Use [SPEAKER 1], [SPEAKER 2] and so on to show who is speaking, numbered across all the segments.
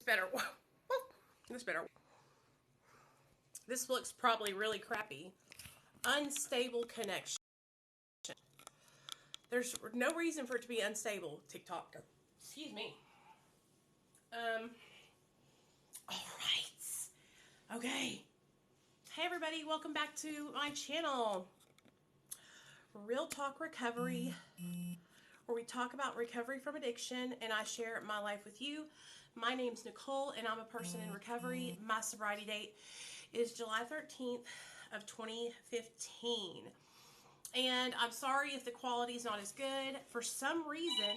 [SPEAKER 1] better. This better. This looks probably really crappy. Unstable connection. There's no reason for it to be unstable, TikTok. Excuse me. All right. Okay. Hey everybody, welcome back to my channel. Real Talk Recovery, where we talk about recovery from addiction and I share my life with you. My name's Nicole and I'm a person in recovery. My sobriety date is July 13th of 2015. And I'm sorry if the quality is not as good. For some reason,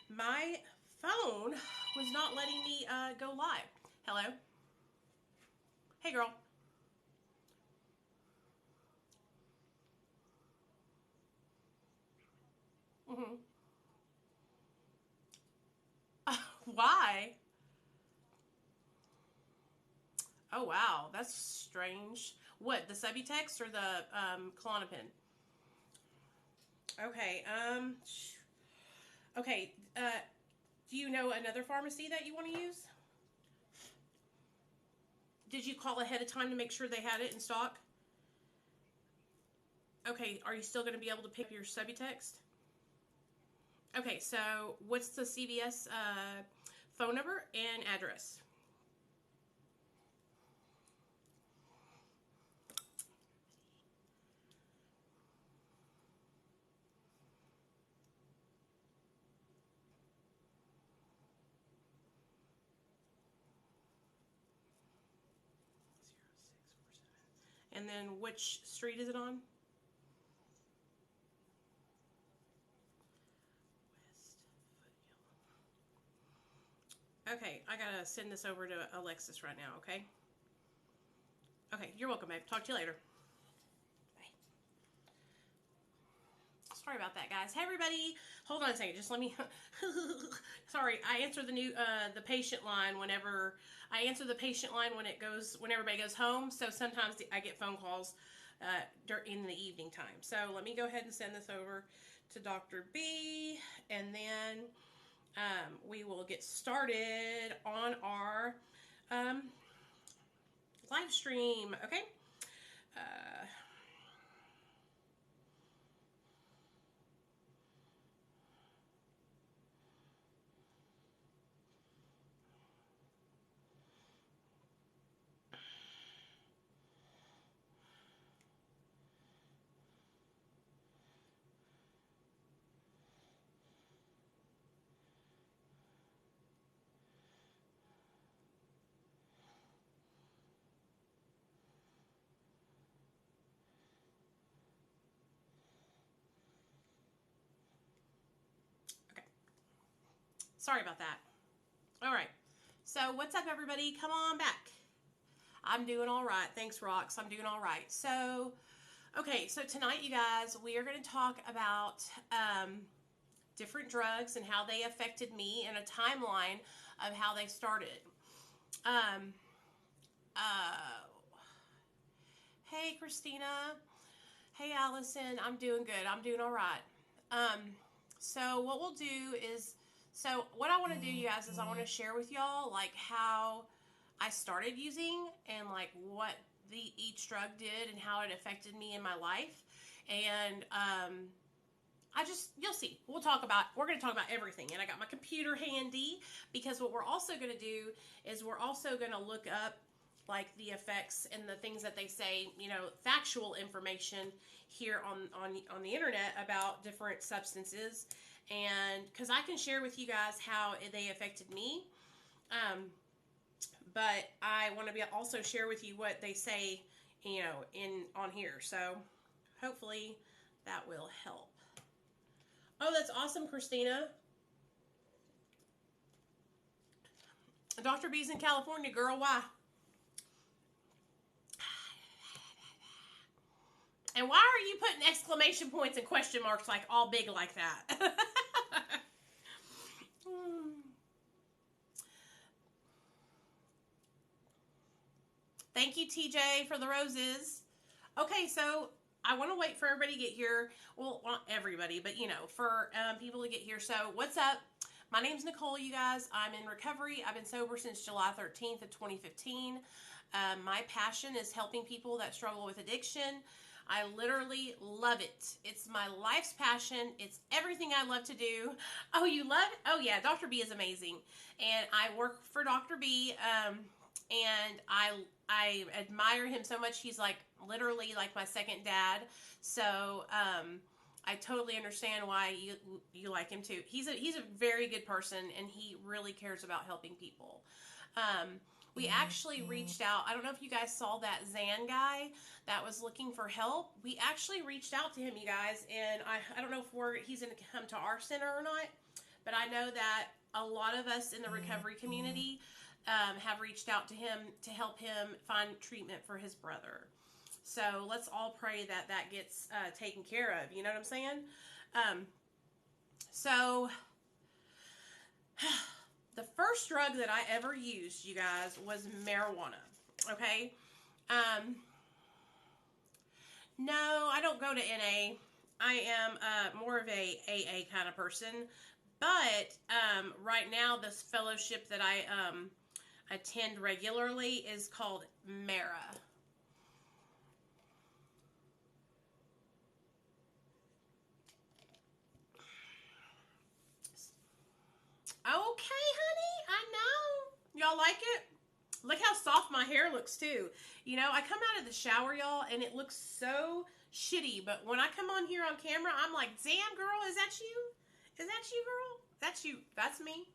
[SPEAKER 1] my phone was not letting me go live. Hello? Hey girl. Mm-hmm. Why? Oh wow, that's strange. What, the Subutex or the Klonopin? Okay, okay, do you know another pharmacy that you want to use? Did you call ahead of time to make sure they had it in stock? Okay, are you still going to be able to pick your Subutex? Okay, so what's the CVS phone number and address? And then which street is it on? Okay, I gotta send this over to Alexis right now, okay? Okay, you're welcome, babe. Talk to you later. Bye. Sorry about that, guys. Hey, everybody. Hold on a second. Just let me... Sorry, I answer the patient line whenever... I answer the patient line when everybody goes home, so sometimes I get phone calls in the evening time. So let me go ahead and send this over to Dr. B, and then we will get started on our live stream, okay? Okay. Sorry about that. All right. So what's up, everybody? Come on back. I'm doing all right. Thanks, Rox. I'm doing all right. So, okay. So tonight, you guys, we are going to talk about different drugs and how they affected me and a timeline of how they started. Hey, Christina. Hey, Allison. I'm doing good. I'm doing all right. So what we'll do is, so what I want to do, you guys, is I want to share with y'all like how I started using and like what each drug did and how it affected me in my life. And you'll see. We're going to talk about everything. And I got my computer handy because what we're also going to do is we're also going to look up like the effects and the things that they say, factual information here on the internet about different substances. And because I can share with you guys how they affected me. But I want to also share with you what they say, on here. So hopefully that will help. Oh, that's awesome, Christina. Dr. B's in California, girl. Why? And why are you putting exclamation points and question marks like all big like that? Thank you, TJ, for the roses. Okay, so I want to wait for everybody to get here. Well, not everybody, but for people to get here. So, what's up? My name's Nicole, you guys. I'm in recovery. I've been sober since July 13th of 2015. My passion is helping people that struggle with addiction. I literally love it. It's my life's passion. It's everything I love to do. Oh, you love it? Oh, yeah. Dr. B is amazing. And I work for Dr. B, and I admire him so much. He's like literally like my second dad. So I totally understand why you like him too. He's a very good person, and he really cares about helping people. We actually reached out. I don't know if you guys saw that Zan guy that was looking for help. We actually reached out to him, you guys, and I don't know if he's going to come to our center or not, but I know that a lot of us in the recovery community have reached out to him to help him find treatment for his brother. So let's all pray that that gets taken care of. You know what I'm saying? So the first drug that I ever used, you guys, was marijuana. Okay? No, I don't go to NA. I am more of a AA kind of person. But right now, this fellowship that I attend regularly is called MARA. Okay, honey, I know. Y'all like it? Look how soft my hair looks, too. You know, I come out of the shower, y'all, and it looks so shitty. But when I come on here on camera, I'm like, damn, girl, is that you? Is that you, girl? That's you. That's me.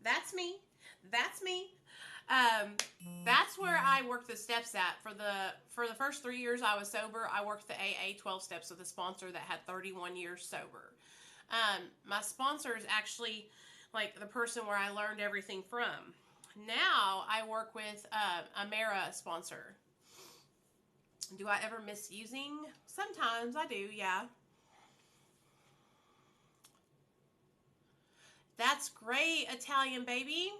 [SPEAKER 1] That's me. That's me. That's where I worked the steps at. For the first 3 years I was sober, I worked the AA 12 steps with a sponsor that had 31 years sober. My sponsor is actually like the person where I learned everything from. Now I work with a MARA sponsor. Do I ever miss using? Sometimes I do, yeah. That's great, Italian baby.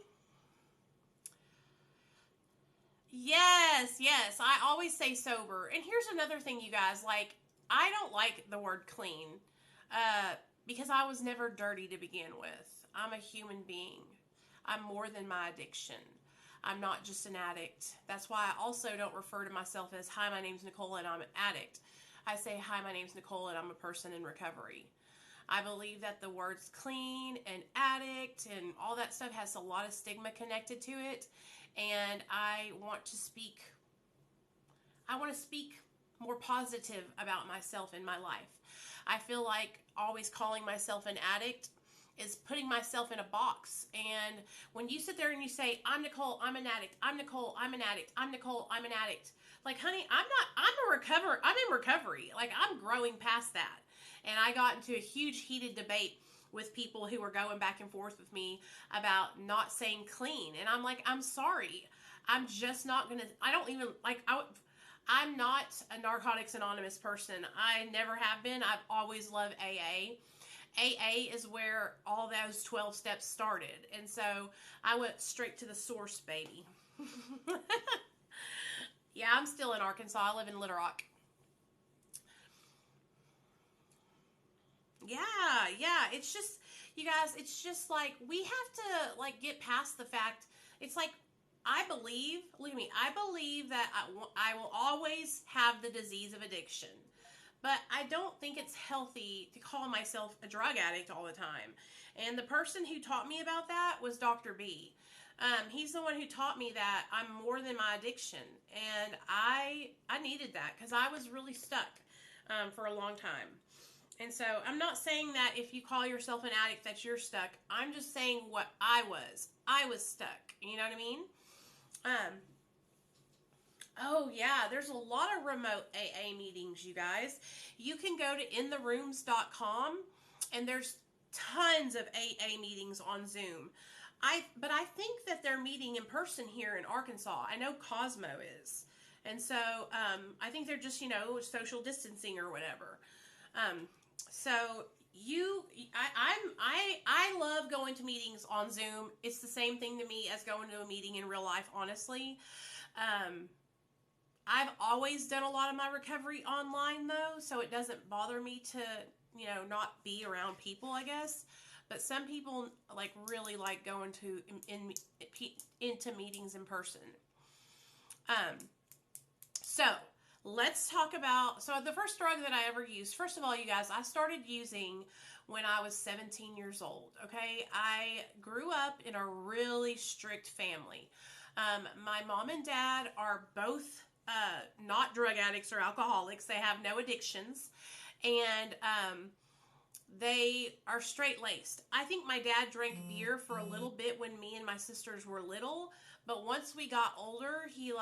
[SPEAKER 1] Yes, yes. I always say sober. And here's another thing, you guys. Like, I don't like the word clean because I was never dirty to begin with. I'm a human being. I'm more than my addiction. I'm not just an addict. That's why I also don't refer to myself as, hi, my name's Nicole and I'm an addict. I say, hi, my name's Nicole and I'm a person in recovery. I believe that the words clean and addict and all that stuff has a lot of stigma connected to it. And I want to speak more positive about myself in my life. I feel like always calling myself an addict is putting myself in a box. And when you sit there and you say, I'm Nicole, I'm an addict, I'm Nicole, I'm an addict, I'm Nicole, I'm an addict. Like, honey, I'm in recovery. Like, I'm growing past that. And I got into a huge heated debate with people who were going back and forth with me about not saying clean. And I'm like, I'm sorry. I'm just not going to, I'm not a Narcotics Anonymous person. I never have been. I've always loved AA. AA is where all those 12 steps started. And so I went straight to the source, baby. Yeah, I'm still in Arkansas. I live in Little Rock. Yeah. It's just, you guys, it's just like, we have to, like, get past the fact, it's like, I believe, look at me, I believe that I will always have the disease of addiction. But I don't think it's healthy to call myself a drug addict all the time. And the person who taught me about that was Dr. B. He's the one who taught me that I'm more than my addiction. And I needed that because I was really stuck for a long time. And so I'm not saying that if you call yourself an addict that you're stuck. I'm just saying what I was. I was stuck. You know what I mean? Oh yeah, there's a lot of remote AA meetings, you guys. You can go to intherooms.com and there's tons of AA meetings on Zoom. But I think that they're meeting in person here in Arkansas. I know Cosmo is. And so I think they're just, social distancing or whatever. So I love going to meetings on Zoom. It's the same thing to me as going to a meeting in real life, honestly. I've always done a lot of my recovery online though, so it doesn't bother me to, not be around people, I guess. but some people like really like going to into meetings in person. So let's talk about, so the first drug that I ever used, first of all, you guys, I started using when I was 17 years old, okay? I grew up in a really strict family. My mom and dad are both not drug addicts or alcoholics. They have no addictions. And they are straight-laced. I think my dad drank beer for a little bit when me and my sisters were little, but once we got older, he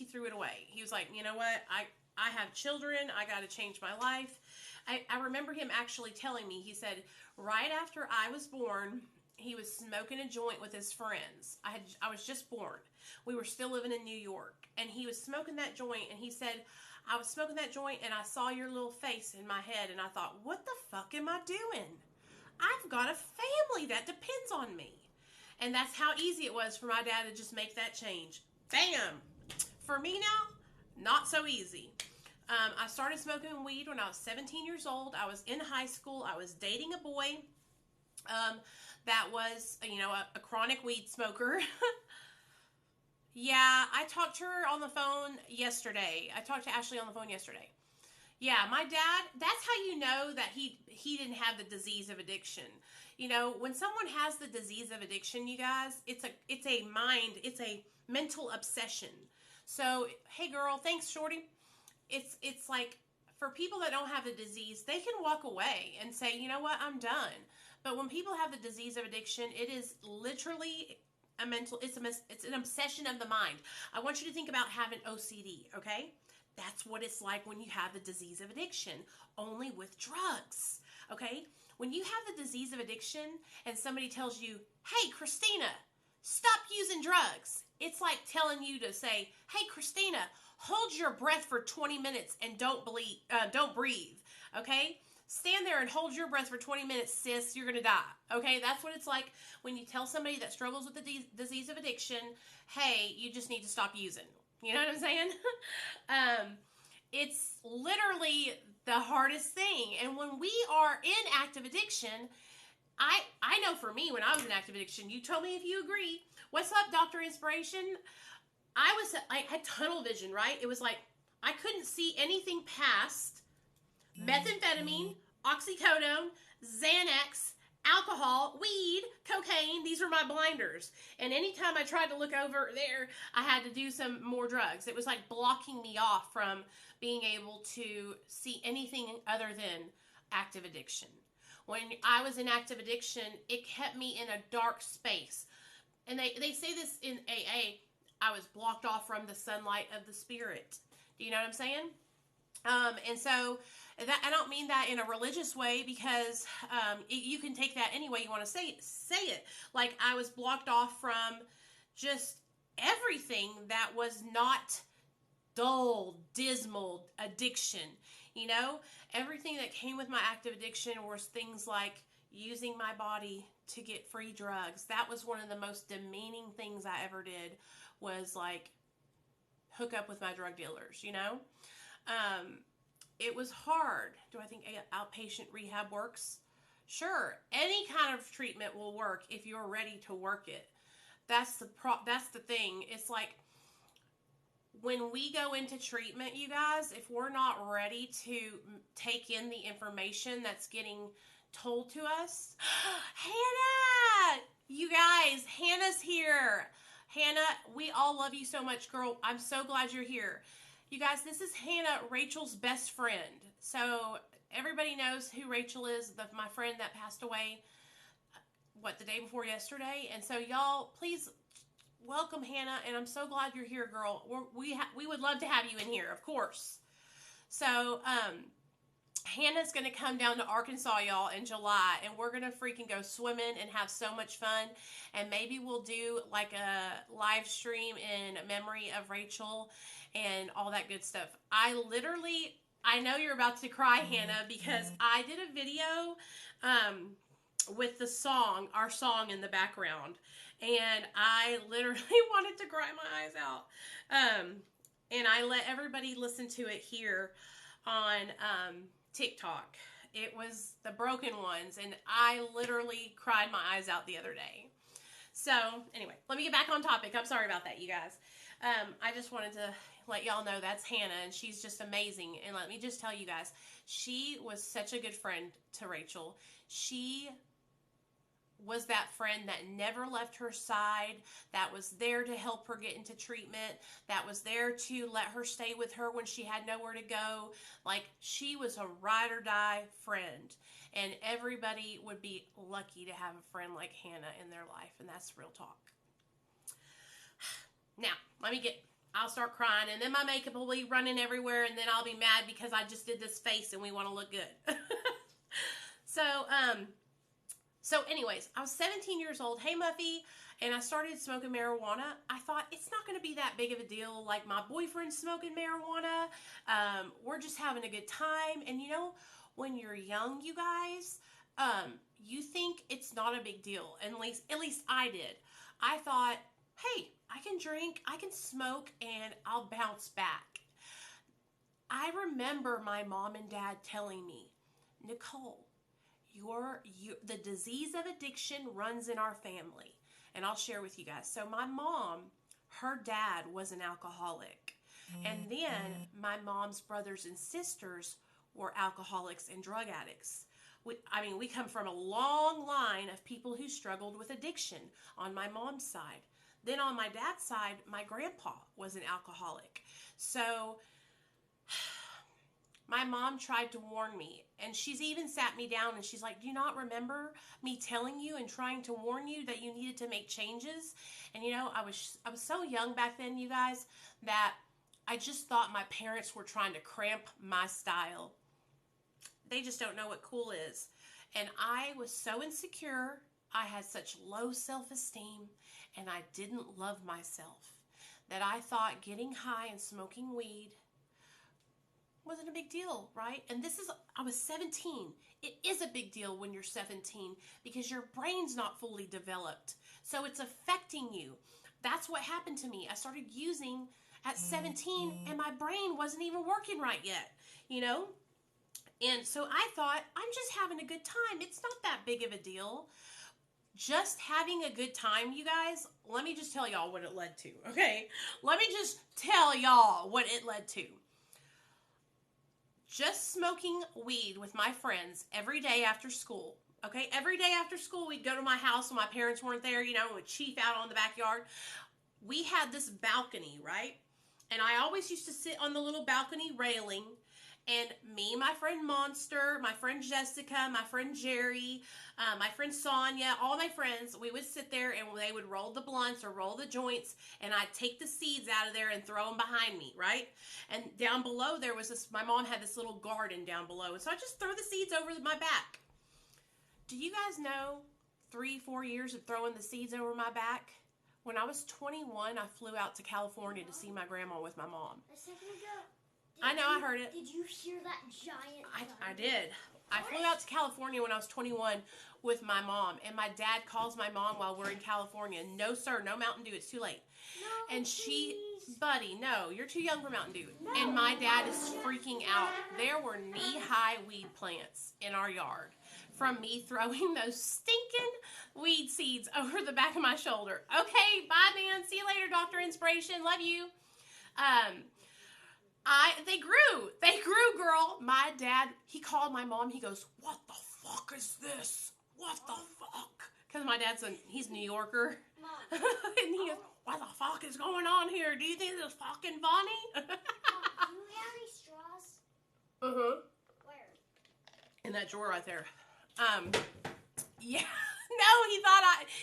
[SPEAKER 1] threw it away. He was like, you know what? I have children. I got to change my life. I remember him actually telling me, he said, right after I was born, he was smoking a joint with his friends. I was just born. We were still living in New York, and he was smoking that joint, and he said, I was smoking that joint, and I saw your little face in my head, and I thought, what the fuck am I doing? I've got a family that depends on me. And that's how easy it was for my dad to just make that change. Bam! For me now, not so easy. I started smoking weed when I was 17 years old. I was in high school. I was dating a boy that was, a chronic weed smoker. Yeah, I talked to her on the phone yesterday. I talked to Ashley on the phone yesterday. Yeah, my dad, that's how you know that he didn't have the disease of addiction. When someone has the disease of addiction, you guys, it's a mental obsession. So, hey girl, thanks, Shorty. It's like, for people that don't have the disease, they can walk away and say, you know what, I'm done. But when people have the disease of addiction, it is literally it's an obsession of the mind. I want you to think about having OCD, okay? That's what it's like when you have the disease of addiction, only with drugs, okay? When you have the disease of addiction and somebody tells you, hey, Christina, stop using drugs. It's like telling you to say, hey, Christina, hold your breath for 20 minutes and don't breathe, okay? Stand there and hold your breath for 20 minutes, sis. You're going to die. Okay? That's what it's like when you tell somebody that struggles with the disease of addiction, hey, you just need to stop using. You know what I'm saying? It's literally the hardest thing. And when we are in active addiction, I know for me, when I was in active addiction, you told me if you agree. What's up, Dr. Inspiration? I had tunnel vision, right? It was like I couldn't see anything past methamphetamine, oxycodone, Xanax, alcohol, weed, cocaine. These are my blinders. And anytime I tried to look over there, I had to do some more drugs. It was like blocking me off from being able to see anything other than active addiction. When I was in active addiction, it kept me in a dark space. And they say this in AA, I was blocked off from the sunlight of the spirit. Do you know what I'm saying? And so that, I don't mean that in a religious way, because you can take that any way you want to say it. Like, I was blocked off from just everything that was not dull, dismal addiction. Everything that came with my active addiction was things like using my body to get free drugs. That was one of the most demeaning things I ever did, was like hook up with my drug dealers, It was hard. Do I think outpatient rehab works? Sure. Any kind of treatment will work if you're ready to work it. That's the thing. It's like, when we go into treatment, you guys, if we're not ready to take in the information that's getting told to us. Hannah! You guys, Hannah's here. Hannah, we all love you so much, girl. I'm so glad you're here. You guys, this is Hannah, Rachel's best friend. So everybody knows who Rachel is, my friend that passed away, the day before yesterday. And so y'all, please welcome Hannah, and I'm so glad you're here, girl. We would love to have you in here, of course. So Hannah's going to come down to Arkansas, y'all, in July, and we're going to freaking go swimming and have so much fun. And maybe we'll do like a live stream in memory of Rachel and all that good stuff. I know you're about to cry, Hannah, because I did a video with our song in the background, and I literally wanted to cry my eyes out. And I let everybody listen to it here on TikTok. It was the broken ones, and I literally cried my eyes out the other day. So, anyway, let me get back on topic. I'm sorry about that, you guys. I just wanted to let y'all know that's Hannah, and she's just amazing. And let me just tell you guys, she was such a good friend to Rachel. She was that friend that never left her side, that was there to help her get into treatment, that was there to let her stay with her when she had nowhere to go. Like, she was a ride or die friend. And everybody would be lucky to have a friend like Hannah in their life, and that's real talk. Now, I'll start crying, and then my makeup will be running everywhere, and then I'll be mad because I just did this face and we want to look good. So anyways, I was 17 years old. Hey, Muffy. And I started smoking marijuana. I thought, it's not going to be that big of a deal. Like, my boyfriend's smoking marijuana. We're just having a good time. And you know, when you're young, you guys, you think it's not a big deal. At least I did. I thought, hey, I can drink, I can smoke, and I'll bounce back. I remember my mom and dad telling me, Nicole, the disease of addiction runs in our family. And I'll share with you guys. So my mom, her dad was an alcoholic. And then my mom's brothers and sisters were alcoholics and drug addicts. We come from a long line of people who struggled with addiction on my mom's side. Then on my dad's side, my grandpa was an alcoholic. So my mom tried to warn me, and she's even sat me down and she's like, do you not remember me telling you and trying to warn you that you needed to make changes? And you know, I was so young back then, you guys, that I just thought my parents were trying to cramp my style. They just don't know what cool is. And I was so insecure. I had such low self-esteem, and I didn't love myself, that I thought getting high and smoking weed wasn't a big deal, right? And I was 17. It is a big deal when you're 17 because your brain's not fully developed. So it's affecting you. That's what happened to me. I started using at 17 and my brain wasn't even working right yet, you know? And so I thought, I'm just having a good time. It's not that big of a deal. Just having a good time, you guys, let me just tell y'all what it led to, okay? Let me just tell y'all what it led to. Just smoking weed with my friends every day after school, okay? Every day after school, we'd go to my house when my parents weren't there, you know, we'd chief out on the backyard. We had this balcony, right? And I always used to sit on the little balcony railing, and me, my friend Monster, my friend Jessica, my friend Jerry, my friend Sonia, all my friends, we would sit there and they would roll the blunts or roll the joints, and I'd take the seeds out of there and throw them behind me, right? And down below there was my mom had this little garden down below, and so I just throw the seeds over my back. Do you guys know 3-4 years of throwing the seeds over my back? When I was 21, I flew out to California to see my grandma with my mom.
[SPEAKER 2] A second ago.
[SPEAKER 1] I know, I heard it.
[SPEAKER 2] Did you hear that giant
[SPEAKER 1] I did. I flew out to California when I was 21 with my mom, and my dad calls my mom while we're in California. No, sir, no Mountain Dew. It's too late.
[SPEAKER 2] No,
[SPEAKER 1] And
[SPEAKER 2] please.
[SPEAKER 1] buddy, no, you're too young for Mountain Dew.
[SPEAKER 2] No.
[SPEAKER 1] And my dad is freaking out. There were knee-high weed plants in our yard from me throwing those stinking weed seeds over the back of my shoulder. Okay, bye, man. See you later, Dr. Inspiration. Love you. They grew, girl. My dad, he called my mom. He goes, what the fuck is this? What the fuck? Because my dad's he's a New Yorker.
[SPEAKER 2] Mom.
[SPEAKER 1] And he goes, what the fuck is going on here? Do you think this is fucking funny?
[SPEAKER 2] Mom, do you have any straws?
[SPEAKER 1] Uh-huh.
[SPEAKER 2] Where?
[SPEAKER 1] In that drawer right there. Yeah. No,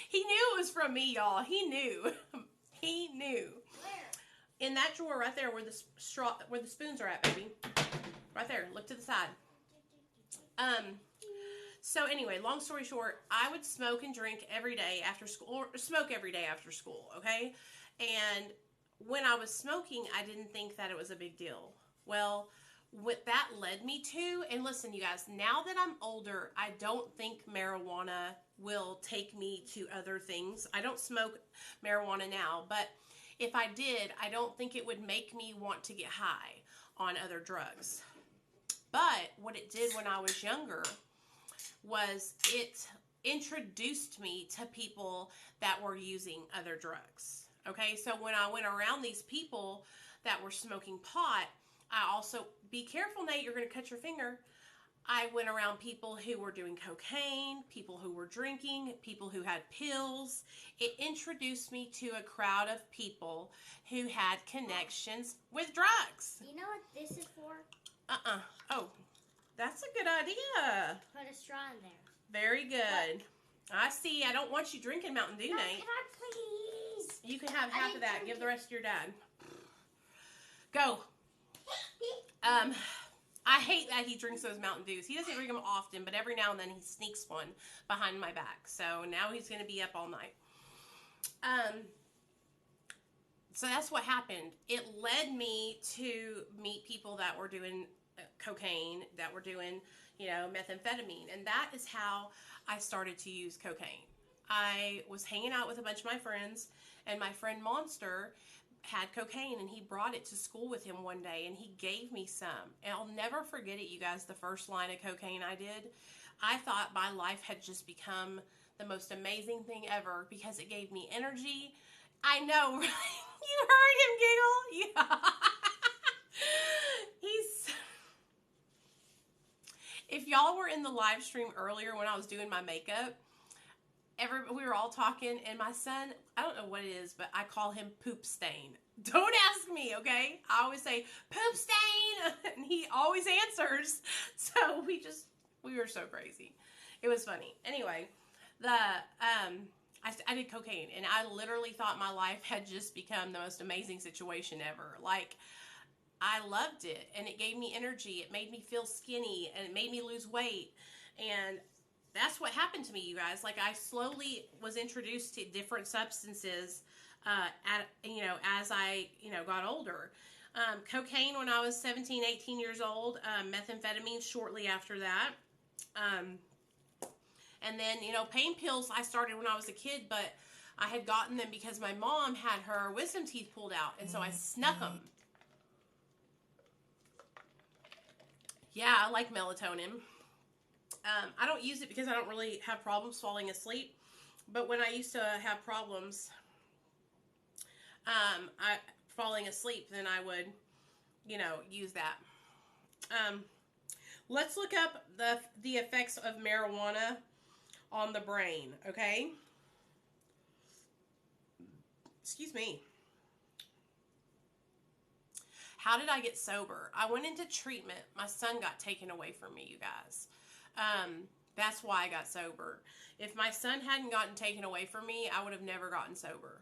[SPEAKER 1] he knew it was from me, y'all. He knew. He knew.
[SPEAKER 2] Where?
[SPEAKER 1] In that drawer right there where the spoons are at, baby. Right there. Look to the side. So anyway, long story short, I would smoke and drink every day after school, or smoke every day after school, okay? And when I was smoking, I didn't think that it was a big deal. Well, what that led me to, and listen, you guys, now that I'm older, I don't think marijuana will take me to other things. I don't smoke marijuana now, but if I did, I don't think it would make me want to get high on other drugs. But what it did when I was younger was it introduced me to people that were using other drugs. Okay, so when I went around these people that were smoking pot, I also, be careful, Nate, you're going to cut your finger. I went around people who were doing cocaine, people who were drinking, people who had pills. It introduced me to a crowd of people who had connections with drugs.
[SPEAKER 2] Do you know what this is for?
[SPEAKER 1] Oh, that's a good idea.
[SPEAKER 2] Put a straw in there.
[SPEAKER 1] Very good. I see. I don't want you drinking Mountain Dew,
[SPEAKER 2] No,
[SPEAKER 1] Nate.
[SPEAKER 2] can I please?
[SPEAKER 1] You can have half of that.
[SPEAKER 2] didn't
[SPEAKER 1] Give the
[SPEAKER 2] drink
[SPEAKER 1] rest to your dad. Go. I hate that he drinks those Mountain Dews. He doesn't drink them often, but every now and then he sneaks one behind my back. So now he's going to be up all night. So that's what happened. It led me to meet people that were doing cocaine, that were doing, methamphetamine. And that is how I started to use cocaine. I was hanging out with a bunch of my friends, and my friend Monster had cocaine, and he brought it to school with him one day, and he gave me some. And I'll never forget it, you guys, the first line of cocaine I did. I thought my life had just become the most amazing thing ever because it gave me energy. I know, right? You heard him giggle? Yeah. If y'all were in the live stream earlier when I was doing my makeup, we were all talking, and my son, I don't know what it is, but I call him Poop Stain. Don't ask me, okay? I always say, Poop Stain, and he always answers. So we were so crazy. It was funny. Anyway, I did cocaine, and I literally thought my life had just become the most amazing situation ever. Like, I loved it, and it gave me energy. It made me feel skinny, and it made me lose weight, and that's what happened to me, you guys. Like, I slowly was introduced to different substances as I, got older. Cocaine when I was 17, 18 years old. Methamphetamine shortly after that. And then, pain pills I started when I was a kid, but I had gotten them because my mom had her wisdom teeth pulled out, and so I snuck them. Yeah, I like melatonin. I don't use it because I don't really have problems falling asleep. But when I used to have problems falling asleep, then I would, use that. Let's look up the effects of marijuana on the brain, okay? Excuse me. How did I get sober? I went into treatment. My son got taken away from me, you guys. That's why I got sober. If my son hadn't gotten taken away from me, I would have never gotten sober.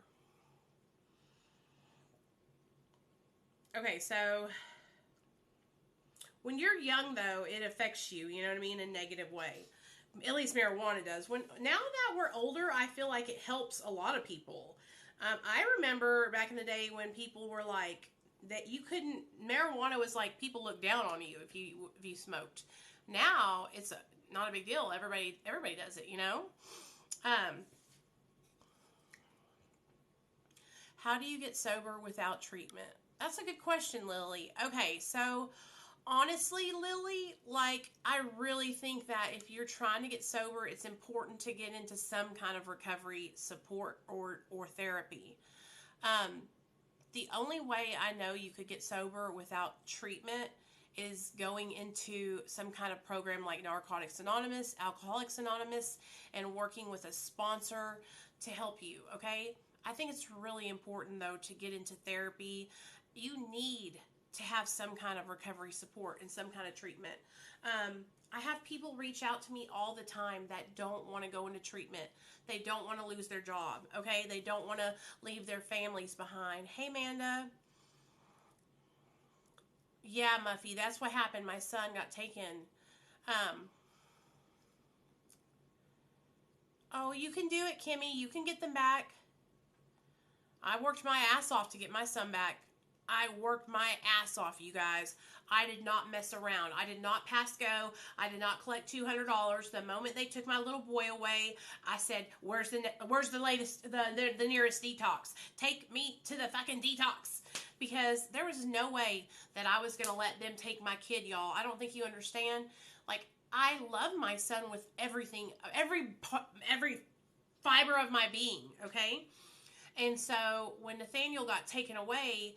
[SPEAKER 1] Okay, so when you're young, though, it affects you, in a negative way. At least marijuana does. Now that we're older, I feel like it helps a lot of people. I remember back in the day when people were like, that you couldn't, marijuana was like people looked down on you if you smoked. Now it's not a big deal. Everybody does it, How do you get sober without treatment? That's a good question, Lily. Okay, so honestly, Lily, I really think that if you're trying to get sober, it's important to get into some kind of recovery support or therapy. The only way I know you could get sober without treatment is going into some kind of program like Narcotics Anonymous, Alcoholics Anonymous, and working with a sponsor to help you, okay? I think it's really important, though, to get into therapy. You need to have some kind of recovery support and some kind of treatment. I have people reach out to me all the time that don't want to go into treatment. They don't want to lose their job, okay? They don't want to leave their families behind. Hey, Amanda. Yeah, Muffy, that's what happened. My son got taken. Oh, you can do it, Kimmy. You can get them back. I worked my ass off to get my son back. I worked my ass off, you guys. I did not mess around. I did not pass go. I did not collect $200. The moment they took my little boy away, I said, "Where's the latest, the nearest detox? Take me to the fucking detox." because there was no way that I was going to let them take my kid, y'all. I don't think you understand. Like, I love my son with everything, every fiber of my being, okay? And so when Nathaniel got taken away,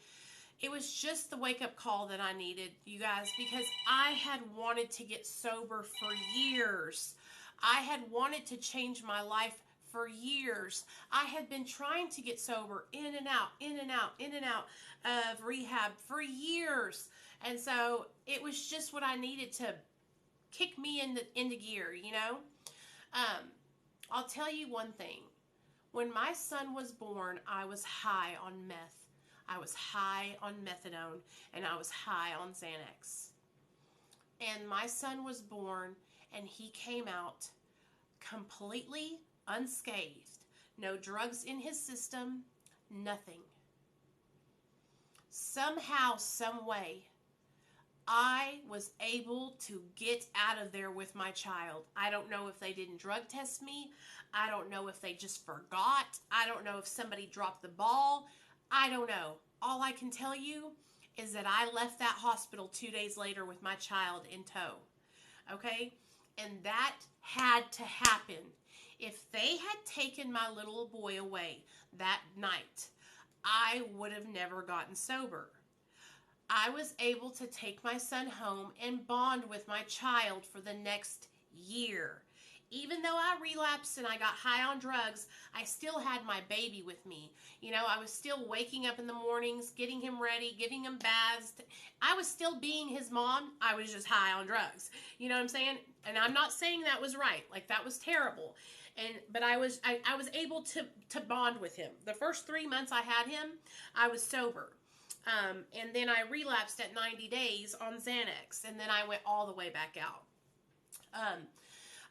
[SPEAKER 1] it was just the wake-up call that I needed, you guys, because I had wanted to get sober for years. I had wanted to change my life for years. I had been trying to get sober in and out, in and out, in and out of rehab for years. And so it was just what I needed to kick me into gear, you know? I'll tell you one thing. When my son was born, I was high on meth. I was high on methadone, and I was high on Xanax. And my son was born, and he came out completely unscathed. No drugs in his system, nothing. Somehow, some way, I was able to get out of there with my child. I don't know if they didn't drug test me. I don't know if they just forgot. I don't know if somebody dropped the ball. I don't know. All I can tell you is that I left that hospital 2 days later with my child in tow. Okay? And that had to happen. If they had taken my little boy away that night, I would have never gotten sober. I was able to take my son home and bond with my child for the next year. Even though I relapsed and I got high on drugs, I still had my baby with me. You know, I was still waking up in the mornings, getting him ready, giving him baths. I was still being his mom. I was just high on drugs. You know what I'm saying? And I'm not saying that was right. Like, that was terrible. But I was able to bond with him. The first 3 months I had him, I was sober. And then I relapsed at 90 days on Xanax. And then I went all the way back out.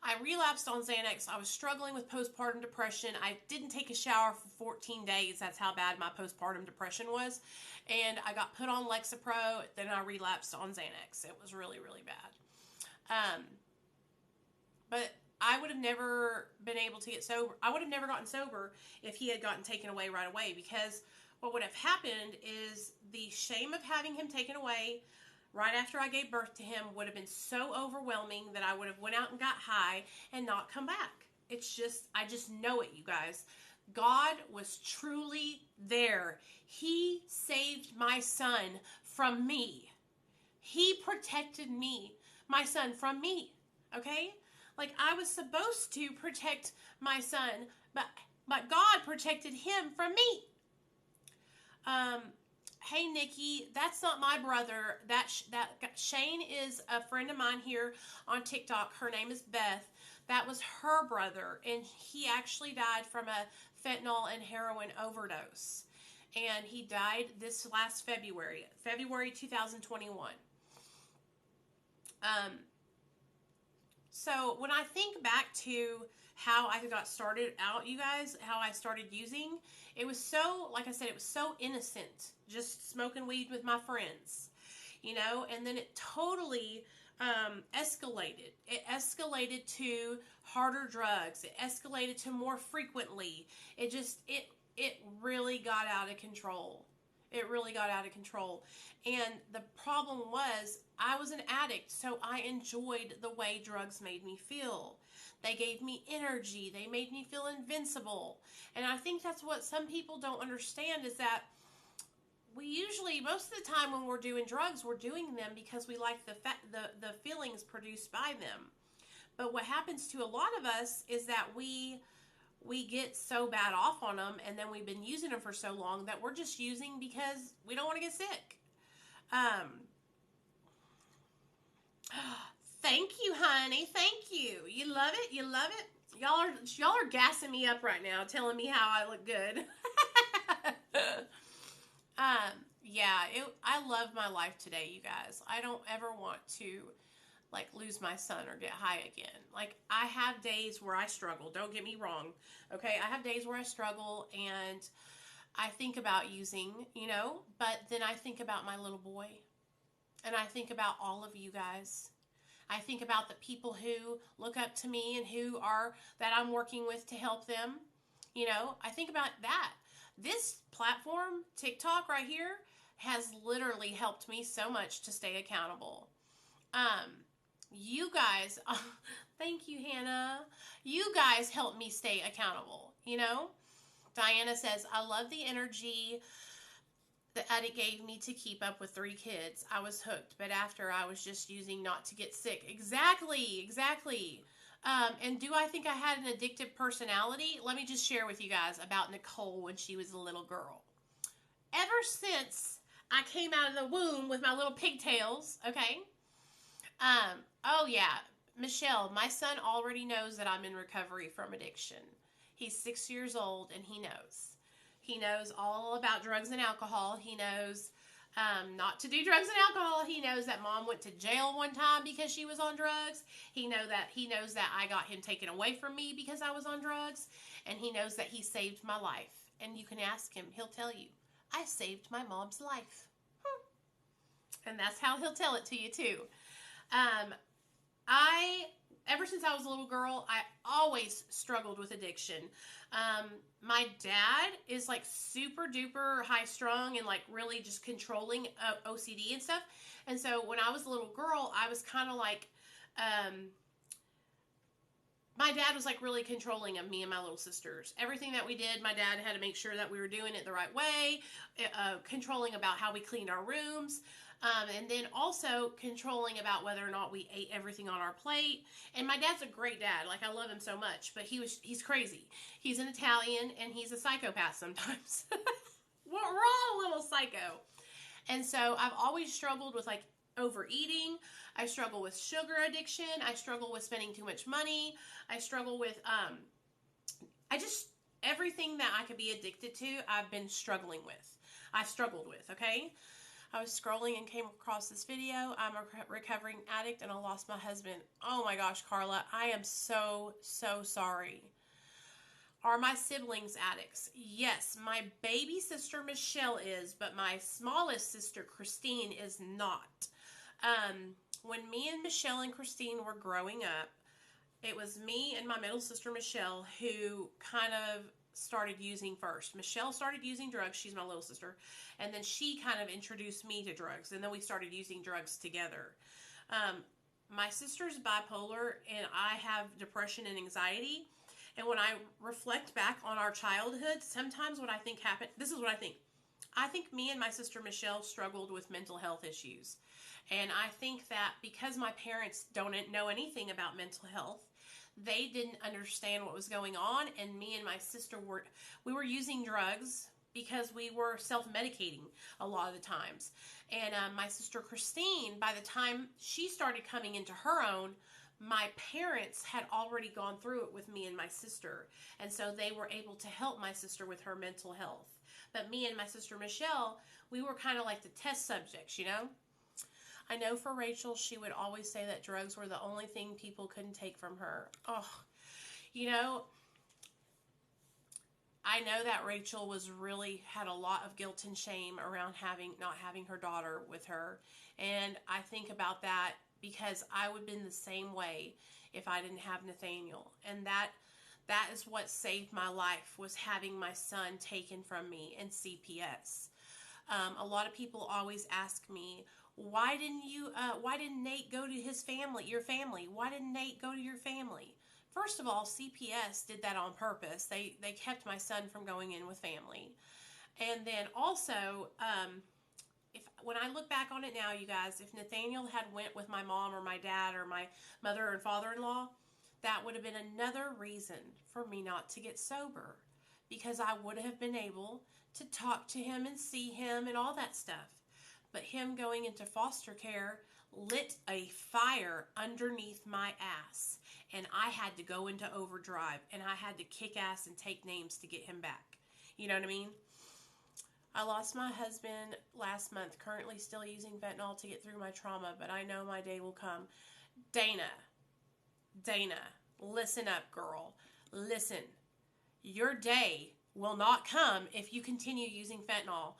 [SPEAKER 1] I relapsed on Xanax. I was struggling with postpartum depression. I didn't take a shower for 14 days. That's how bad my postpartum depression was. And I got put on Lexapro. Then I relapsed on Xanax. It was really, really bad. But I would have never been able to get sober. I would have never gotten sober if he had gotten taken away right away, because what would have happened is the shame of having him taken away right after I gave birth to him would have been so overwhelming that I would have went out and got high and not come back. It's just, I just know it, you guys. God was truly there. He saved my son from me. He protected me, my son, from me. Okay? Like, I was supposed to protect my son, but God protected him from me. Hey, Nikki, that's not my brother. That Shane is a friend of mine here on TikTok. Her name is Beth. That was her brother, and he actually died from a fentanyl and heroin overdose. And he died this last February 2021. So when I think back to how I got started out, you guys, how I started using, it was so, like I said, it was so innocent, just smoking weed with my friends, you know, and then it totally escalated. It escalated to harder drugs. It escalated to more frequently. It really got out of control. It really got out of control. And the problem was, I was an addict, so I enjoyed the way drugs made me feel. They gave me energy. They made me feel invincible. And I think that's what some people don't understand, is that we usually, most of the time when we're doing drugs, we're doing them because we like the feelings produced by them. But what happens to a lot of us is that we get so bad off on them, and then we've been using them for so long that we're just using because we don't want to get sick. Thank you, honey. Thank you. You love it? You love it? Y'all are gassing me up right now, telling me how I look good. I love my life today, you guys. I don't ever want to like lose my son or get high again. Like, I have days where I struggle. Don't get me wrong. Okay, I have days where I struggle and I think about using, you know, but then I think about my little boy, and I think about all of you guys. I think about the people who look up to me and that I'm working with to help them. You know, I think about that. This platform, TikTok right here, has literally helped me so much to stay accountable. You guys, thank you, Hannah. You guys help me stay accountable, you know? Diana says, I love the energy that it gave me to keep up with 3 kids. I was hooked, but after I was just using not to get sick. Exactly. And do I think I had an addictive personality? Let me just share with you guys about Nicole when she was a little girl. Ever since I came out of the womb with my little pigtails, okay? Oh yeah, Michelle, my son already knows that I'm in recovery from addiction. He's 6 years old and he knows. He knows all about drugs and alcohol. He knows not to do drugs and alcohol. He knows that mom went to jail one time because she was on drugs. He knows that I got him taken away from me because I was on drugs. And he knows that he saved my life. And you can ask him. He'll tell you, I saved my mom's life. And that's how he'll tell it to you too. Ever since I was a little girl, I always struggled with addiction. My dad is like super duper high strung and like really just controlling OCD and stuff. And so when I was a little girl, I was kind of like, my dad was like really controlling of me and my little sisters. Everything that we did, my dad had to make sure that we were doing it the right way, controlling about how we cleaned our rooms. And then also controlling about whether or not we ate everything on our plate. And my dad's a great dad. Like, I love him so much. But he's crazy. He's an Italian, and he's a psychopath sometimes. We're all a little psycho. And so I've always struggled with, like, overeating. I struggle with sugar addiction. I struggle with spending too much money. I struggle with, everything that I could be addicted to, I've been struggling with. I've struggled with, okay? I was scrolling and came across this video. I'm a recovering addict and I lost my husband. Oh my gosh, Carla, I am so sorry. Are my siblings addicts? Yes, my baby sister Michelle is, but my smallest sister Christine is not. When me and Michelle and Christine were growing up, it was me and my middle sister Michelle who kind of started using first. Michelle started using drugs. She's my little sister. And then she kind of introduced me to drugs. And then we started using drugs together. My sister's bipolar and I have depression and anxiety. And when I reflect back on our childhood, sometimes what I think happened, this is what I think. I think me and my sister Michelle struggled with mental health issues. And I think that because my parents don't know anything about mental health, they didn't understand what was going on, and me and my sister we were using drugs because we were self-medicating a lot of the times. And my sister Christine, by the time she started coming into her own, my parents had already gone through it with me and my sister, and so they were able to help my sister with her mental health. But me and my sister Michelle, we were kind of like the test subjects, you know? I know for Rachel, she would always say that drugs were the only thing people couldn't take from her. Oh, you know, I know that Rachel had a lot of guilt and shame around not having her daughter with her. And I think about that because I would have been the same way if I didn't have Nathaniel. And that is what saved my life, was having my son taken from me in CPS. A lot of people always ask me, why didn't Nate go to your family? Why didn't Nate go to your family? First of all, CPS did that on purpose. They kept my son from going in with family. And then also, when I look back on it now, you guys, if Nathaniel had went with my mom or my dad or my mother and father-in-law, that would have been another reason for me not to get sober, because I would have been able to talk to him and see him and all that stuff. But him going into foster care lit a fire underneath my ass. And I had to go into overdrive. And I had to kick ass and take names to get him back. You know what I mean? I lost my husband last month. Currently still using fentanyl to get through my trauma. But I know my day will come. Dana, listen up, girl. Listen. Your day will not come if you continue using fentanyl.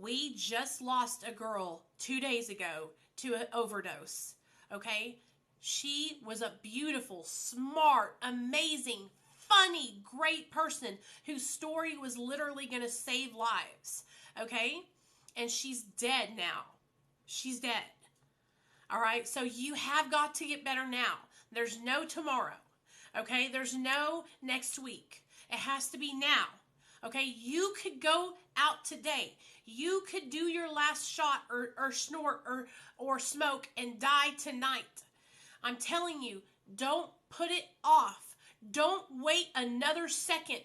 [SPEAKER 1] We just lost a girl 2 days ago to an overdose, okay? She was a beautiful, smart, amazing, funny, great person whose story was literally going to save lives, okay? and she's dead now. She's dead. All right? So you have got to get better now. There's no tomorrow. Okay? There's no next week. It has to be now. Okay? You could go out today. You could do your last shot or snort or smoke and die tonight. I'm telling you, don't put it off. Don't wait another second.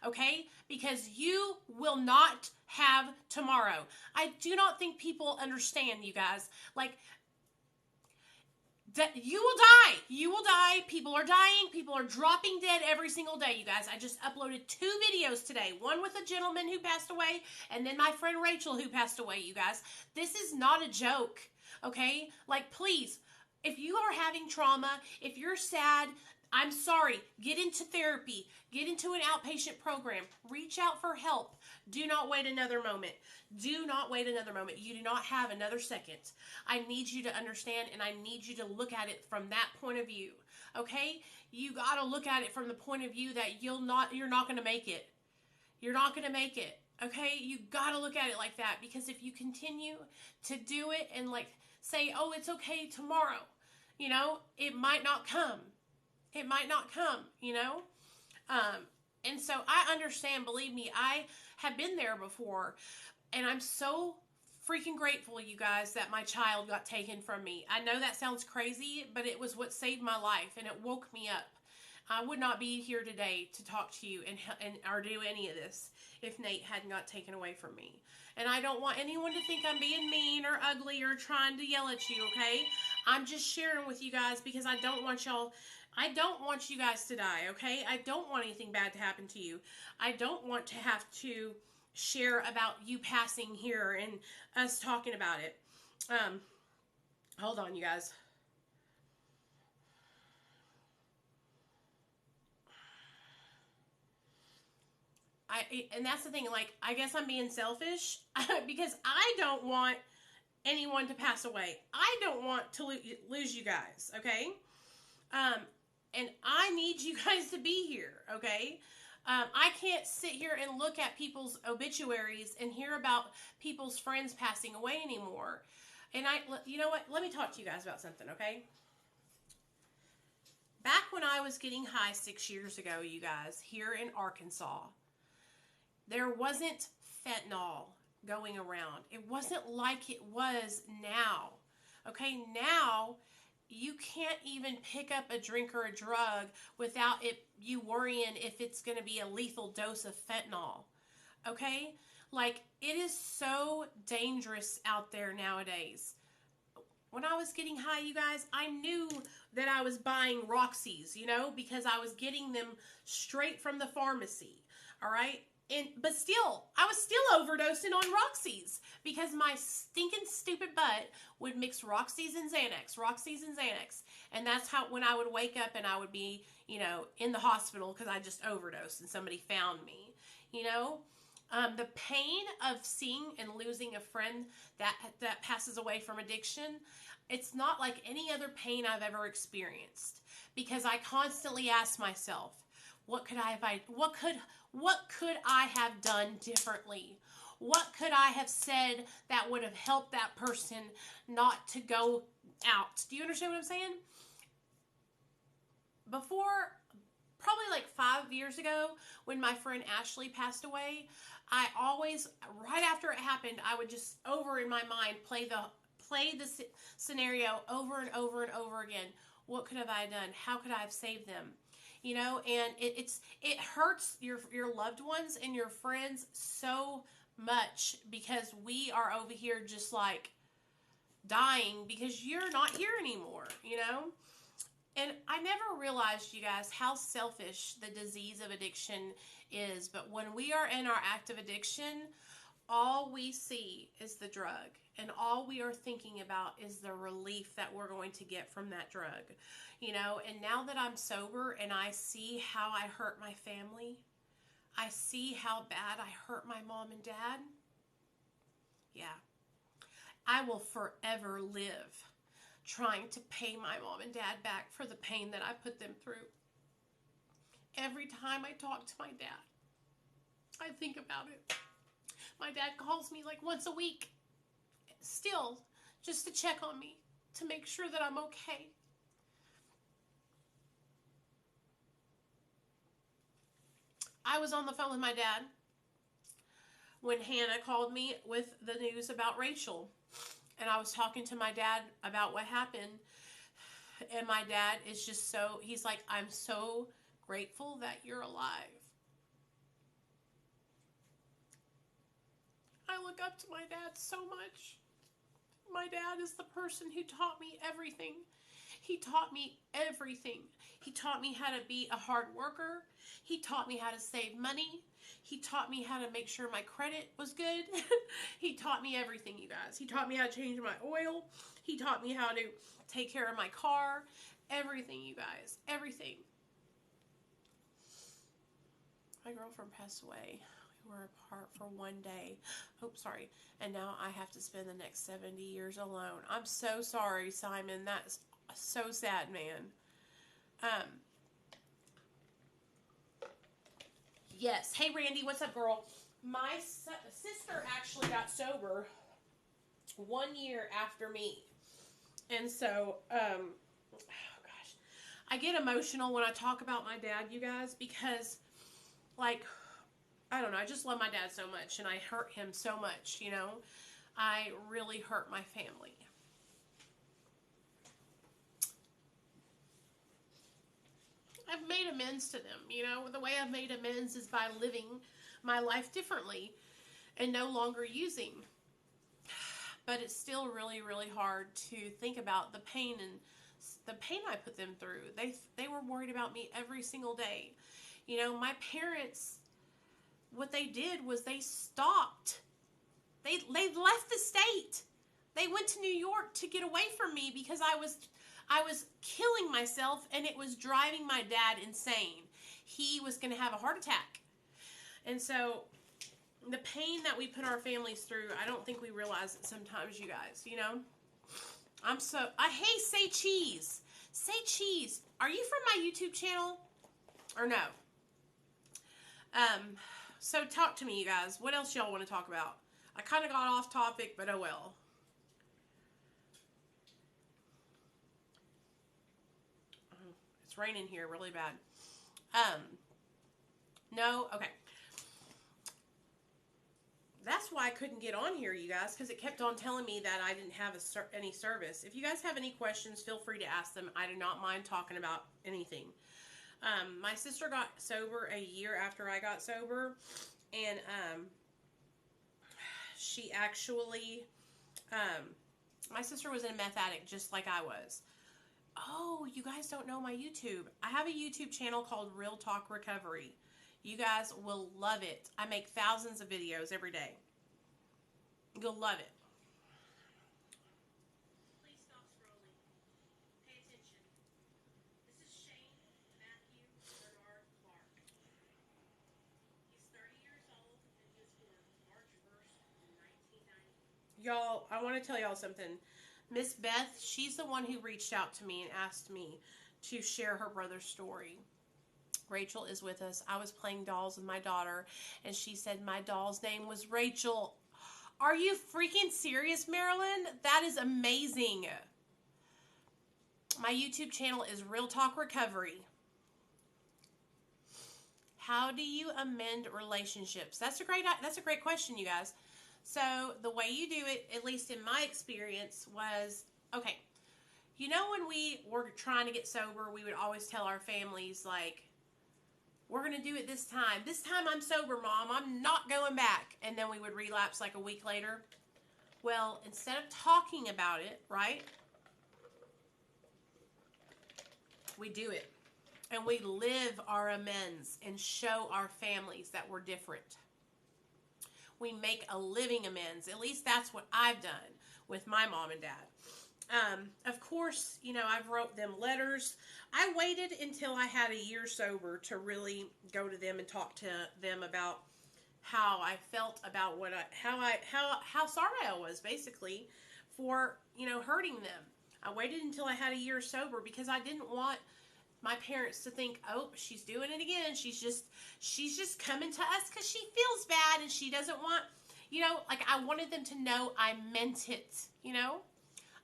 [SPEAKER 1] Okay? Because you will not have tomorrow. I do not think people understand, you guys. Like, that you will die. You will die. People are dying. People are dropping dead every single day, you guys. I just uploaded 2 videos today. One with a gentleman who passed away, and then my friend Rachel who passed away, you guys. This is not a joke, okay? Like, please, if you are having trauma, if you're sad, I'm sorry. Get into therapy. Get into an outpatient program. Reach out for help. Do not wait another moment. Do not wait another moment. You do not have another second. I need you to understand, and I need you to look at it from that point of view. Okay? You got to look at it from the point of view that you're not going to make it. You're not going to make it. Okay? You got to look at it like that, because if you continue to do it and like say, "Oh, it's okay tomorrow," you know, it might not come. It might not come, you know? And so I understand, believe me, I have been there before, and I'm so freaking grateful, you guys, that my child got taken from me. I know that sounds crazy, but it was what saved my life, and it woke me up. I would not be here today to talk to you and or do any of this if Nate hadn't got taken away from me. And I don't want anyone to think I'm being mean or ugly or trying to yell at you, okay? I'm just sharing with you guys because I don't want you guys to die, okay? I don't want anything bad to happen to you. I don't want to have to share about you passing here and us talking about it. Hold on, you guys. And that's the thing, like, I guess I'm being selfish because I don't want anyone to pass away. I don't want to lose you guys, okay? And I need you guys to be here, okay? I can't sit here and look at people's obituaries and hear about people's friends passing away anymore. And you know what? Let me talk to you guys about something, okay? Back when I was getting high 6 years ago, you guys, here in Arkansas, there wasn't fentanyl going around. It wasn't like it was now. Okay, now you can't even pick up a drink or a drug without you worrying if it's going to be a lethal dose of fentanyl. Okay? Like, it is so dangerous out there nowadays. When I was getting high, you guys, I knew that I was buying Roxy's, you know, because I was getting them straight from the pharmacy. All right? But still, I was still overdosing on Roxy's because my stinking stupid butt would mix Roxy's and Xanax. And that's how, when I would wake up and I would be, you know, in the hospital because I just overdosed and somebody found me, you know. The pain of seeing and losing a friend that passes away from addiction, it's not like any other pain I've ever experienced, because I constantly ask myself, what could I have done differently? What could I have said that would have helped that person not to go out? Do you understand what I'm saying? Before, probably like 5 years ago, when my friend Ashley passed away, I always, right after it happened, I would just over in my mind play the scenario over and over and over again. What could have I done? How could I have saved them? You know, and it hurts your loved ones and your friends so much, because we are over here just like dying because you're not here anymore, you know? And I never realized, you guys, how selfish the disease of addiction is. But when we are in our active addiction, all we see is the drug. And all we are thinking about is the relief that we're going to get from that drug. You know, and now that I'm sober and I see how I hurt my family, I see how bad I hurt my mom and dad. Yeah. I will forever live trying to pay my mom and dad back for the pain that I put them through. Every time I talk to my dad, I think about it. My dad calls me like once a week, still, just to check on me, to make sure that I'm okay. I was on the phone with my dad when Hannah called me with the news about Rachel. And I was talking to my dad about what happened. And my dad is just so, he's like, I'm so grateful that you're alive. I look up to my dad so much. My dad is the person who taught me everything. He taught me everything. He taught me how to be a hard worker. He taught me how to save money. He taught me how to make sure my credit was good. He taught me everything, you guys. He taught me how to change my oil. He taught me how to take care of my car. Everything, you guys. Everything. My girlfriend passed away. We were apart for one day. Oh, sorry. And now I have to spend the next 70 years alone. I'm so sorry, Simon. That's so sad, man. Yes. Hey, Randy. What's up, girl? My sister actually got sober 1 year after me. And so, oh gosh. I get emotional when I talk about my dad, you guys, because, like, I don't know, I just love my dad so much, and I hurt him so much, you know. I really hurt my family. I've made amends to them, you know. The way I've made amends is by living my life differently and no longer using. But it's still really, really hard to think about the pain and the pain I put them through. They were worried about me every single day. You know, my parents, what they did was they stopped. They left the state. They went to New York to get away from me because I was killing myself, and it was driving my dad insane. He was going to have a heart attack. And so the pain that we put our families through, I don't think we realize it sometimes, you guys, you know. Hey, Say Cheese. Say Cheese. Are you from my YouTube channel or no? So talk to me, you guys. What else y'all want to talk about? I kind of got off topic, but oh well. It's raining here really bad. No, okay. That's why I couldn't get on here, you guys, because it kept on telling me that I didn't have any service. If you guys have any questions, feel free to ask them. I do not mind talking about anything. My sister got sober a year after I got sober, and she actually, my sister was a meth addict just like I was. Oh, you guys don't know my YouTube. I have a YouTube channel called Real Talk Recovery. You guys will love it. I make thousands of videos every day. You'll love it. Please stop scrolling. Pay attention. This is Shane Matthew Bernard Clark. He's 30 years old and he was born March 1st, 1990. Y'all, I want to tell y'all something. Miss Beth, she's the one who reached out to me and asked me to share her brother's story. Rachel is with us. I was playing dolls with my daughter, and she said my doll's name was Rachel. Are you freaking serious, Marilyn? That is amazing. My YouTube channel is Real Talk Recovery. How do you amend relationships? That's a great question, you guys. So the way you do it, at least in my experience, was, okay, you know, when we were trying to get sober, we would always tell our families, like, we're going to do it this time. This time I'm sober, Mom. I'm not going back. And then we would relapse like a week later. Well, instead of talking about it, right, we do it. And we live our amends and show our families that we're different. We make a living amends. At least that's what I've done with my mom and dad. Of course, you know, I've wrote them letters. I waited until I had a year sober to really go to them and talk to them about how I felt about how sorry I was, basically, for, you know, hurting them. I waited until I had a year sober because I didn't want my parents to think, oh, she's doing it again. She's just coming to us because she feels bad and she doesn't want, You know, like I wanted them to know I meant it, you know?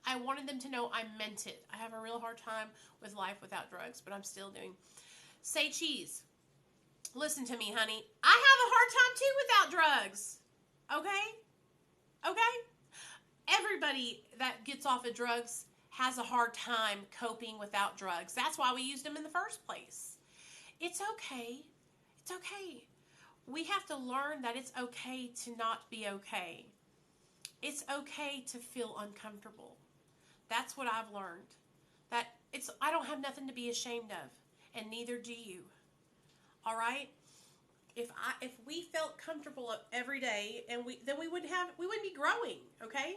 [SPEAKER 1] I wanted them to know I meant it. I have a real hard time with life without drugs, but I'm still doing. Say cheese. Listen to me, honey. I have a hard time too without drugs. Okay? Okay? Everybody that gets off of drugs has a hard time coping without drugs. That's why we used them in the first place. It's okay. It's okay. We have to learn that it's okay to not be okay. It's okay to feel uncomfortable. That's what I've learned. That I don't have nothing to be ashamed of, and neither do you. All right? If we felt comfortable every day, and then we wouldn't be growing, okay?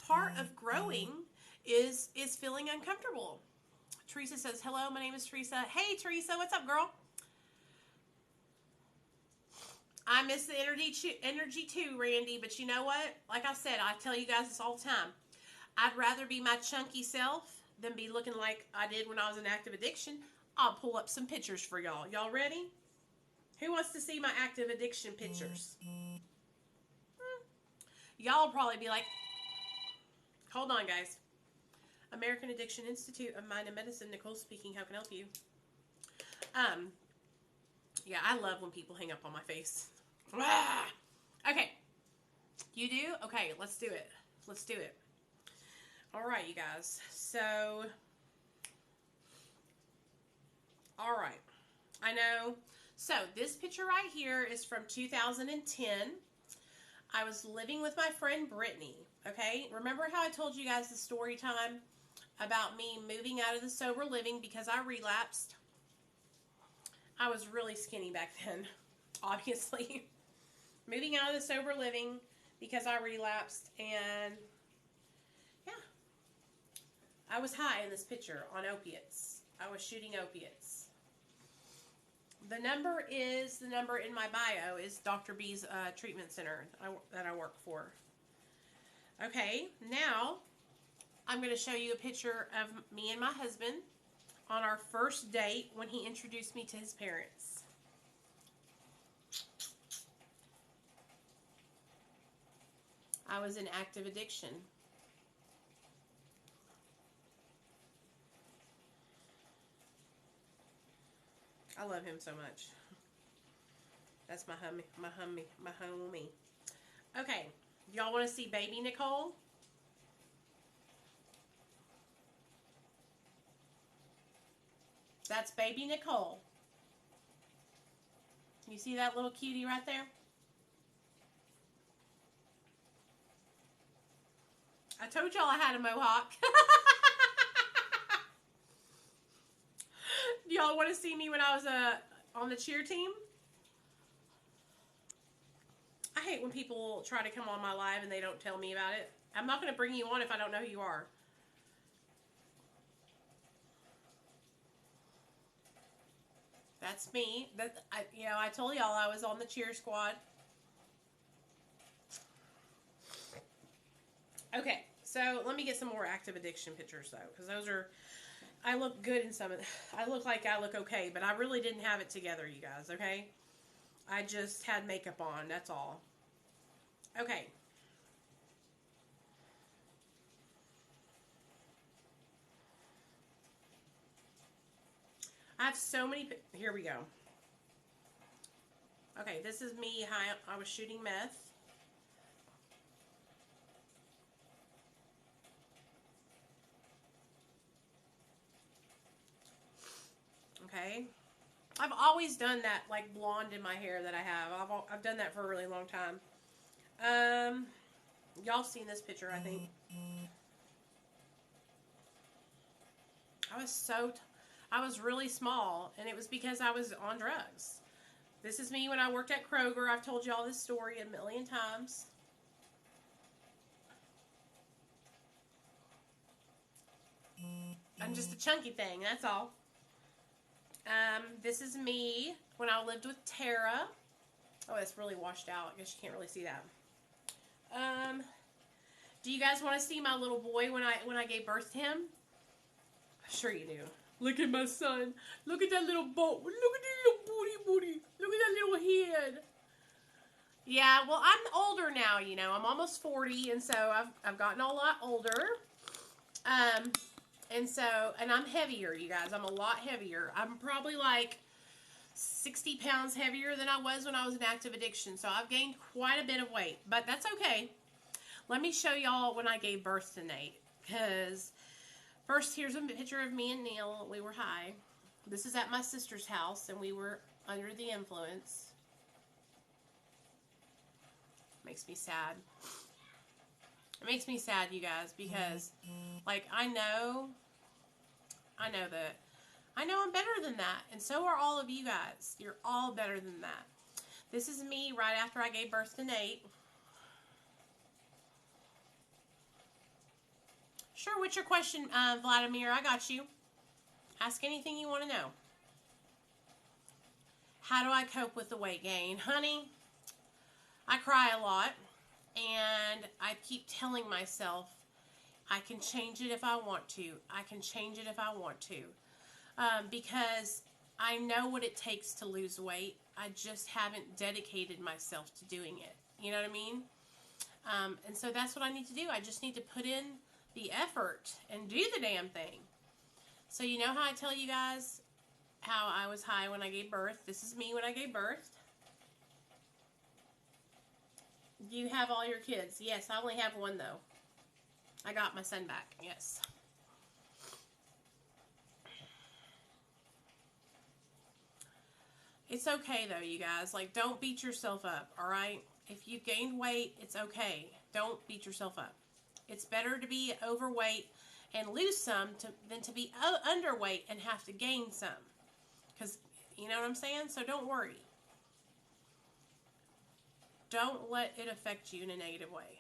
[SPEAKER 1] Part of growing is feeling uncomfortable. Teresa says, "Hello, my name is Teresa." Hey, Teresa, what's up, girl? I miss the energy too, Randy. But you know what? Like I said, I tell you guys this all the time. I'd rather be my chunky self than be looking like I did when I was in active addiction. I'll pull up some pictures for y'all. Y'all ready? Who wants to see my active addiction pictures? Y'all will probably be like, hold on, guys. American Addiction Institute of Mind and Medicine. Nicole speaking. How can I help you? Yeah, I love when people hang up on my face. Okay. You do? Okay, let's do it. Let's do it. All right, you guys. So, all right. I know. So, this picture right here is from 2010. I was living with my friend Brittany. Okay? Remember how I told you guys the story time about me moving out of the sober living because I relapsed? I was really skinny back then, obviously. Moving out of the sober living because I relapsed, and yeah. I was high in this picture on opiates. I was shooting opiates. The number in my bio is Dr. B's treatment center that I work for. Okay, now I'm going to show you a picture of me and my husband on our first date when he introduced me to his parents. I was in active addiction. I love him so much. That's my homie. Okay, y'all want to see baby Nicole? That's baby Nicole. You see that little cutie right there? I told y'all I had a mohawk. Do y'all want to see me when I was on the cheer team? I hate when people try to come on my live and they don't tell me about it. I'm not going to bring you on if I don't know who you are. That's me. I told y'all I was on the cheer squad. Okay, so let me get some more active addiction pictures though, because those are. I look good in some of. I look like I look okay, but I really didn't have it together, you guys. Okay, I just had makeup on. That's all. Okay. I have so many. Here we go. Okay, this is me. I was shooting meth. Okay. I've always done that, like blonde in my hair that I have. I've done that for a really long time. Y'all seen this picture, I think. I was really small, and it was because I was on drugs. This is me when I worked at Kroger. I've told y'all this story a million times. I'm just a chunky thing, that's all. This is me when I lived with Tara. Oh, it's really washed out. I guess you can't really see that. Do you guys want to see my little boy when I gave birth to him? Sure you do. Look at my son. Look at that little boat. Look at that little booty. Look at that little head. Yeah, well, I'm older now, you know. I'm almost 40, and so I've gotten a lot older. And so, and I'm heavier, you guys. I'm a lot heavier. I'm probably like 60 pounds heavier than I was when I was in active addiction. So I've gained quite a bit of weight, but that's okay. Let me show y'all when I gave birth to Nate. Because first, here's a picture of me and Neil. We were high. This is at my sister's house, and we were under the influence. Makes me sad. It makes me sad, you guys, because, like, I know I'm better than that, and so are all of you guys. You're all better than that. This is me right after I gave birth to Nate. Sure, what's your question, Vladimir? I got you. Ask anything you want to know. How do I cope with the weight gain? Honey, I cry a lot, and I keep telling myself I can change it if I want to. I can change it if I want to. Because I know what it takes to lose weight. I just haven't dedicated myself to doing it. You know what I mean? And so that's what I need to do. I just need to put in the effort and do the damn thing. So you know how I tell you guys how I was high when I gave birth? This is me when I gave birth. You have all your kids. Yes, I only have one though. I got my son back. Yes. It's okay though, you guys. Like, don't beat yourself up, all right? If you gained weight, it's okay. Don't beat yourself up. It's better to be overweight and lose some than to be underweight and have to gain some. Because, you know what I'm saying? So don't worry. Don't let it affect you in a negative way.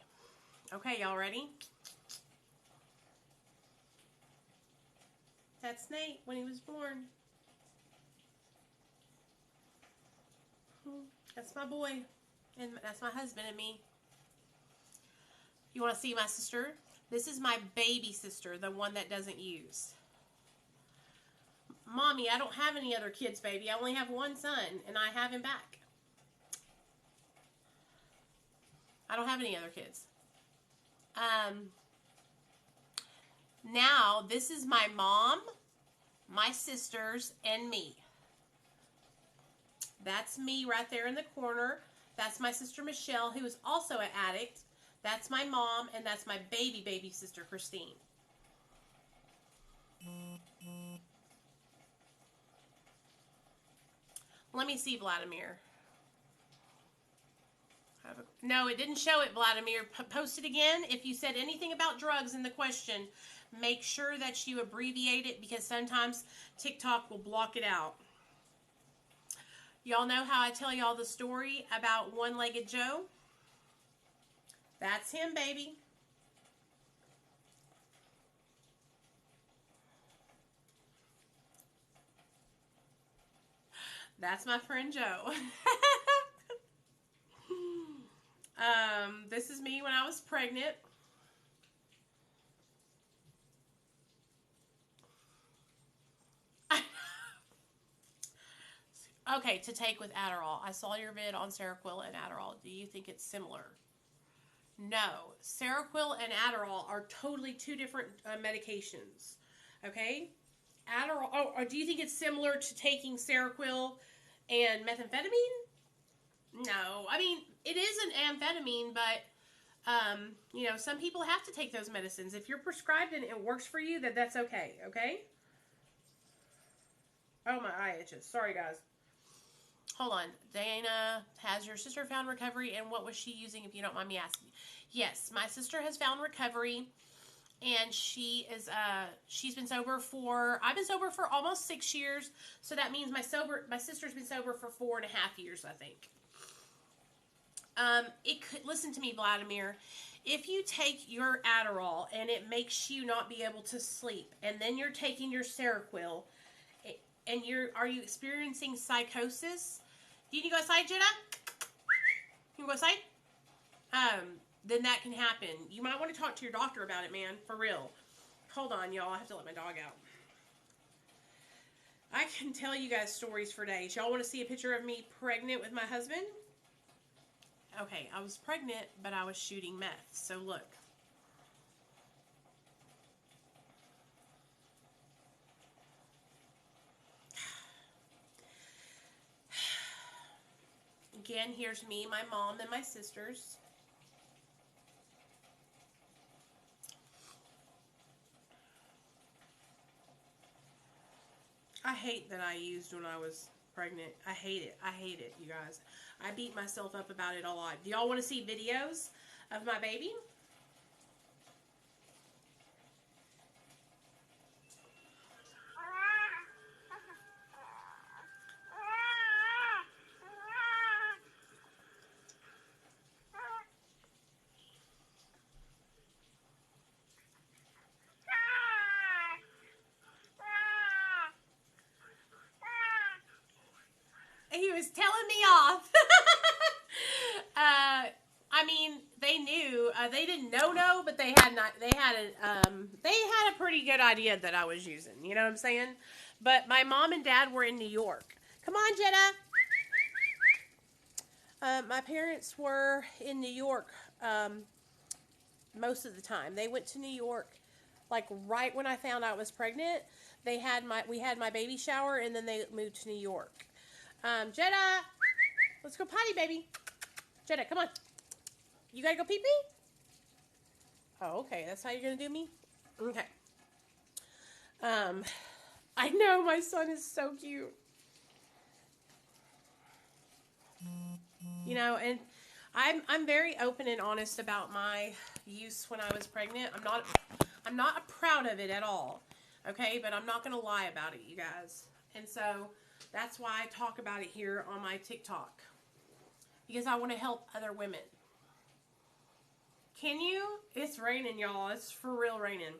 [SPEAKER 1] Okay, y'all ready? That's Nate when he was born. That's my boy. And that's my husband and me. You want to see my sister? This is my baby sister, the one that doesn't use. Mommy, I don't have any other kids, baby. I only have one son, and I have him back. I don't have any other kids. Now, this is my mom, my sisters, and me. That's me right there in the corner. That's my sister Michelle, who is also an addict. That's my mom, and that's my baby sister, Christine. Let me see, Vladimir. No, it didn't show it, Vladimir. Post it again. If you said anything about drugs in the question, make sure that you abbreviate it because sometimes TikTok will block it out. Y'all know how I tell y'all the story about One-Legged Joe? That's him, baby. That's my friend Joe. This is me when I was pregnant. Okay, to take with Adderall. I saw your vid on Seroquel and Adderall. Do you think it's similar? No. Seroquel and Adderall are totally two different medications. Okay? Adderall. Oh, or do you think it's similar to taking Seroquel and methamphetamine? No. I mean, it is an amphetamine, but you know, some people have to take those medicines. If you're prescribed and it works for you, then that's okay. Okay? Oh, my eye itches. Sorry, guys. Hold on. Dana, has your sister found recovery, and what was she using, if you don't mind me asking? Yes, my sister has found recovery, and she is she's been sober for, I've been sober for almost 6 years, so that means my sister's been sober for 4.5 years, I think. Listen to me, Vladimir. If you take your Adderall and it makes you not be able to sleep, and then you're taking your Seroquel, and are you experiencing psychosis? Do you need to go outside, Jenna? You want to go outside? Then that can happen. You might want to talk to your doctor about it, man. For real. Hold on, y'all. I have to let my dog out. I can tell you guys stories for days. Y'all want to see a picture of me pregnant with my husband? Okay, I was pregnant, but I was shooting meth. So look. Again, here's me, my mom, and my sisters. I hate that I used when I was pregnant. I hate it. I hate it, you guys. I beat myself up about it a lot. Do y'all want to see videos of my baby? He was telling me off. I mean, they knew. They didn't know, but they had not. They had a pretty good idea that I was using. You know what I'm saying? But my mom and dad were in New York. Come on, Jenna. My parents were in New York most of the time. They went to New York, like right when I found out I was pregnant. We had my baby shower, and then they moved to New York. Jenna, let's go potty, baby. Jenna, come on. You gotta go pee pee? Oh, okay. That's how you're gonna do me? Okay. I know my son is so cute. You know, and I'm very open and honest about my use when I was pregnant. I'm not proud of it at all. Okay, but I'm not gonna lie about it, you guys. And so that's why I talk about it here on my TikTok. Because I want to help other women. Can you? It's raining, y'all. It's for real raining.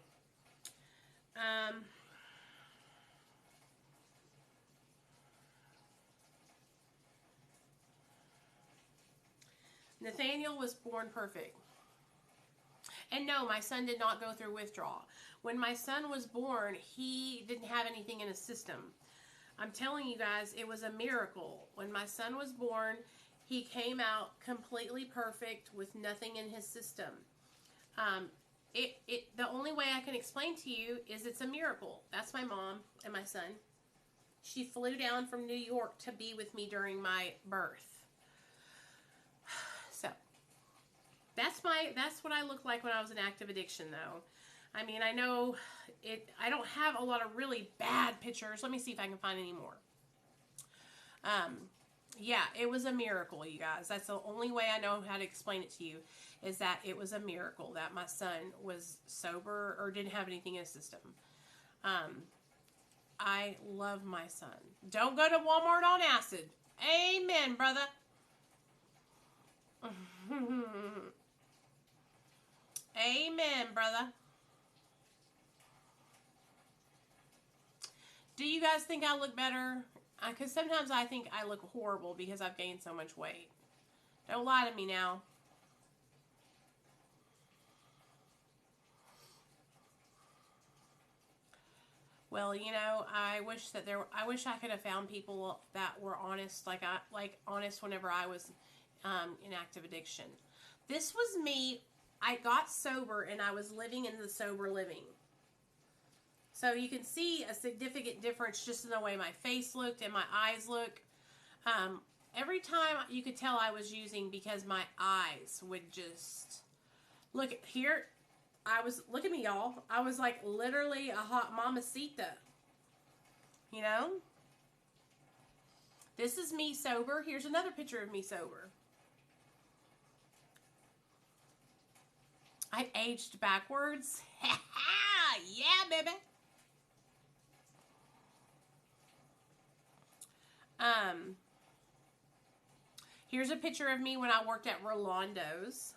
[SPEAKER 1] Nathaniel was born perfect. And no, my son did not go through withdrawal. When my son was born, he didn't have anything in his system. I'm telling you guys, it was a miracle. When my son was born, he came out completely perfect with nothing in his system. The only way I can explain to you is it's a miracle. That's my mom and my son. She flew down from New York to be with me during my birth. So, that's what I looked like when I was in active addiction, though. I mean, I know I don't have a lot of really bad pictures. Let me see if I can find any more. Yeah, it was a miracle, you guys. That's the only way I know how to explain it to you, is that it was a miracle that my son was sober or didn't have anything in his system. I love my son. Don't go to Walmart on acid. Amen, brother. Amen, brother. Do you guys think I look better? Because sometimes I think I look horrible because I've gained so much weight. Don't lie to me now. Well, you know, I wish I could have found people that were honest, like honest whenever I was in active addiction. This was me. I got sober and I was living in the sober living. So you can see a significant difference just in the way my face looked and my eyes look. Every time you could tell I was using because my eyes would just look here. Look at me, y'all. I was like literally a hot mamacita. You know? This is me sober. Here's another picture of me sober. I aged backwards. Yeah, baby. Here's a picture of me when I worked at Rolando's.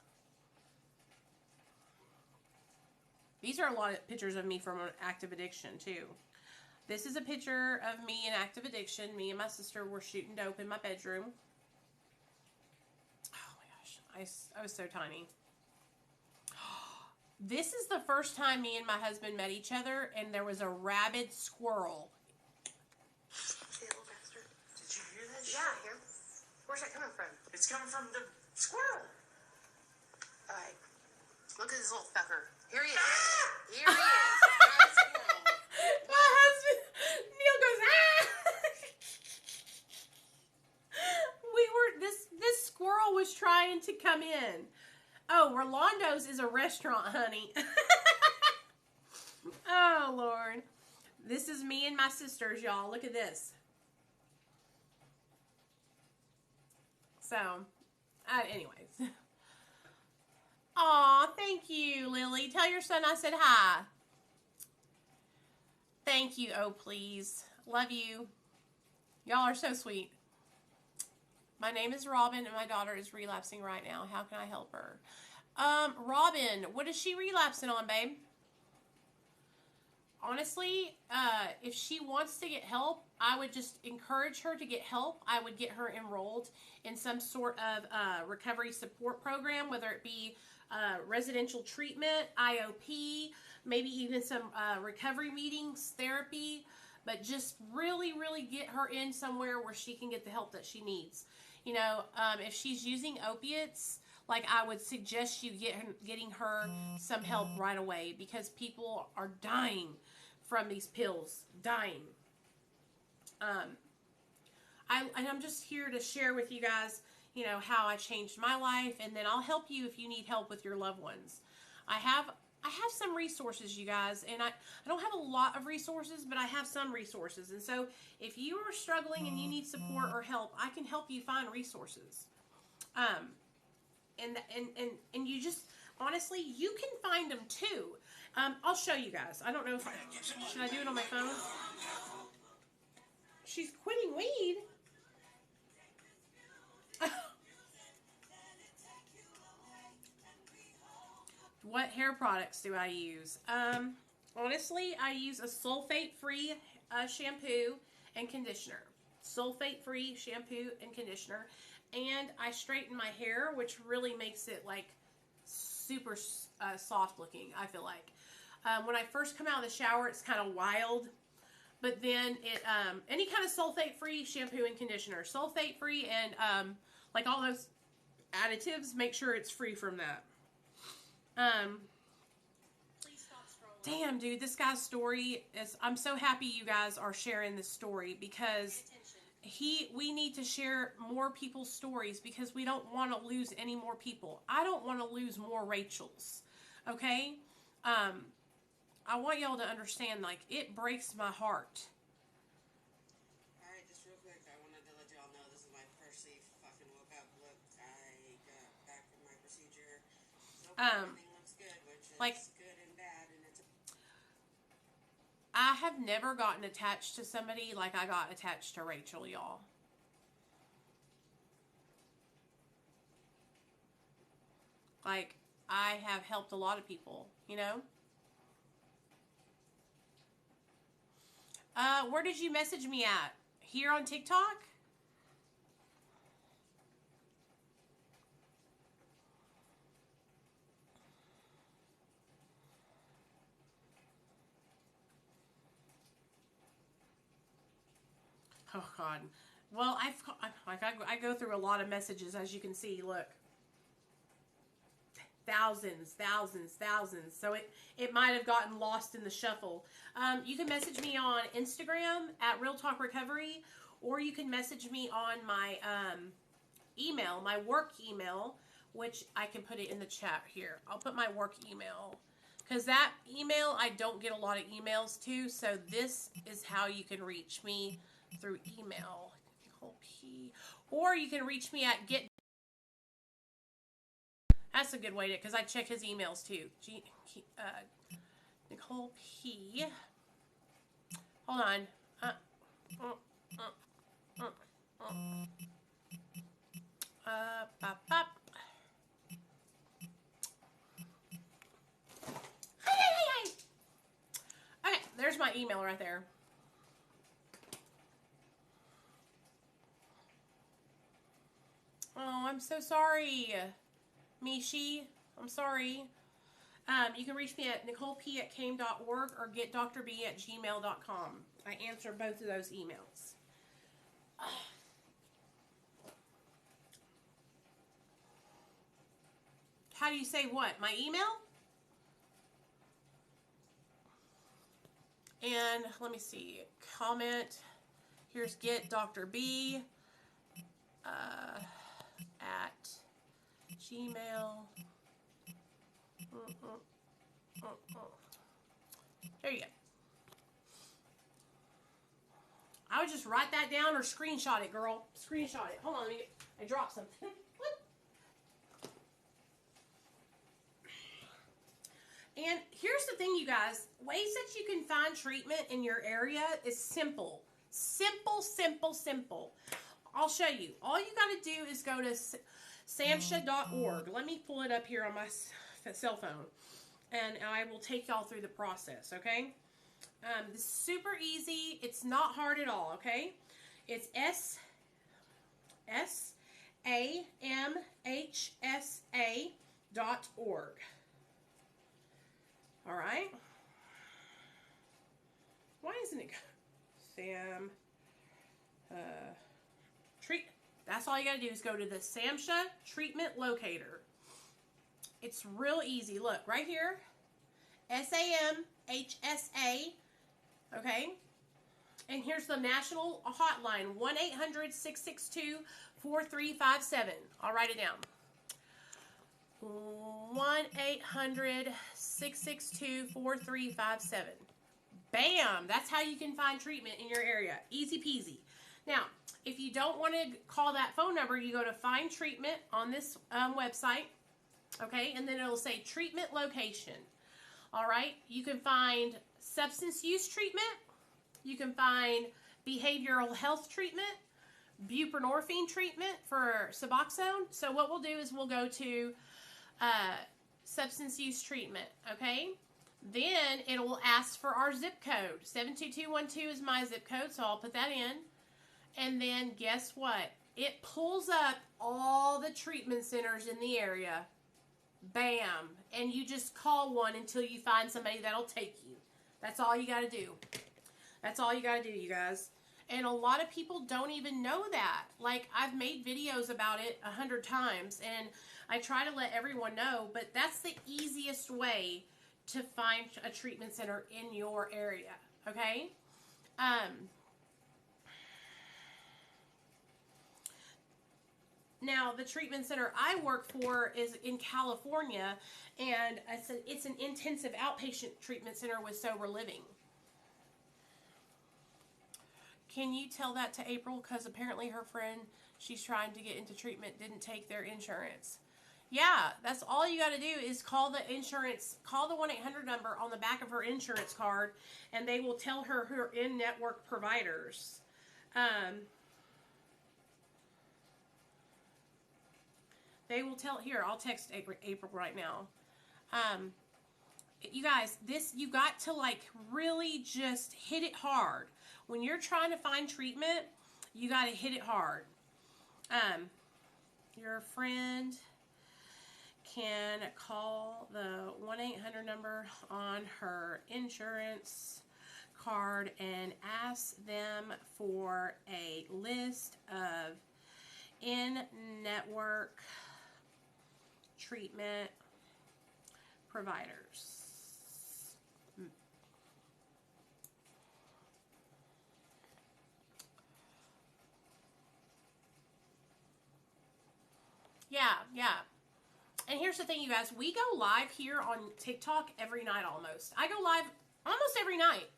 [SPEAKER 1] These are a lot of pictures of me from active addiction, too. This is a picture of me in active addiction. Me and my sister were shooting dope in my bedroom. Oh, my gosh. I was so tiny. This is the first time me and my husband met each other, and there was a rabid squirrel.
[SPEAKER 3] Hey, little bastard. Did you hear that?
[SPEAKER 4] Yeah, I hear. Where's that coming from?
[SPEAKER 3] It's coming from the
[SPEAKER 1] Squirrel. All right. Look at this little fucker. Here he is. Here he is. My husband, Neil goes, this squirrel was trying to come in. Oh, Rolando's is a restaurant, honey. Oh, Lord. This is me and my sisters, y'all. Look at this. So, anyways. Aw, thank you, Lily. Tell your son I said hi. Thank you, oh please. Love you. Y'all are so sweet. My name is Robin, and my daughter is relapsing right now. How can I help her? Robin, what is she relapsing on, babe? Honestly, if she wants to get help, I would just encourage her to get help. I would get her enrolled in some sort of recovery support program, whether it be residential treatment, IOP, maybe even some recovery meetings, therapy, but just really, really get her in somewhere where she can get the help that she needs. You know, if she's using opiates, like I would suggest you getting her some help right away, because people are dying from these pills, dying. I'm just here to share with you guys, you know, how I changed my life, and then I'll help you if you need help with your loved ones. I have some resources, you guys, and I don't have a lot of resources, but I have some resources. And so if you are struggling and you need support or help, I can help you find resources. And you just, honestly, you can find them too. I'll show you guys. I don't know if should I do it on my phone? She's quitting weed. What hair products do I use? Honestly, I use a sulfate-free shampoo and conditioner. Sulfate-free shampoo and conditioner. And I straighten my hair, which really makes it like super soft looking, I feel like. When I first come out of the shower, it's kind of wild. But then any kind of sulfate-free shampoo and conditioner. Sulfate-free and like all those additives, make sure it's free from that. Damn, dude, this guy's story is, I'm so happy you guys are sharing this story, because we need to share more people's stories, because we don't want to lose any more people. I don't want to lose more Rachels. Okay? I want y'all to understand, like, it breaks my heart.
[SPEAKER 3] Alright, just real quick, I wanted to let y'all know this is my first fucking woke up look. I got back from my procedure. So everything looks good, which is
[SPEAKER 1] like,
[SPEAKER 3] good and bad, and it's
[SPEAKER 1] I have never gotten attached to somebody like I got attached to Rachel, y'all. Like, I have helped a lot of people, you know? Where did you message me at? Here on TikTok? Oh, God. Well, I go through a lot of messages, as you can see. Look. Thousands. So it might have gotten lost in the shuffle. You can message me on Instagram at Real Talk Recovery, or you can message me on my email, my work email, which I can put it in the chat here. I'll put my work email, because that email I don't get a lot of emails to, so this is how you can reach me, through email. Or you can reach me at Get. That's a good way to, because I check his emails too. Nicole P. Hold on. Okay, there's my email right there. Oh, I'm so sorry, Mishi. I'm sorry. You can reach me at NicoleP@came.org or getdrb@gmail.com. I answer both of those emails. How do you say what? My email? And let me see. Comment. Here's get Dr. B at Gmail. There you go. I would just write that down or screenshot it, girl. Screenshot it. Hold on, I dropped something. And here's the thing, you guys. Ways that you can find treatment in your area is simple. Simple, simple, simple. I'll show you. All you got to do is go to samhsa.org. Let me pull it up here on my cell phone. And I will take y'all through the process, okay? This is super easy. It's not hard at all, okay? It's samhsa.org. All right? Why isn't it Sam treat? That's all you got to do is go to the SAMHSA treatment locator. It's real easy. Look, right here. SAMHSA. Okay? And here's the national hotline, 1-800-662-4357. I'll write it down. 1-800-662-4357. Bam! That's how you can find treatment in your area. Easy peasy. Now, if you don't want to call that phone number, you go to Find Treatment on this website. Okay? And then it'll say treatment location. All right? You can find substance use treatment. You can find behavioral health treatment. Buprenorphine treatment for Suboxone. So what we'll do is we'll go to substance use treatment, okay? Then it will ask for our zip code. 72212 is my zip code, so I'll put that in. And then guess what? It pulls up all the treatment centers in the area. Bam. And you just call one until you find somebody that'll take you. That's all you got to do. That's all you got to do, you guys. And a lot of people don't even know that. Like, I've made videos about it 100 times, and I try to let everyone know, but that's the easiest way to find a treatment center in your area, okay? Now, the treatment center I work for is in California, and it's an intensive outpatient treatment center with sober living. Can you tell that to April? Because apparently her friend she's trying to get into treatment didn't take their insurance. Yeah, that's all you got to do is call the insurance, call the 1-800 number on the back of her insurance card, and they will tell her her in-network providers. They will tell, here, I'll text April right now. You guys, you got to like really just hit it hard. When you're trying to find treatment, you got to hit it hard. Your friend can call the 1-800 number on her insurance card and ask them for a list of in-network treatment providers. Yeah. And here's the thing, you guys. We go live here on TikTok every night almost. I go live almost every night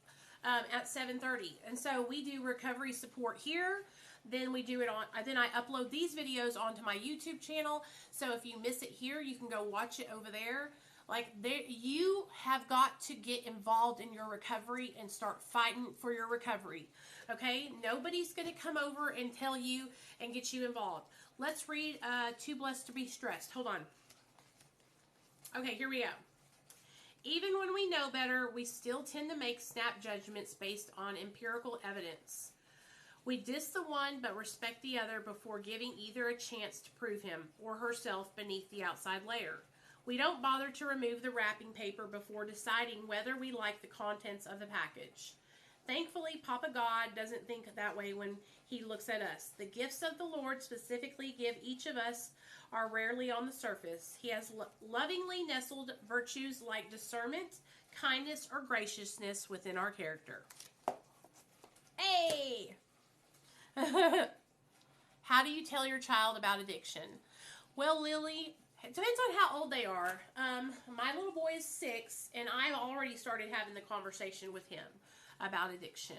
[SPEAKER 1] at 7:30. And so we do recovery support here. Then we do it on, then I upload these videos onto my YouTube channel. So if you miss it here, you can go watch it over there. Like, you have got to get involved in your recovery and start fighting for your recovery. Okay? Nobody's going to come over and tell you and get you involved. Let's read Too Blessed to Be Stressed. Hold on. Okay, here we go. Even when we know better, we still tend to make snap judgments based on empirical evidence. We diss the one but respect the other before giving either a chance to prove him or herself beneath the outside layer. We don't bother to remove the wrapping paper before deciding whether we like the contents of the package. Thankfully, Papa God doesn't think that way when he looks at us. The gifts of the Lord specifically give each of us are rarely on the surface. He has lovingly nestled virtues like discernment, kindness, or graciousness within our character. Hey! How do you tell your child about addiction? Well, Lily, it depends on how old they are. My little boy is 6, and I've already started having the conversation with him about addiction.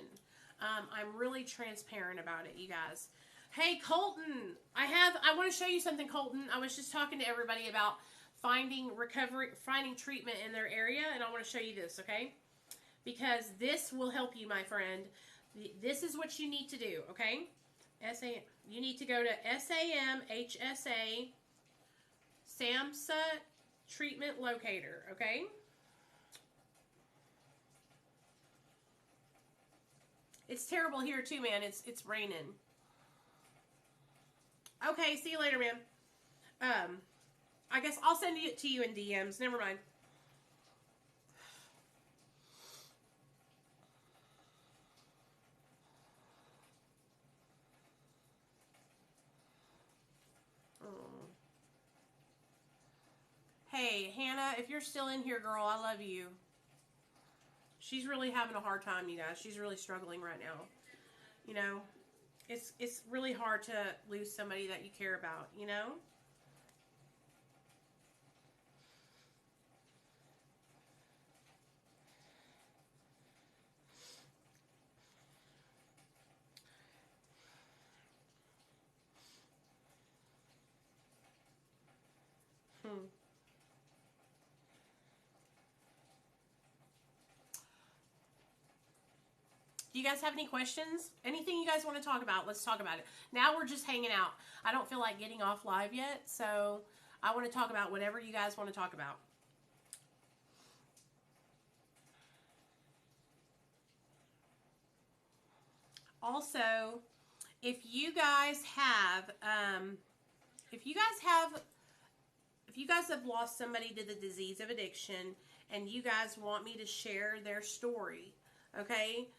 [SPEAKER 1] I'm really transparent about it, you guys. Hey, Colton, I want to show you something, Colton. I was just talking to everybody about finding treatment in their area, and I want to show you this, okay? Because this will help you, my friend. This is what you need to do, okay? You need to go to SAMHSA, SAMHSA Treatment Locator, okay? It's terrible here too, man. It's raining. Okay, see you later, man. I guess I'll send it to you in DMs. Never mind. Hey, Hannah, if you're still in here, girl, I love you. She's really having a hard time, you guys. She's really struggling right now. You know, it's really hard to lose somebody that you care about, you know? Do you guys have any questions? Anything you guys want to talk about? Let's talk about it. Now we're just hanging out. I don't feel like getting off live yet, so I want to talk about whatever you guys want to talk about. Also, if you guys have lost somebody to the disease of addiction and you guys want me to share their story, okay?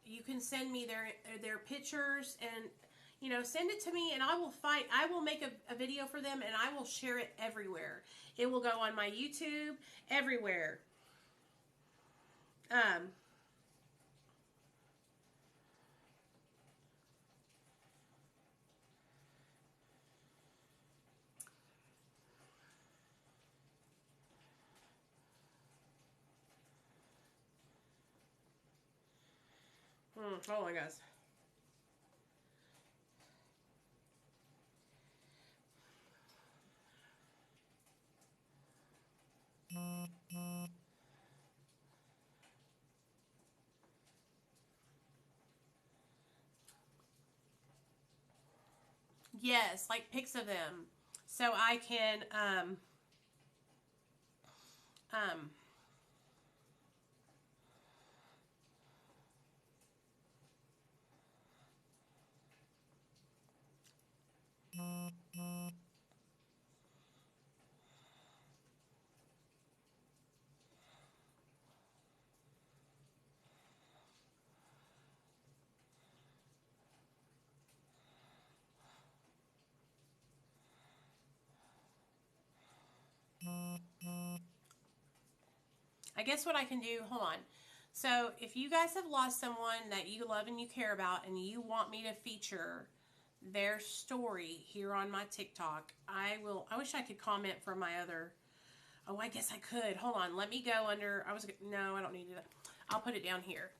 [SPEAKER 1] You can send me their pictures and, you know, send it to me and I will make a video for them and I will share it everywhere. It will go on my YouTube, everywhere. Oh my gosh. Yes, like pics of them. So I can, I guess what I can do, hold on. So if you guys have lost someone that you love and you care about and you want me to feature their story here on my TikTok, I wish I could comment from my other, oh, I guess I could. Hold on, let me go under, no, I don't need it. I'll put it down here.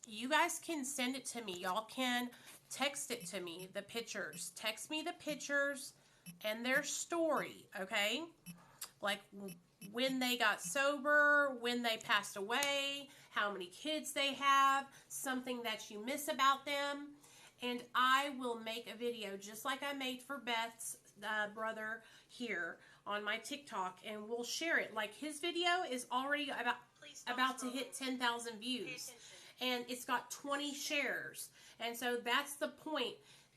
[SPEAKER 1] You guys can send it to me. Y'all can text it to me, the pictures. Text me the pictures and their story, okay? Like when they got sober, when they passed away, how many kids they have, something that you miss about them. And I will make a video just like I made for Beth's brother here on my TikTok, and we'll share it. Like his video is already about to hit 10,000 views, and it's got 20 shares. And so that's the point.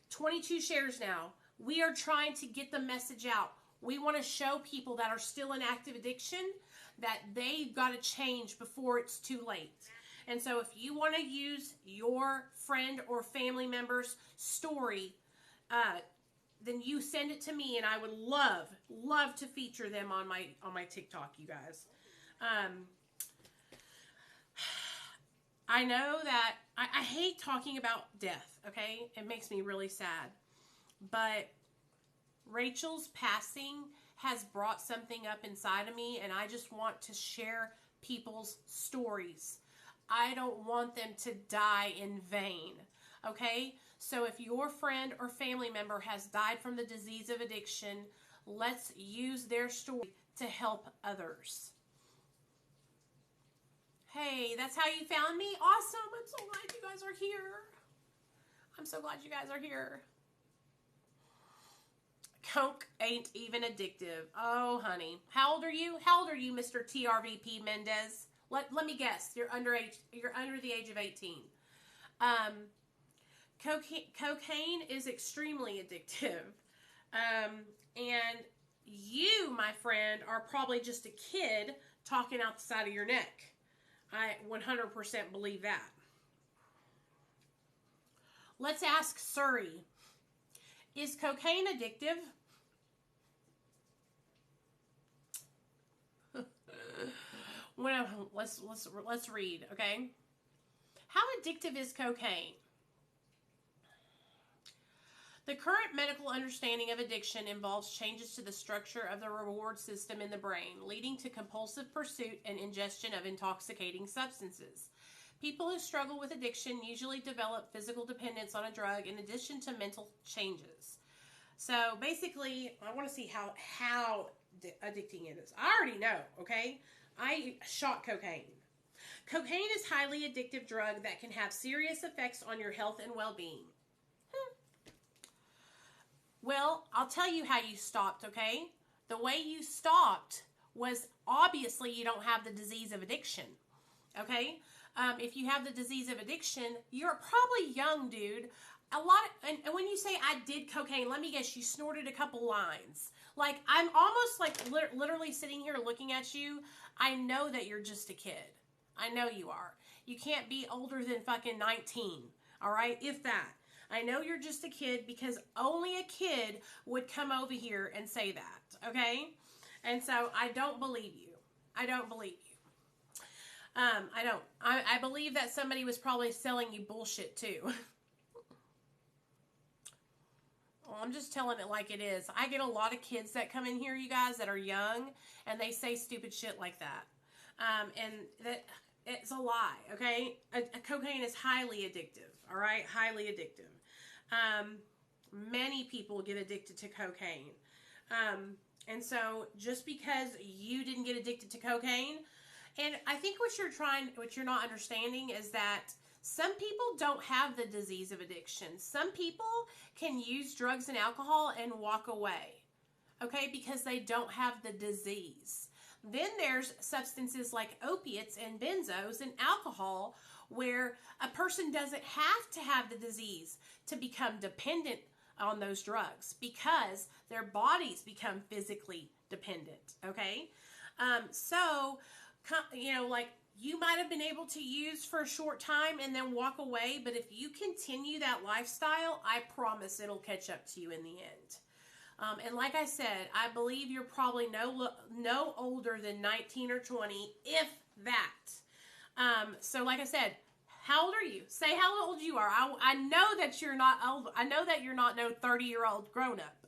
[SPEAKER 1] 22 shares now. We are trying to get the message out. We want to show people that are still in active addiction that they've got to change before it's too late. And so if you want to use your friend or family member's story, then you send it to me, and I would love to feature them on my TikTok, you guys. I know that I hate talking about death, okay? It makes me really sad. But Rachel's passing has brought something up inside of me, and I just want to share people's stories. I don't want them to die in vain, okay? So if your friend or family member has died from the disease of addiction, let's use their story to help others. Hey, that's how you found me? Awesome. I'm so glad you guys are here. I'm so glad you guys are here. Coke ain't even addictive. Oh, honey. How old are you? How old are you, Mr. TRVP Mendez? Let me guess. You're under the age of 18. Cocaine is extremely addictive. And you, my friend, are probably just a kid talking out the side of your neck. I 100% believe that. Let's ask Surrey. Is cocaine addictive? Let's read, okay? How addictive is cocaine? The current medical understanding of addiction involves changes to the structure of the reward system in the brain, leading to compulsive pursuit and ingestion of intoxicating substances. People who struggle with addiction usually develop physical dependence on a drug in addition to mental changes. So basically, I want to see how addicting it is. I already know, okay? I shot cocaine. Cocaine is a highly addictive drug that can have serious effects on your health and well-being. Well, I'll tell you how you stopped, okay? The way you stopped was obviously you don't have the disease of addiction, okay? If you have the disease of addiction, you're probably young, dude. And when you say I did cocaine, let me guess, you snorted a couple lines. Like, I'm almost like literally sitting here looking at you. I know that you're just a kid. I know you are. You can't be older than fucking 19, all right? If that. I know you're just a kid because only a kid would come over here and say that, okay? And so I don't believe you. I don't believe you. I don't. I believe that somebody was probably selling you bullshit too. Well, I'm just telling it like it is. I get a lot of kids that come in here, you guys, that are young, and they say stupid shit like that. And that it's a lie, okay? Cocaine is highly addictive, all right? Highly addictive. Many people get addicted to cocaine. And so just because you didn't get addicted to cocaine, and I think what you're not understanding is that some people don't have the disease of addiction. Some people can use drugs and alcohol and walk away, okay, because they don't have the disease. Then there's substances like opiates and benzos and alcohol where a person doesn't have to have the disease to become dependent on those drugs because their bodies become physically dependent, okay? So, you know, like you might have been able to use for a short time and then walk away, but if you continue that lifestyle, I promise it'll catch up to you in the end. And like I said, I believe you're probably no older than 19 or 20, if that. So like I said, how old are you? Say how old you are. I know that you're not old. I know that you're not no 30-year-old grown up.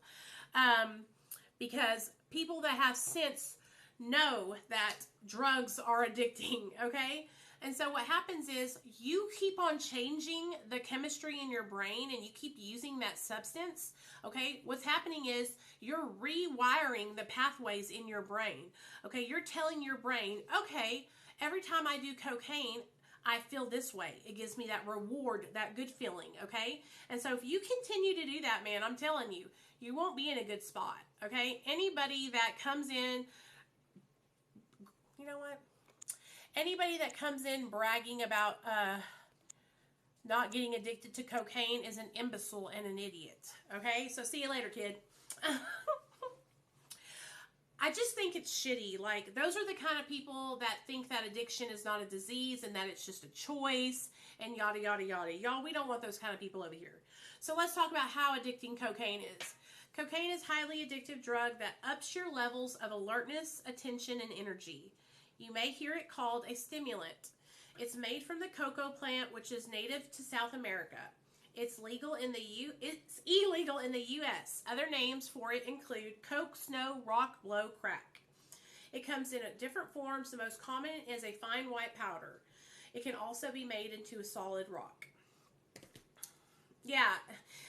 [SPEAKER 1] Because people that have sense know that drugs are addicting, okay? And so what happens is you keep on changing the chemistry in your brain and you keep using that substance, okay? What's happening is you're rewiring the pathways in your brain, okay? You're telling your brain, okay, every time I do cocaine, I feel this way. It gives me that reward, that good feeling, okay? And so if you continue to do that, man, I'm telling you, you won't be in a good spot, okay? Anybody that comes in, you know what? Anybody that comes in bragging about not getting addicted to cocaine is an imbecile and an idiot, okay? So see you later, kid. I just think it's shitty. Like, those are the kind of people that think that addiction is not a disease and that it's just a choice and yada, yada, yada. Y'all, we don't want those kind of people over here. So let's talk about how addicting cocaine is. Cocaine is a highly addictive drug that ups your levels of alertness, attention, and energy. You may hear it called a stimulant. It's made from the cocoa plant, which is native to South America. It's illegal in the U.S. Other names for it include coke, snow, rock, blow, crack. It comes in different forms. The most common is a fine white powder. It can also be made into a solid rock. Yeah,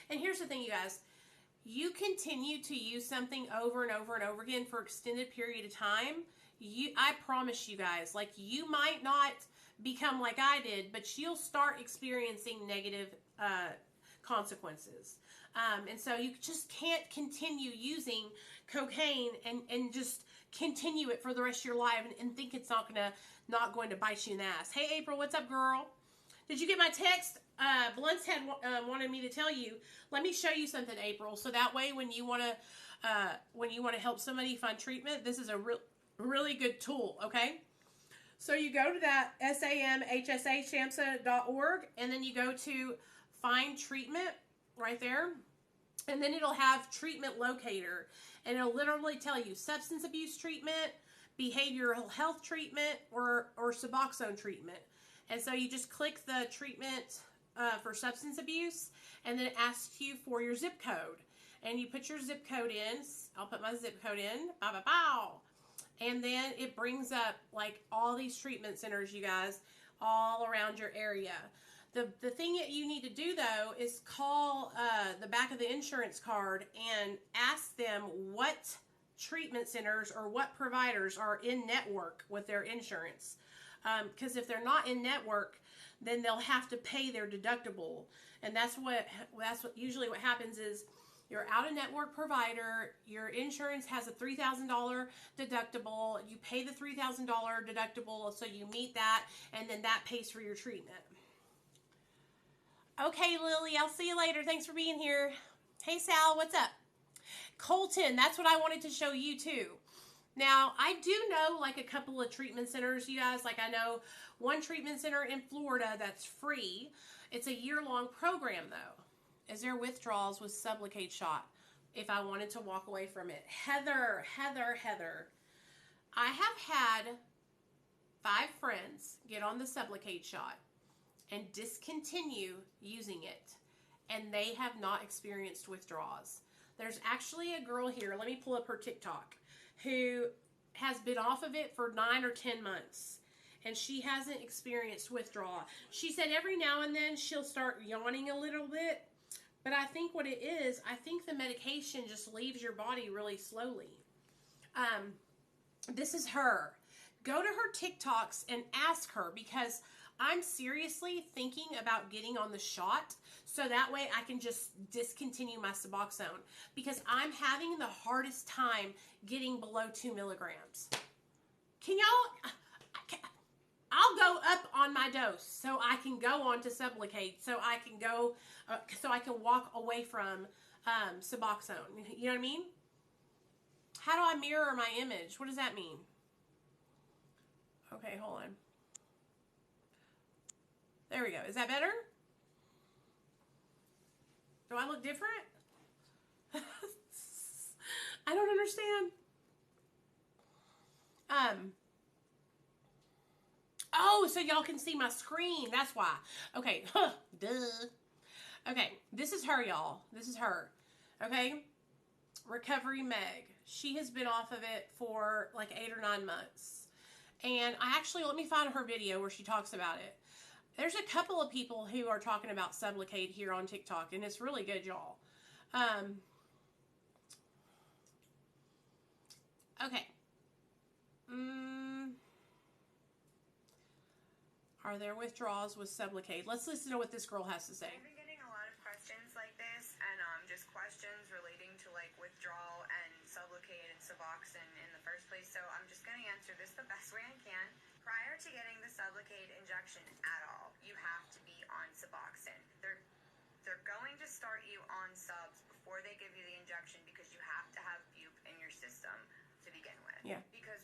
[SPEAKER 1] and here's the thing, you guys. You continue to use something over and over and over again for an extended period of time, I promise you guys, like, you might not become like I did, but you'll start experiencing negative consequences. And so you just can't continue using cocaine and just continue it for the rest of your life and think it's not going to bite you in the ass. Hey, April, what's up, girl? Did you get my text? Blunt's had wanted me to tell you. Let me show you something, April, so that way when you want to help somebody find treatment, this is a really good tool. Okay. So you go to that SAMHSA.org, and then you go to Find Treatment right there, and then it'll have Treatment Locator, and it'll literally tell you substance abuse treatment, behavioral health treatment, or Suboxone treatment. And so you just click the treatment for substance abuse, and then it asks you for your zip code, and you put your zip code in. I'll put my zip code in. Bow, bow, bow. And then it brings up like all these treatment centers, you guys, all around your area. The thing that you need to do, though, is call the back of the insurance card and ask them what treatment centers or what providers are in network with their insurance. Because if they're not in network, then they'll have to pay their deductible. And that's what usually what happens is, you're out of network provider, your insurance has a $3,000 deductible, you pay the $3,000 deductible, so you meet that, and then that pays for your treatment. Okay, Lily, I'll see you later. Thanks for being here. Hey, Sal, what's up? Colton, that's what I wanted to show you too. Now, I do know like a couple of treatment centers, you guys. Like, I know one treatment center in Florida that's free. It's a year-long program, though. Is there withdrawals with Sublocade shot if I wanted to walk away from it? Heather. I have had 5 friends get on the Sublocade shot and discontinue using it, and they have not experienced withdrawals. There's actually a girl here, let me pull up her TikTok, who has been off of it for 9 or 10 months. And she hasn't experienced withdrawal. She said every now and then she'll start yawning a little bit. But I think what it is, I think the medication just leaves your body really slowly. This is her. Go to her TikToks and ask her, because I'm seriously thinking about getting on the shot so that way I can just discontinue my Suboxone, because I'm having the hardest time getting below 2 milligrams. Can y'all... I'll go up on my dose so I can go on to Sublocade, so I can go, so I can walk away from Suboxone. You know what I mean? How do I mirror my image? What does that mean? Okay, hold on. There we go. Is that better? Do I look different? I don't understand. Oh, so y'all can see my screen. That's why. Okay. Duh. Okay. This is her, y'all. This is her. Okay. Recovery Meg. She has been off of it for like 8 or 9 months. And let me find her video where she talks about it. There's a couple of people who are talking about Sublocade here on TikTok, and it's really good, y'all. Okay. Are there withdrawals with Sublocade? Let's listen to what this girl has to say.
[SPEAKER 4] I've been getting a lot of questions like this, and just questions relating to like withdrawal and Sublocade and Suboxone in the first place. So I'm just going to answer this the best way I can. Prior to getting the Sublocade injection at all, you have to be on Suboxone. They're going to start you on subs before they give you the injection, because you have to have bupe in your system to begin with.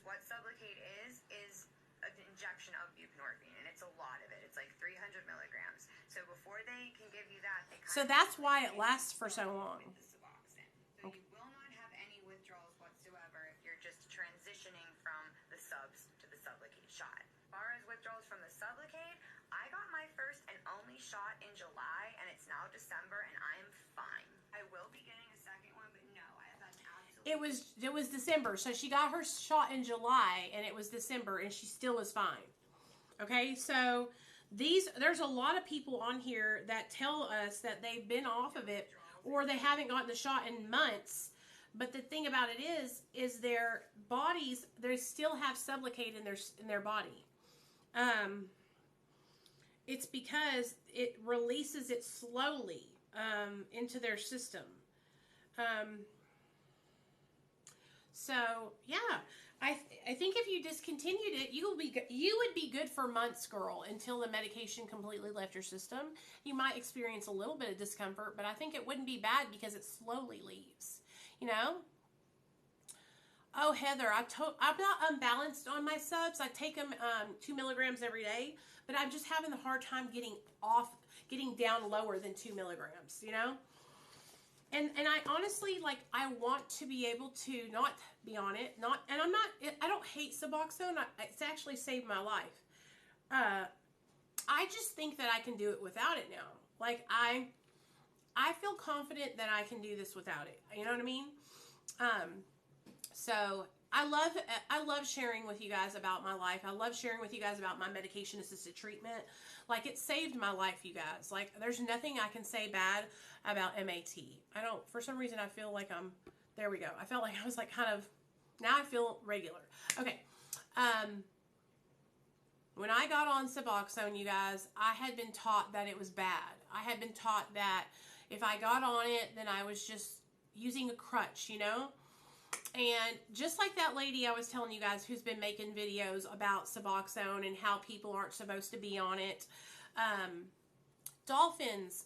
[SPEAKER 4] what Sublocade is an injection of buprenorphine, and it's a lot of it. It's like 300 milligrams. So before they can give you that, they
[SPEAKER 1] So that's why it lasts for so long.
[SPEAKER 4] with the Suboxone. So you will not have any withdrawals whatsoever if you're just transitioning from the subs to the Sublocade shot. As far as withdrawals from the Sublocade, I got my first and only shot in July, and it's now December, and I am fine. I will be getting a second one, but no, I have had an absolute...
[SPEAKER 1] It was December, so she got her shot in July, and it was December, and she still was fine. Okay, so there's a lot of people on here that tell us that they've been off of it, or they haven't gotten the shot in months. But the thing about it is their bodies, they still have Sublocade in their body. It's because it releases it slowly into their system. So yeah, I think if you discontinued it, you would be good for months, girl, until the medication completely left your system. You might experience a little bit of discomfort, but I think it wouldn't be bad because it slowly leaves. You know? Oh, Heather, I'm not unbalanced on my subs. I take them 2 milligrams every day, but I'm just having the hard time getting down lower than 2 milligrams, you know? And I honestly, like, I want to be able to not be on it. I don't hate Suboxone. It's actually saved my life. I just think that I can do it without it now. Like, I feel confident that I can do this without it. You know what I mean? So I love sharing with you guys about my life. I love sharing with you guys about my medication assisted treatment. Like, it saved my life, you guys. Like, there's nothing I can say bad about MAT. For some reason, I feel like there we go. I felt like I was like now I feel regular. Okay. When I got on Suboxone, you guys, I had been taught that it was bad. I had been taught that if I got on it, then I was just using a crutch, you know? And just like that lady I was telling you guys who's been making videos about Suboxone and how people aren't supposed to be on it. Dolphins,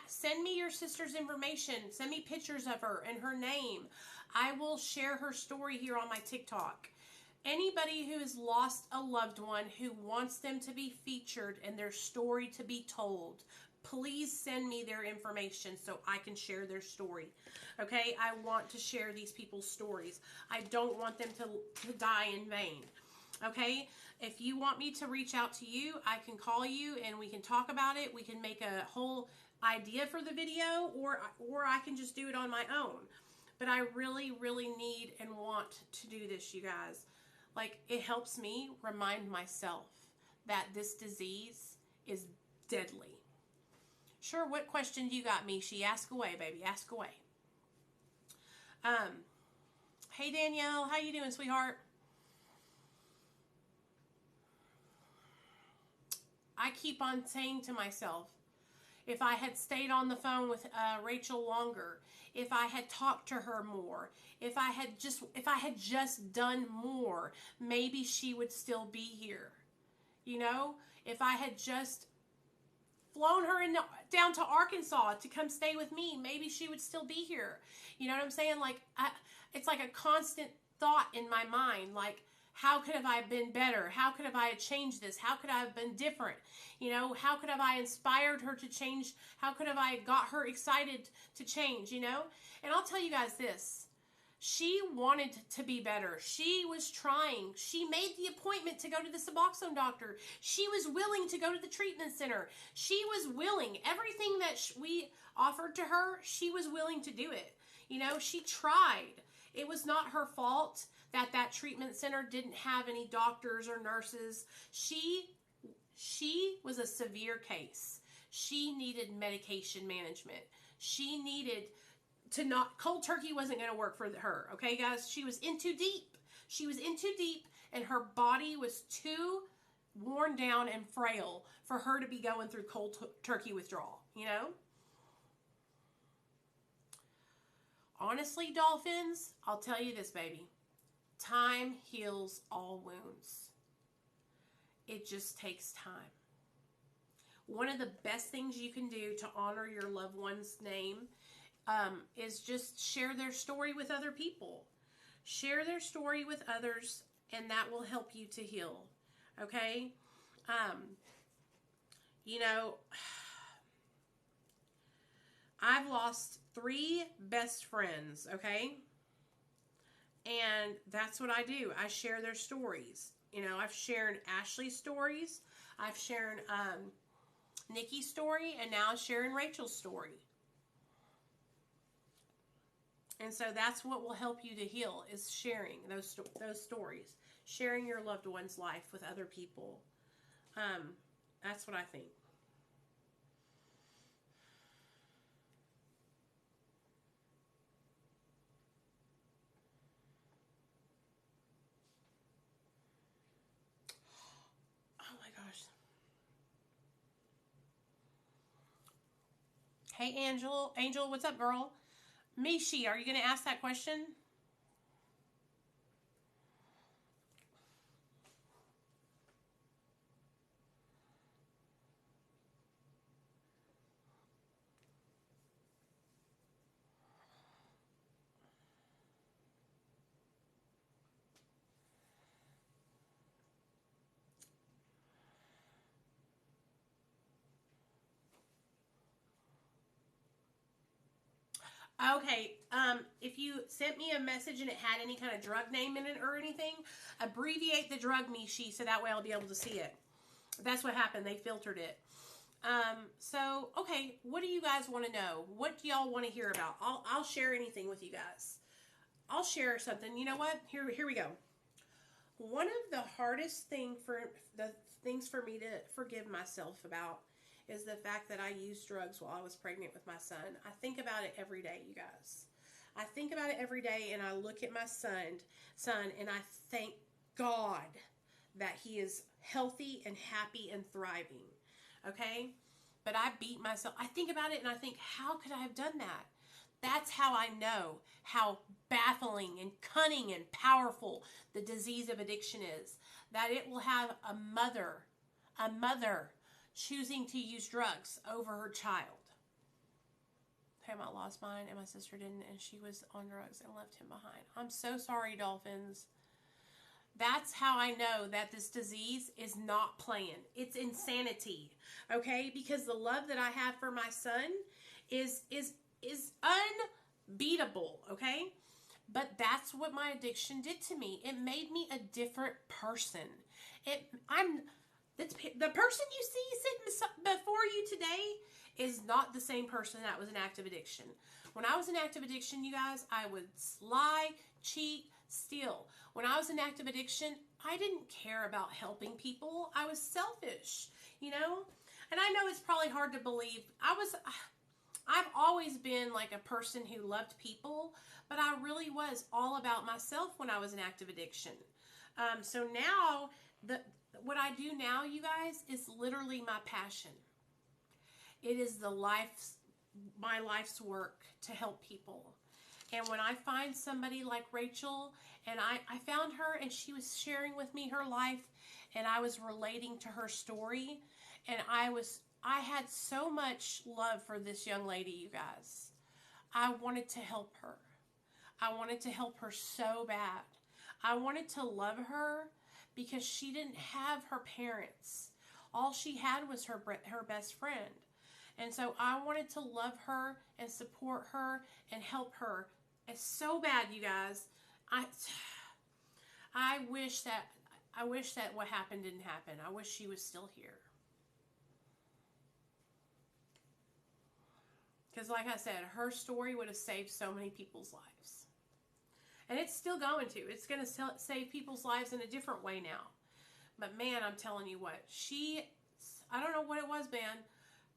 [SPEAKER 1] send me your sister's information. Send me pictures of her and her name. I will share her story here on my TikTok. Anybody who has lost a loved one who wants them to be featured and their story to be told, please send me their information so I can share their story. Okay? I want to share these people's stories. I don't want them to die in vain. Okay? If you want me to reach out to you, I can call you and we can talk about it. We can make a whole idea for the video, or I can just do it on my own. But I really, really need and want to do this, you guys. Like, it helps me remind myself that this disease is deadly. Sure, what question do you got, Mishi? Ask away, baby. Ask away. Hey, Danielle. How you doing, sweetheart? I keep on saying to myself, if I had stayed on the phone with Rachel longer, if I had talked to her more, if I had just done more, maybe she would still be here. You know, if I had just flown her down to Arkansas to come stay with me, maybe she would still be here. You know what I'm saying? Like, it's like a constant thought in my mind, like, how could have I been better? How could have I changed this? How could I have been different? You know, how could have I inspired her to change? How could have I got her excited to change, you know? And I'll tell you guys this. She wanted to be better. She was trying. She made the appointment to go to the Suboxone doctor. She was willing to go to the treatment center. She was willing. Everything that we offered to her, she was willing to do it. You know, she tried. It was not her fault that treatment center didn't have any doctors or nurses. She was a severe case. She needed medication management. She needed to not, cold turkey wasn't going to work for her. Okay, guys? She was in too deep. She was in too deep, and her body was too worn down and frail for her to be going through cold turkey withdrawal, you know? Honestly, dolphins, I'll tell you this, baby. Time heals all wounds. It just takes time. One of the best things you can do to honor your loved one's name is just share their story with other people. Share their story with others and that will help you to heal. Okay? You know, I've lost 3 best friends, okay? And that's what I do. I share their stories. You know, I've shared Ashley's stories. I've shared Nikki's story, and now I'm sharing Rachel's story. And so that's what will help you to heal, is sharing those stories. Sharing your loved one's life with other people. That's what I think. Oh my gosh. Hey, Angel, what's up, girl? Mishi, are you going to ask that question? Okay, if you sent me a message and it had any kind of drug name in it or anything, abbreviate the drug, Mishi, so that way I'll be able to see it. That's what happened. They filtered it. So, okay, what do you guys want to know? What do y'all want to hear about? I'll share anything with you guys. I'll share something. You know what? Here we go. One of the hardest things for me to forgive myself about is the fact that I used drugs while I was pregnant with my son. I think about it every day, you guys. I think about it every day, and I look at my son, and I thank God that he is healthy and happy and thriving. Okay? But I beat myself. I think about it, and I think, how could I have done that? That's how I know how baffling and cunning and powerful the disease of addiction is. That it will have a mother choosing to use drugs over her child. Paramount lost mine and my sister didn't, and she was on drugs and left him behind. I'm so sorry, Dolphins. That's how I know that this disease is not playing. It's insanity, okay? Because the love that I have for my son is unbeatable, okay? But that's what my addiction did to me. It made me a different person. The person you see sitting before you today is not the same person that was in active addiction. When I was in active addiction, you guys, I would lie, cheat, steal. When I was in active addiction, I didn't care about helping people. I was selfish, you know? And I know it's probably hard to believe. I've always been like a person who loved people, but I really was all about myself when I was in active addiction. So now, what I do now, you guys, is literally my passion. It is my life's work to help people. And when I find somebody like Rachel, and I found her, and she was sharing with me her life, and I was relating to her story, and I had so much love for this young lady, you guys. I wanted to help her. I wanted to help her so bad. I wanted to love her because she didn't have her parents. All she had was her best friend. And so I wanted to love her and support her and help her. It's so bad, you guys. I wish that what happened didn't happen. I wish she was still here. Because like I said, her story would have saved so many people's lives. And it's still going to. It's going to save people's lives in a different way now. But man, I'm telling you what. I don't know what it was, man.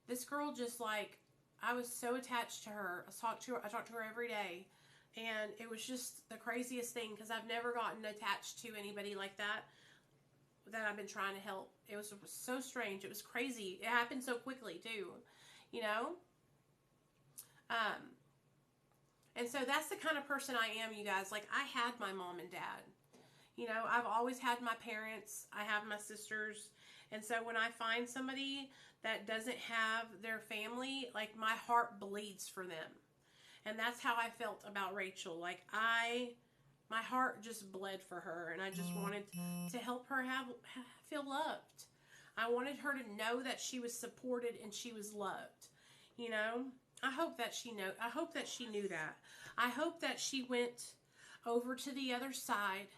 [SPEAKER 1] This girl just I was so attached to her. I talked to her every day. And it was just the craziest thing because I've never gotten attached to anybody like that I've been trying to help. It was so strange. It was crazy. It happened so quickly too, you know? And so that's the kind of person I am, you guys. Like, I had my mom and dad. You know, I've always had my parents. I have my sisters. And so when I find somebody that doesn't have their family, like, my heart bleeds for them. And that's how I felt about Rachel. Like, I my heart just bled for her, and I just wanted to help her feel loved. I wanted her to know that she was supported and she was loved. You know, I hope that she knew that. I hope that she went over to the other side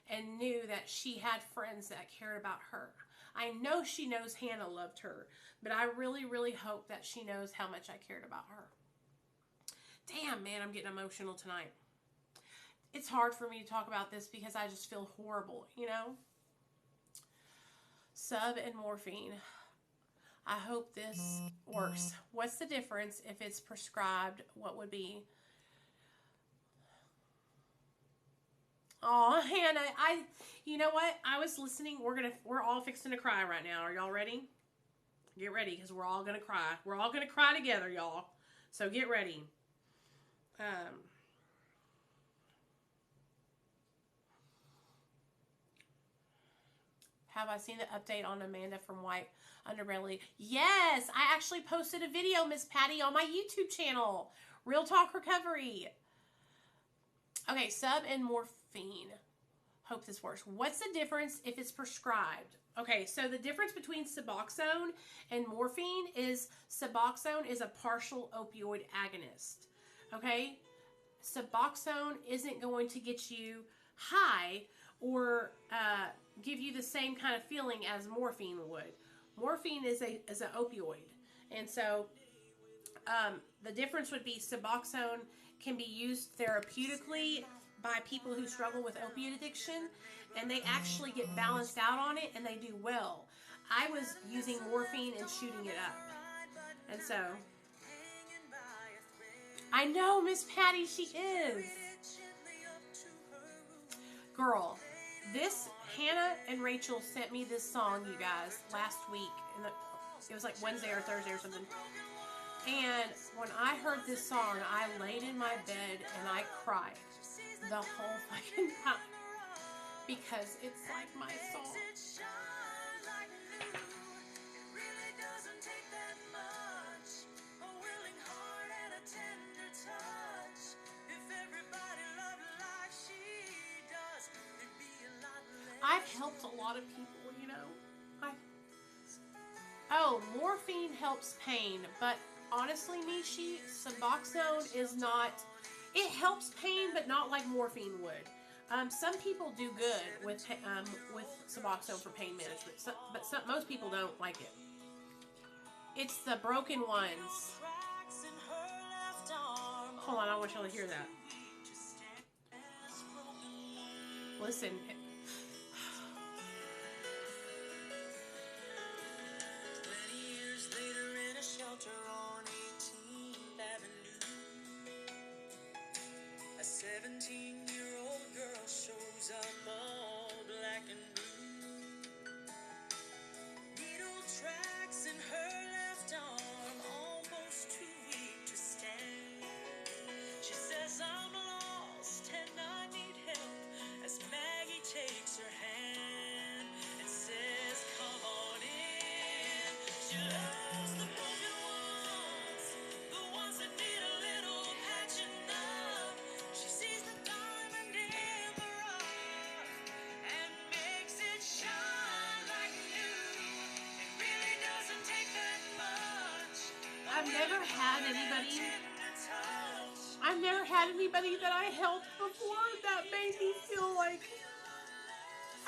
[SPEAKER 1] and knew that she had friends that cared about her. I know she knows Hannah loved her, but I really, really hope that she knows how much I cared about her. Damn, man, I'm getting emotional tonight. It's hard for me to talk about this because I just feel horrible, you know? Sub and morphine. I hope this works. What's the difference if it's prescribed? What would be? Oh, Hannah, you know what? I was listening. We're all fixing to cry right now. Are y'all ready? Get ready, because we're all gonna cry. We're all gonna cry together, y'all. So get ready. Have I seen the update on Amanda from White Underbelly? Yes, I actually posted a video, Miss Patty, on my YouTube channel. Real Talk Recovery. Okay, sub and morphine. Hope this works. What's the difference if it's prescribed? Okay, so the difference between Suboxone and morphine is Suboxone is a partial opioid agonist. Okay? Suboxone isn't going to get you high or give you the same kind of feeling as morphine would. Morphine is an opioid. And so the difference would be Suboxone can be used therapeutically by people who struggle with opiate addiction, and they actually get balanced out on it, and they do well. I was using morphine and shooting it up. And so, I know, Miss Patty, she is. Girl, Hannah and Rachel sent me this song, you guys, last week. It was like Wednesday or Thursday or something. And when I heard this song, I laid in my bed and I cried the whole fucking time. Because it's like my song. I've helped a lot of people, you know. Morphine helps pain, but honestly, Nishi, Suboxone is not. It helps pain, but not like morphine would. Some people do good with Suboxone for pain management, but most people don't like it. It's the broken ones. Hold on, I want y'all to hear that. Listen.
[SPEAKER 5] On 18th Avenue, a 17-year-old girl shows up all black and blue. Needle tracks in her left arm, almost too weak to stand. She says, I'm lost and I need help, as Maggie takes her hand and says, come on in. She loves the broken ones, the ones that need a little patching up. She sees the diamond in the rough and makes it shine like new. It really doesn't take that much.
[SPEAKER 1] I've never had anybody that I helped before that made me feel like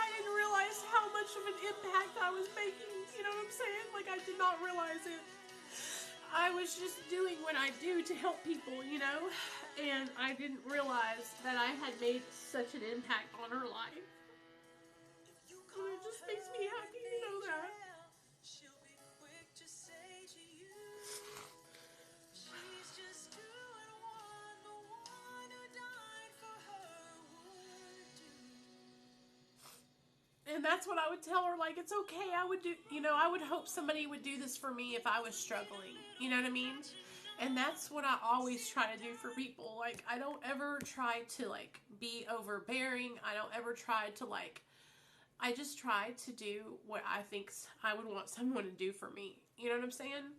[SPEAKER 1] I didn't realize how much of an impact I was making. You know what I'm saying? Like, I did not realize it. I was just doing what I do to help people, you know? And I didn't realize that I had made such an impact on her life. And it just makes me happy to know that.
[SPEAKER 5] She'll be quick to say to you, she's just doing what the one who died for her would do.
[SPEAKER 1] And that's what I would tell her, like, it's okay, I would do, you know, I would hope somebody would do this for me if I was struggling, you know what I mean? And that's what I always try to do for people. Like, I don't ever try to, like, be overbearing. I don't ever try to, like, I just try to do what I think I would want someone to do for me. You know what I'm saying?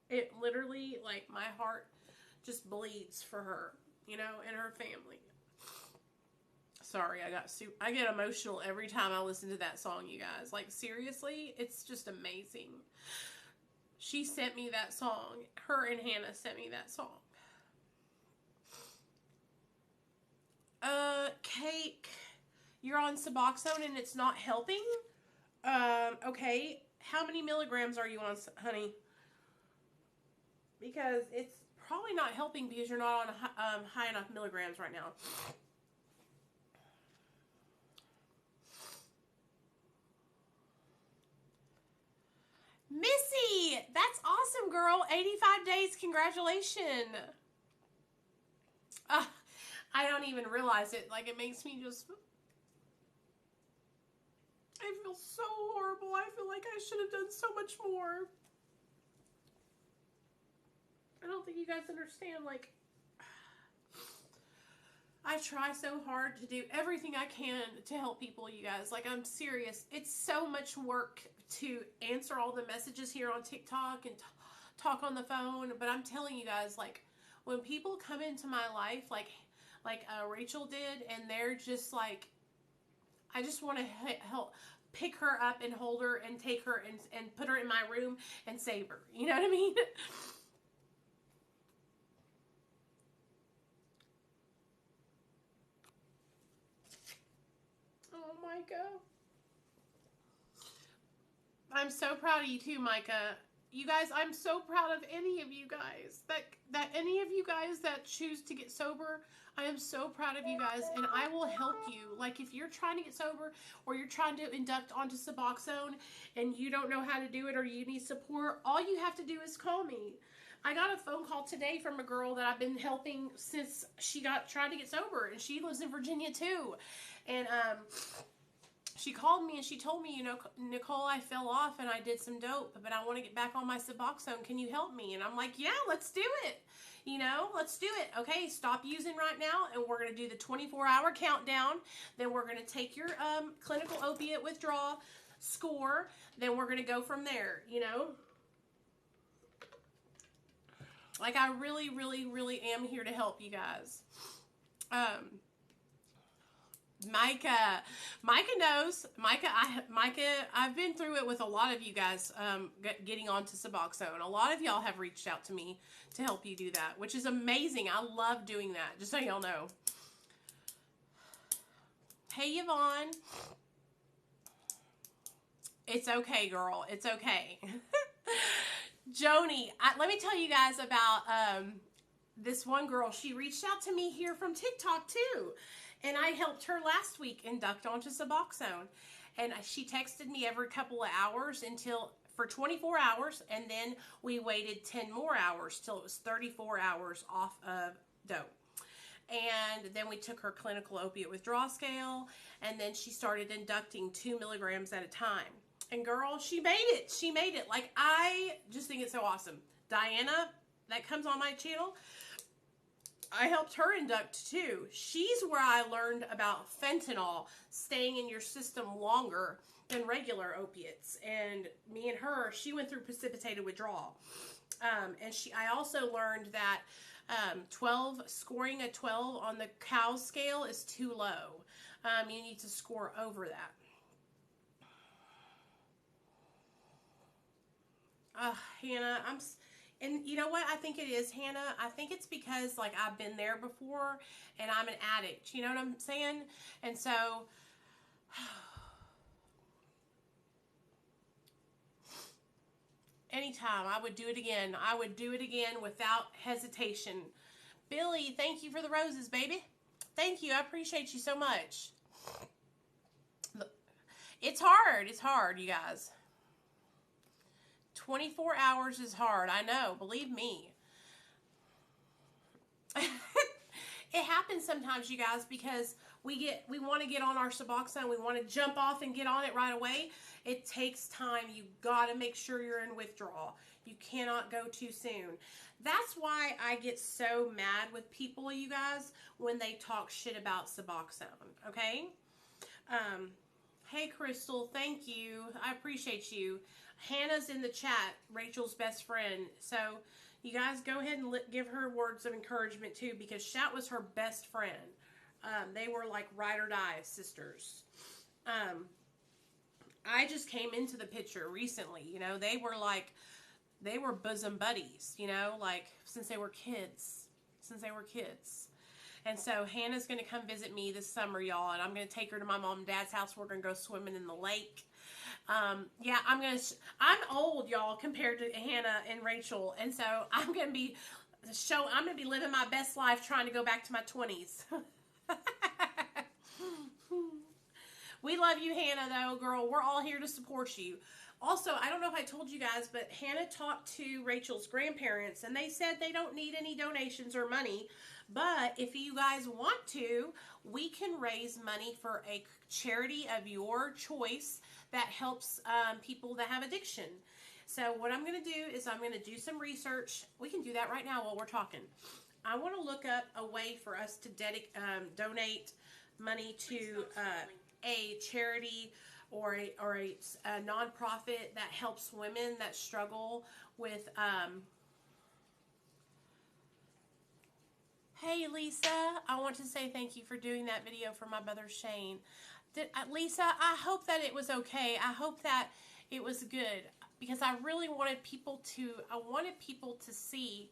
[SPEAKER 1] It literally, like, my heart just bleeds for her, you know, and her family. Sorry, I get emotional every time I listen to that song, you guys. Like, seriously, it's just amazing. She sent me that song. Her and Hannah sent me that song. Cake, you're on Suboxone and it's not helping? Okay. How many milligrams are you on, honey? Because it's probably not helping because you're not on high enough milligrams right now. Missy, that's awesome, girl. 85 days, congratulations. I don't even realize it. Like, it makes me just... I feel so horrible. I feel like I should have done so much more. I don't think you guys understand, like... I try so hard to do everything I can to help people, you guys. Like, I'm serious. It's so much work to answer all the messages here on TikTok and talk on the phone. But I'm telling you guys, like, when people come into my life, like Rachel did, and they're just like, I just want to help pick her up and hold her and take her and put her in my room and save her. You know what I mean? Oh, Micah. I'm so proud of you too, Micah. You guys, I'm so proud of any of you guys. That any of you guys that choose to get sober, I am so proud of you guys, and I will help you. Like, if you're trying to get sober or you're trying to induct onto Suboxone and you don't know how to do it or you need support, all you have to do is call me. I got a phone call today from a girl that I've been helping since she tried to get sober, and she lives in Virginia too. And she called me and she told me, you know, Nicole, I fell off and I did some dope, but I want to get back on my Suboxone. Can you help me? And I'm like, yeah, let's do it. You know, let's do it. Okay, stop using right now, and we're going to do the 24-hour countdown. Then we're going to take your clinical opiate withdrawal score. Then we're going to go from there, you know. Like, I really, really, really am here to help you guys. Micah knows. Micah, I've been through it with a lot of you guys getting onto Suboxone. A lot of y'all have reached out to me to help you do that, which is amazing. I love doing that, just so y'all know. Hey, Yvonne. It's okay, girl. It's okay. Joni, let me tell you guys about this one girl. She reached out to me here from TikTok, too. And I helped her last week induct onto Suboxone. And she texted me every couple of hours for 24 hours. And then we waited 10 more hours till it was 34 hours off of dope. And then we took her clinical opiate withdrawal scale. And then she started inducting 2 milligrams at a time. And girl, she made it. She made it. Like, I just think it's so awesome. Diana, that comes on my channel, I helped her induct too. She's where I learned about fentanyl staying in your system longer than regular opiates. And me and her, she went through precipitated withdrawal. And I also learned that scoring a 12 on the COW scale is too low. You need to score over that. Hannah, and you know what I think it is, Hannah? I think it's because, like, I've been there before, and I'm an addict. You know what I'm saying? And so, anytime, I would do it again. I would do it again without hesitation. Billy, thank you for the roses, baby. Thank you. I appreciate you so much. It's hard. It's hard, you guys. 24 hours is hard. I know. Believe me. It happens sometimes, you guys, because we want to get on our Suboxone. We want to jump off and get on it right away. It takes time. You got to make sure you're in withdrawal. You cannot go too soon. That's why I get so mad with people, you guys, when they talk shit about Suboxone. Okay? Hey, Crystal. Thank you. I appreciate you. Hannah's in the chat, Rachel's best friend. So, you guys go ahead and give her words of encouragement, too, because Shat was her best friend. They were like ride or die sisters. I just came into the picture recently. You know, they were bosom buddies, you know, like since they were kids. And so Hannah's going to come visit me this summer, y'all, and I'm going to take her to my mom and dad's house. We're going to go swimming in the lake. Yeah, I'm old, y'all, compared to Hannah and Rachel. And so I'm going to be living my best life trying to go back to my 20s. We love you, Hannah, though, girl. We're all here to support you. Also, I don't know if I told you guys, but Hannah talked to Rachel's grandparents, and they said they don't need any donations or money. But if you guys want to, we can raise money for a charity of your choice that helps people that have addiction. So what I'm going to do is I'm going to do some research. We can do that right now while we're talking. I want to look up a way for us to donate money to a charity or a nonprofit that helps women that struggle with. Hey, Lisa, I want to say thank you for doing that video for my brother Shane. Lisa, I hope that it was okay. I hope that it was good, because I really wanted people to see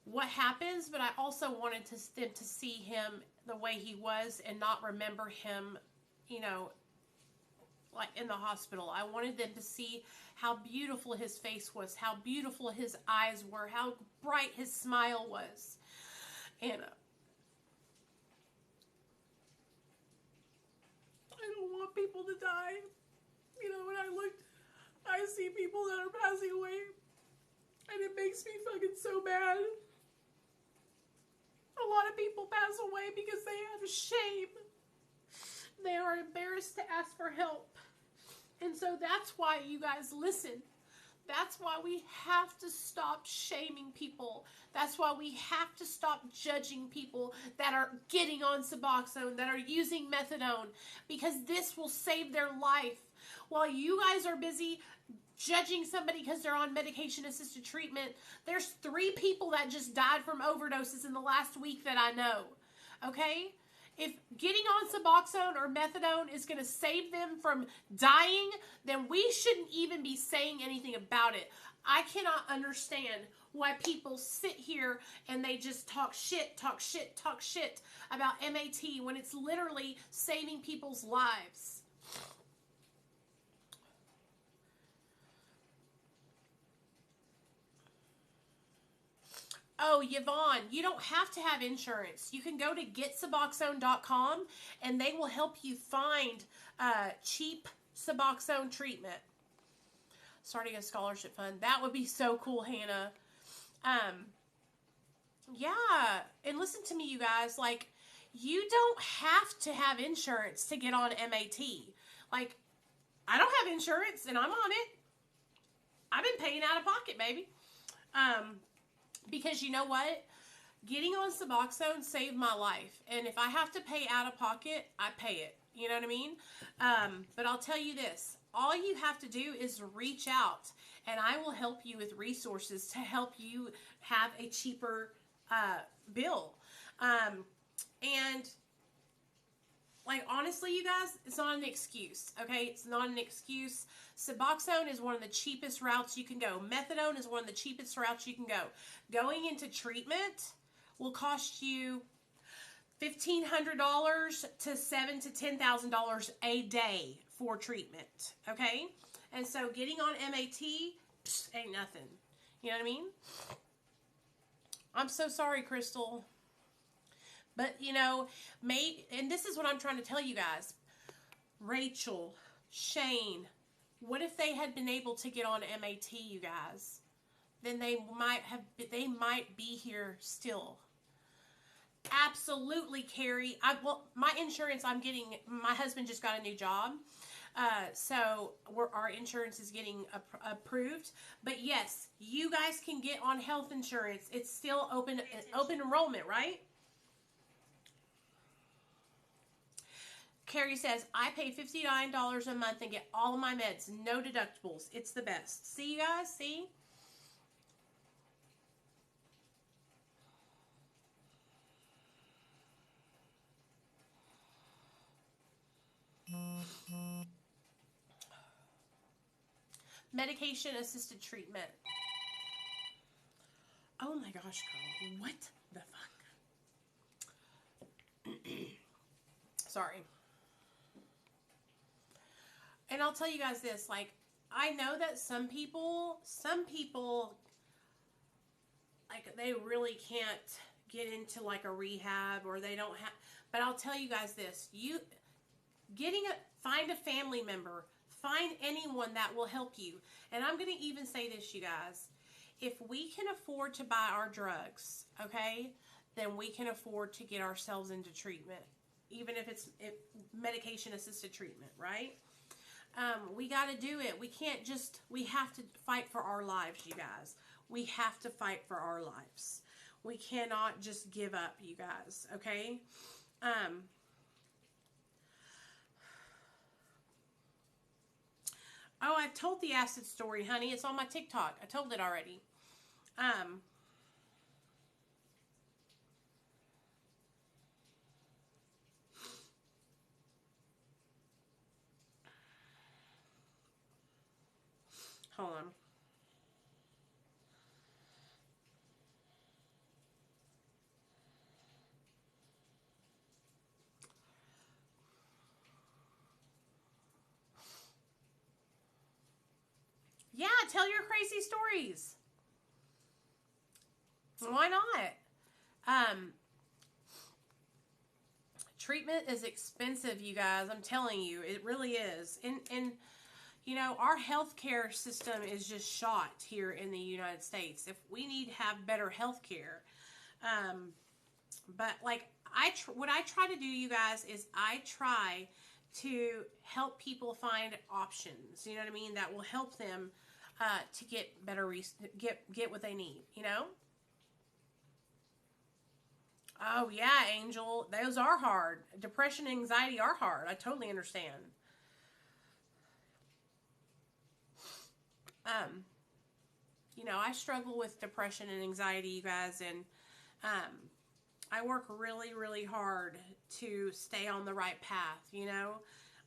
[SPEAKER 1] what happens, but I also wanted them to see him the way he was and not remember him, you know, like in the hospital. I wanted them to see how beautiful his face was, how beautiful his eyes were, how bright his smile was. And I don't want people to die. You know, when I see people that are passing away, and it makes me fucking so mad. A lot of people pass away because they have shame. They are embarrassed to ask for help. And so that's why, you guys, listen. That's why we have to stop shaming people. That's why we have to stop judging people that are getting on Suboxone, that are using methadone, because this will save their life. While you guys are busy judging somebody because they're on medication-assisted treatment, there's 3 people that just died from overdoses in the last week that I know. Okay? If getting on Suboxone or methadone is going to save them from dying, then we shouldn't even be saying anything about it. I cannot understand why people sit here and they just talk shit about MAT when it's literally saving people's lives. Oh, Yvonne, you don't have to have insurance. You can go to getsuboxone.com and they will help you find cheap Suboxone treatment. Starting a scholarship fund. That would be so cool, Hannah. Yeah. And listen to me, you guys. Like, you don't have to have insurance to get on MAT. Like, I don't have insurance and I'm on it. I've been paying out of pocket, baby. Because you know what? Getting on Suboxone saved my life. And if I have to pay out of pocket, I pay it. You know what I mean? But I'll tell you this. All you have to do is reach out. And I will help you with resources to help you have a cheaper bill. And, like, honestly, you guys, it's not an excuse. Okay? It's not an excuse. Suboxone is one of the cheapest routes you can go. Methadone is one of the cheapest routes you can go. Going into treatment will cost you $1,500 to $7,000 to $10,000 a day for treatment. Okay? And so getting on MAT ain't nothing. You know what I mean? I'm so sorry, Crystal. But, you know, and this is what I'm trying to tell you guys. Rachel, Shane, what if they had been able to get on MAT, you guys? Then they might be here still. Absolutely, Carrie. My insurance, my husband just got a new job. So our insurance is getting approved. But yes, you guys can get on health insurance. It's still open enrollment, right? Carrie says, I pay $59 a month and get all of my meds. No deductibles. It's the best. See, you guys? See? medication-assisted treatment. Oh my gosh, girl. What the fuck? Sorry. And I'll tell you guys this, like, I know that some people, like, they really can't get into, like, a rehab, or they don't have, but I'll tell you guys this, find a family member, find anyone that will help you. And I'm going to even say this, you guys, if we can afford to buy our drugs, okay, then we can afford to get ourselves into treatment, even if it's medication-assisted treatment, right? We got to do it. We have to fight for our lives, you guys. We have to fight for our lives. We cannot just give up, you guys, okay? Oh, I've told the acid story, honey. It's on my TikTok. I told it already. Hold on. Yeah, tell your crazy stories. Why not? Treatment is expensive, you guys. I'm telling you, it really is. And you know, our healthcare system is just shot here in the United States. If we need to have better healthcare, but like what I try to do, you guys, is I try to help people find options. You know what I mean? That will help them to get better, get what they need. You know? Oh yeah, Angel, those are hard. Depression and anxiety are hard. I totally understand. You know, I struggle with depression and anxiety, you guys, and I work really, really hard to stay on the right path, you know?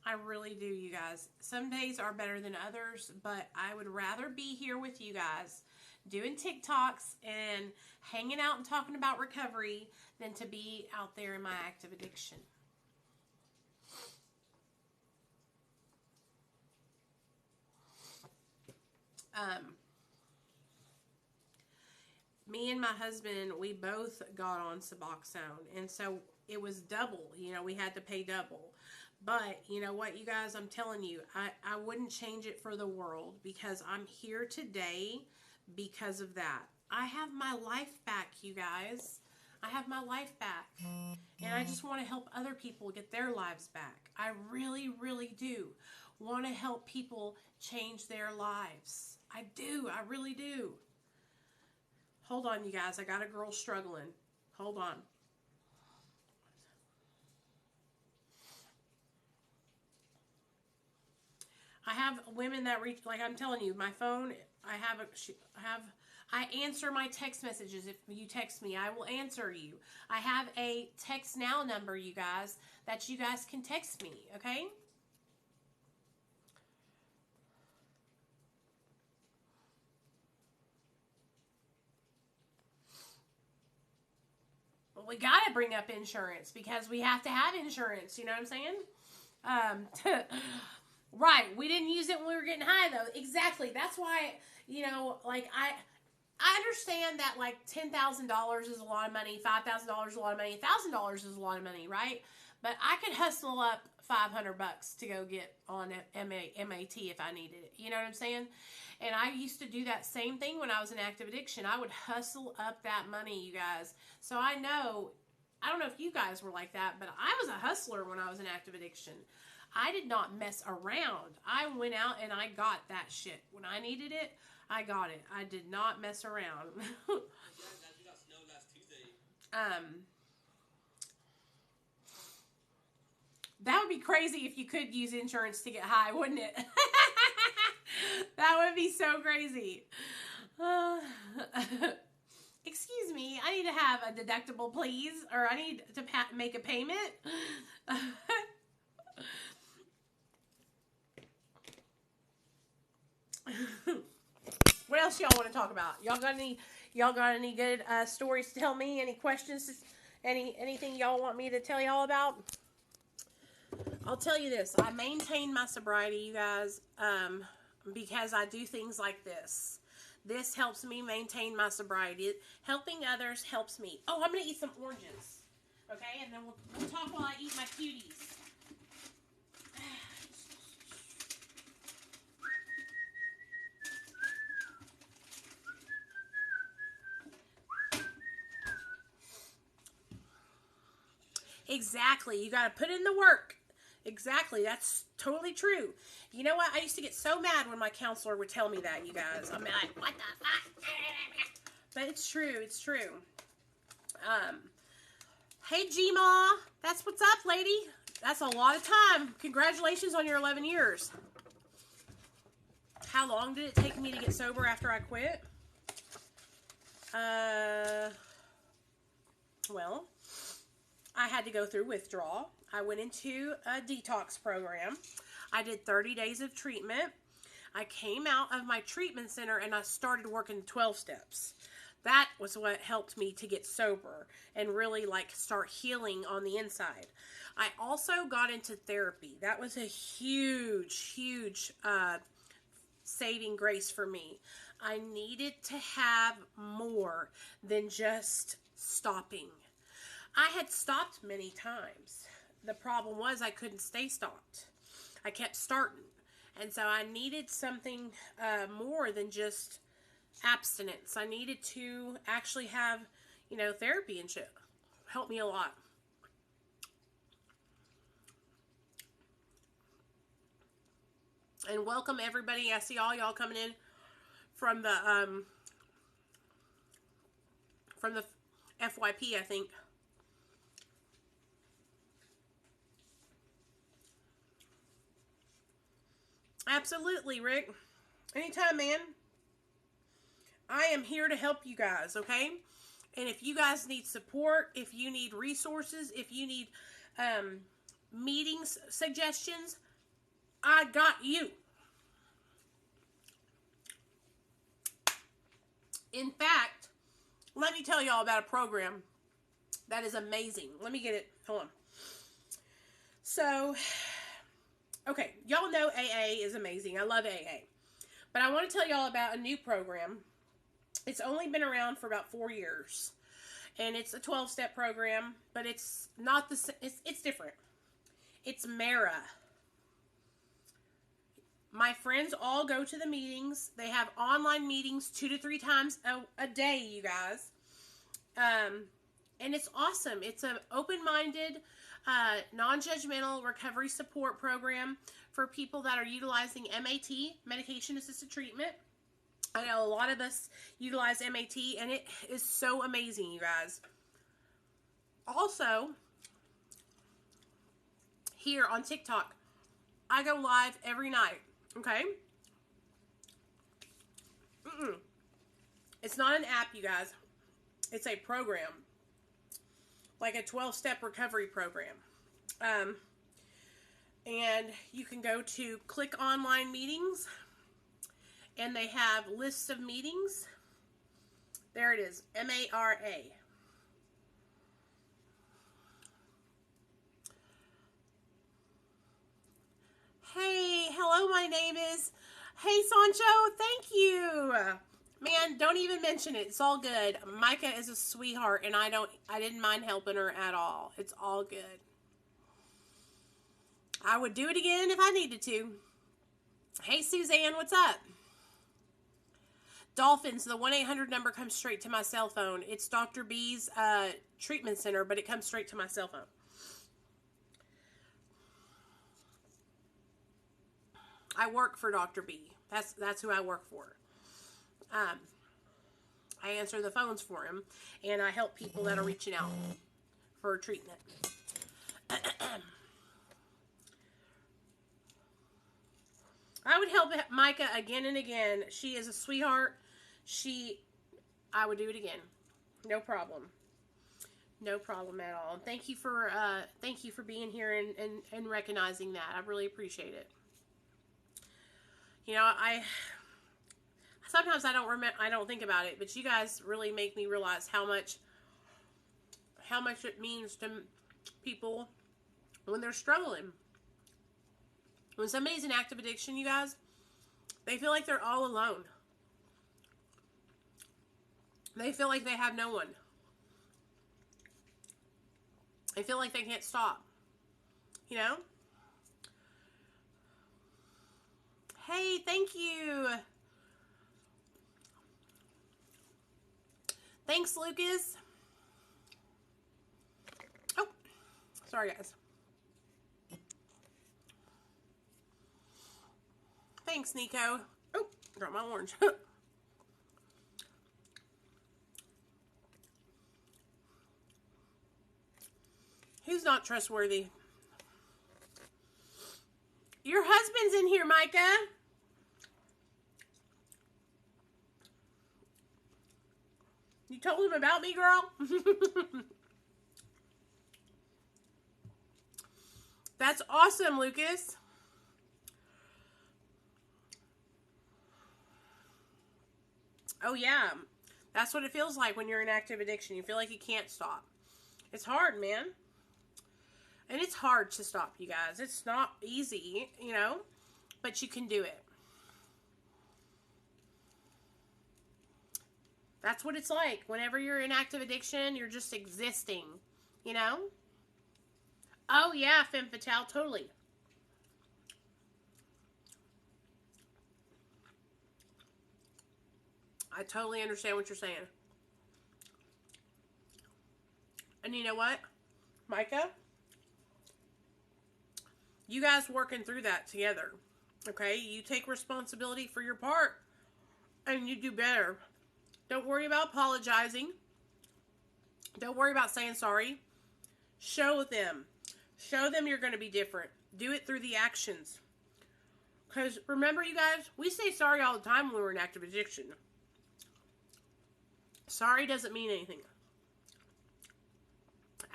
[SPEAKER 1] I really do, you guys. Some days are better than others, but I would rather be here with you guys doing TikToks and hanging out and talking about recovery than to be out there in my active addiction. Me and my husband, we both got on Suboxone, and so it was double. You know, we had to pay double. But you know what, you guys, I'm telling you, I wouldn't change it for the world, because I'm here today because of that. I have my life back, you guys. I have my life back. And I just want to help other people get their lives back. I really, really do want to help people change their lives. I do. I really do. Hold on, you guys. I got a girl struggling. Hold on. I have women that reach, like I'm telling you, my phone, I answer my text messages. If you text me, I will answer you. I have a text now number, you guys, that you guys can text me, okay? Well, we got to bring up insurance because we have to have insurance, you know what I'm saying? Right, we didn't use it when we were getting high, though. Exactly. That's why, you know, like, I understand that, like, $10,000 is a lot of money, $5,000 is a lot of money, $1,000 is a lot of money, right? But I could hustle up $500 to go get on MAT if I needed it. You know what I'm saying? And I used to do that same thing when I was in active addiction. I would hustle up that money, you guys. So I know, I don't know if you guys were like that, but I was a hustler when I was in active addiction. I did not mess around. I went out and I got that shit. When I needed it, I got it. I did not mess around. That would be crazy if you could use insurance to get high, wouldn't it? That would be so crazy. Excuse me, I need to have a deductible, please. Or I need to make a payment. else y'all want to talk about? Y'all got any good stories to tell me? Any questions? Anything y'all want me to tell y'all about? I'll tell you this. I maintain my sobriety, you guys, because I do things like this. This helps me maintain my sobriety. Helping others helps me. Oh, I'm going to eat some oranges. Okay, and then we'll talk while I eat my cuties. Exactly. You got to put in the work. Exactly. That's totally true. You know what? I used to get so mad when my counselor would tell me that, you guys. I'm like, what the fuck? But it's true. It's true. Hey, G-Ma. That's what's up, lady. That's a lot of time. Congratulations on your 11 years. How long did it take me to get sober after I quit? Well, I had to go through withdrawal. I went into a detox program. I did 30 days of treatment. I came out of my treatment center and I started working 12 steps. That was what helped me to get sober and really like start healing on the inside. I also got into therapy. That was a huge saving grace for me. I needed to have more than just stopping. I had stopped many times. The problem was I couldn't stay stopped. I kept starting. And so I needed something more than just abstinence. I needed to actually have, therapy and shit. Helped me a lot. And welcome everybody. I see all y'all coming in from the FYP, I think. Absolutely, Rick. Anytime, man. I am here to help you guys, okay? And if you guys need support, if you need resources, if you need meetings suggestions, I got you. In fact, let me tell y'all about a program that is amazing. Let me get it. Hold on. So, okay, y'all know AA is amazing. I love AA. But I want to tell y'all about a new program. It's only been around for about 4 years. And it's a 12-step program, but it's not the same. It's different. It's MARA. My friends all go to the meetings. They have online meetings 2 to 3 times a day, you guys. And it's awesome. It's an open-minded, non-judgmental recovery support program for people that are utilizing MAT, medication-assisted treatment. I know a lot of us utilize MAT, and it is so amazing, you guys. Also, here on TikTok, I go live every night, okay? It's not an app, you guys. It's a program. Like a 12-step recovery program. And you can go to click online meetings, and they have lists of meetings. There it is, MARA. Hey, hello, my name is, hey, Sancho, thank you. Man, don't even mention it. It's all good. Micah is a sweetheart, and I didn't mind helping her at all. It's all good. I would do it again if I needed to. Hey, Suzanne, what's up? Dolphins, the 1-800 number comes straight to my cell phone. It's Dr. B's treatment center, but it comes straight to my cell phone. I work for Dr. B. That's who I work for. I answer the phones for him, and I help people that are reaching out for treatment. I would help Micah again and again. She is a sweetheart. I would do it again. No problem. No problem at all. Thank you for being here and recognizing that. I really appreciate it. You know, I sometimes I don't think about it, but you guys really make me realize how much it means to people when they're struggling. When somebody's in active addiction, you guys, they feel like they're all alone. They feel like they have no one. They feel like they can't stop. You know? Hey, thank you. Thanks, Lucas. Oh, sorry, guys. Thanks, Nico. Oh, dropped my orange. Who's not trustworthy? Your husband's in here, Micah. You told him about me, girl? That's awesome, Lucas. Oh, yeah. That's what it feels like when you're in active addiction. You feel like you can't stop. It's hard, man. And it's hard to stop, you guys. It's not easy, you know, but you can do it. That's what it's like. Whenever you're in active addiction, you're just existing, you know? Oh, yeah, Femme Fatale, totally. I totally understand what you're saying. And you know what, Micah? You guys working through that together, okay? You take responsibility for your part, and you do better. Don't worry about apologizing. Don't worry about saying sorry. Show them. Show them you're going to be different. Do it through the actions. Because remember, you guys, we say sorry all the time when we're in active addiction. Sorry doesn't mean anything.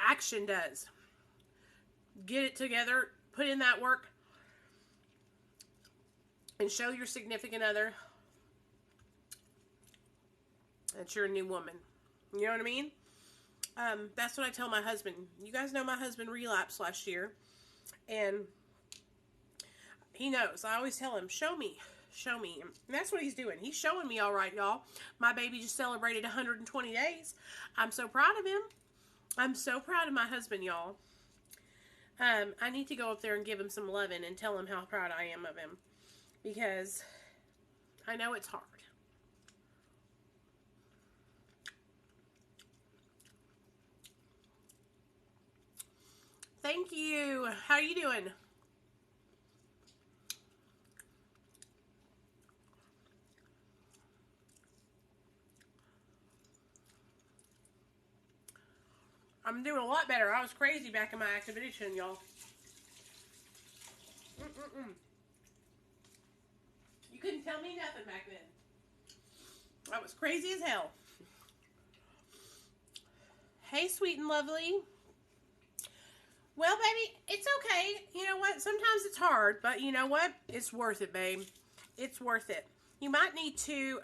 [SPEAKER 1] Action does. Get it together. Put in that work. And show your significant other that you're a new woman. You know what I mean? That's what I tell my husband. You guys know my husband relapsed last year. And he knows. I always tell him, show me. Show me. And that's what he's doing. He's showing me all right, y'all. My baby just celebrated 120 days. I'm so proud of him. I'm so proud of my husband, y'all. I need to go up there and give him some loving and tell him how proud I am of him. Because I know it's hard. Thank you. How are you doing? I'm doing a lot better. I was crazy back in my active addiction, y'all. You couldn't tell me nothing back then. I was crazy as hell. Hey, sweet and lovely. Well, baby, it's okay. You know what? Sometimes it's hard, but you know what? It's worth it, babe. It's worth it. You might need to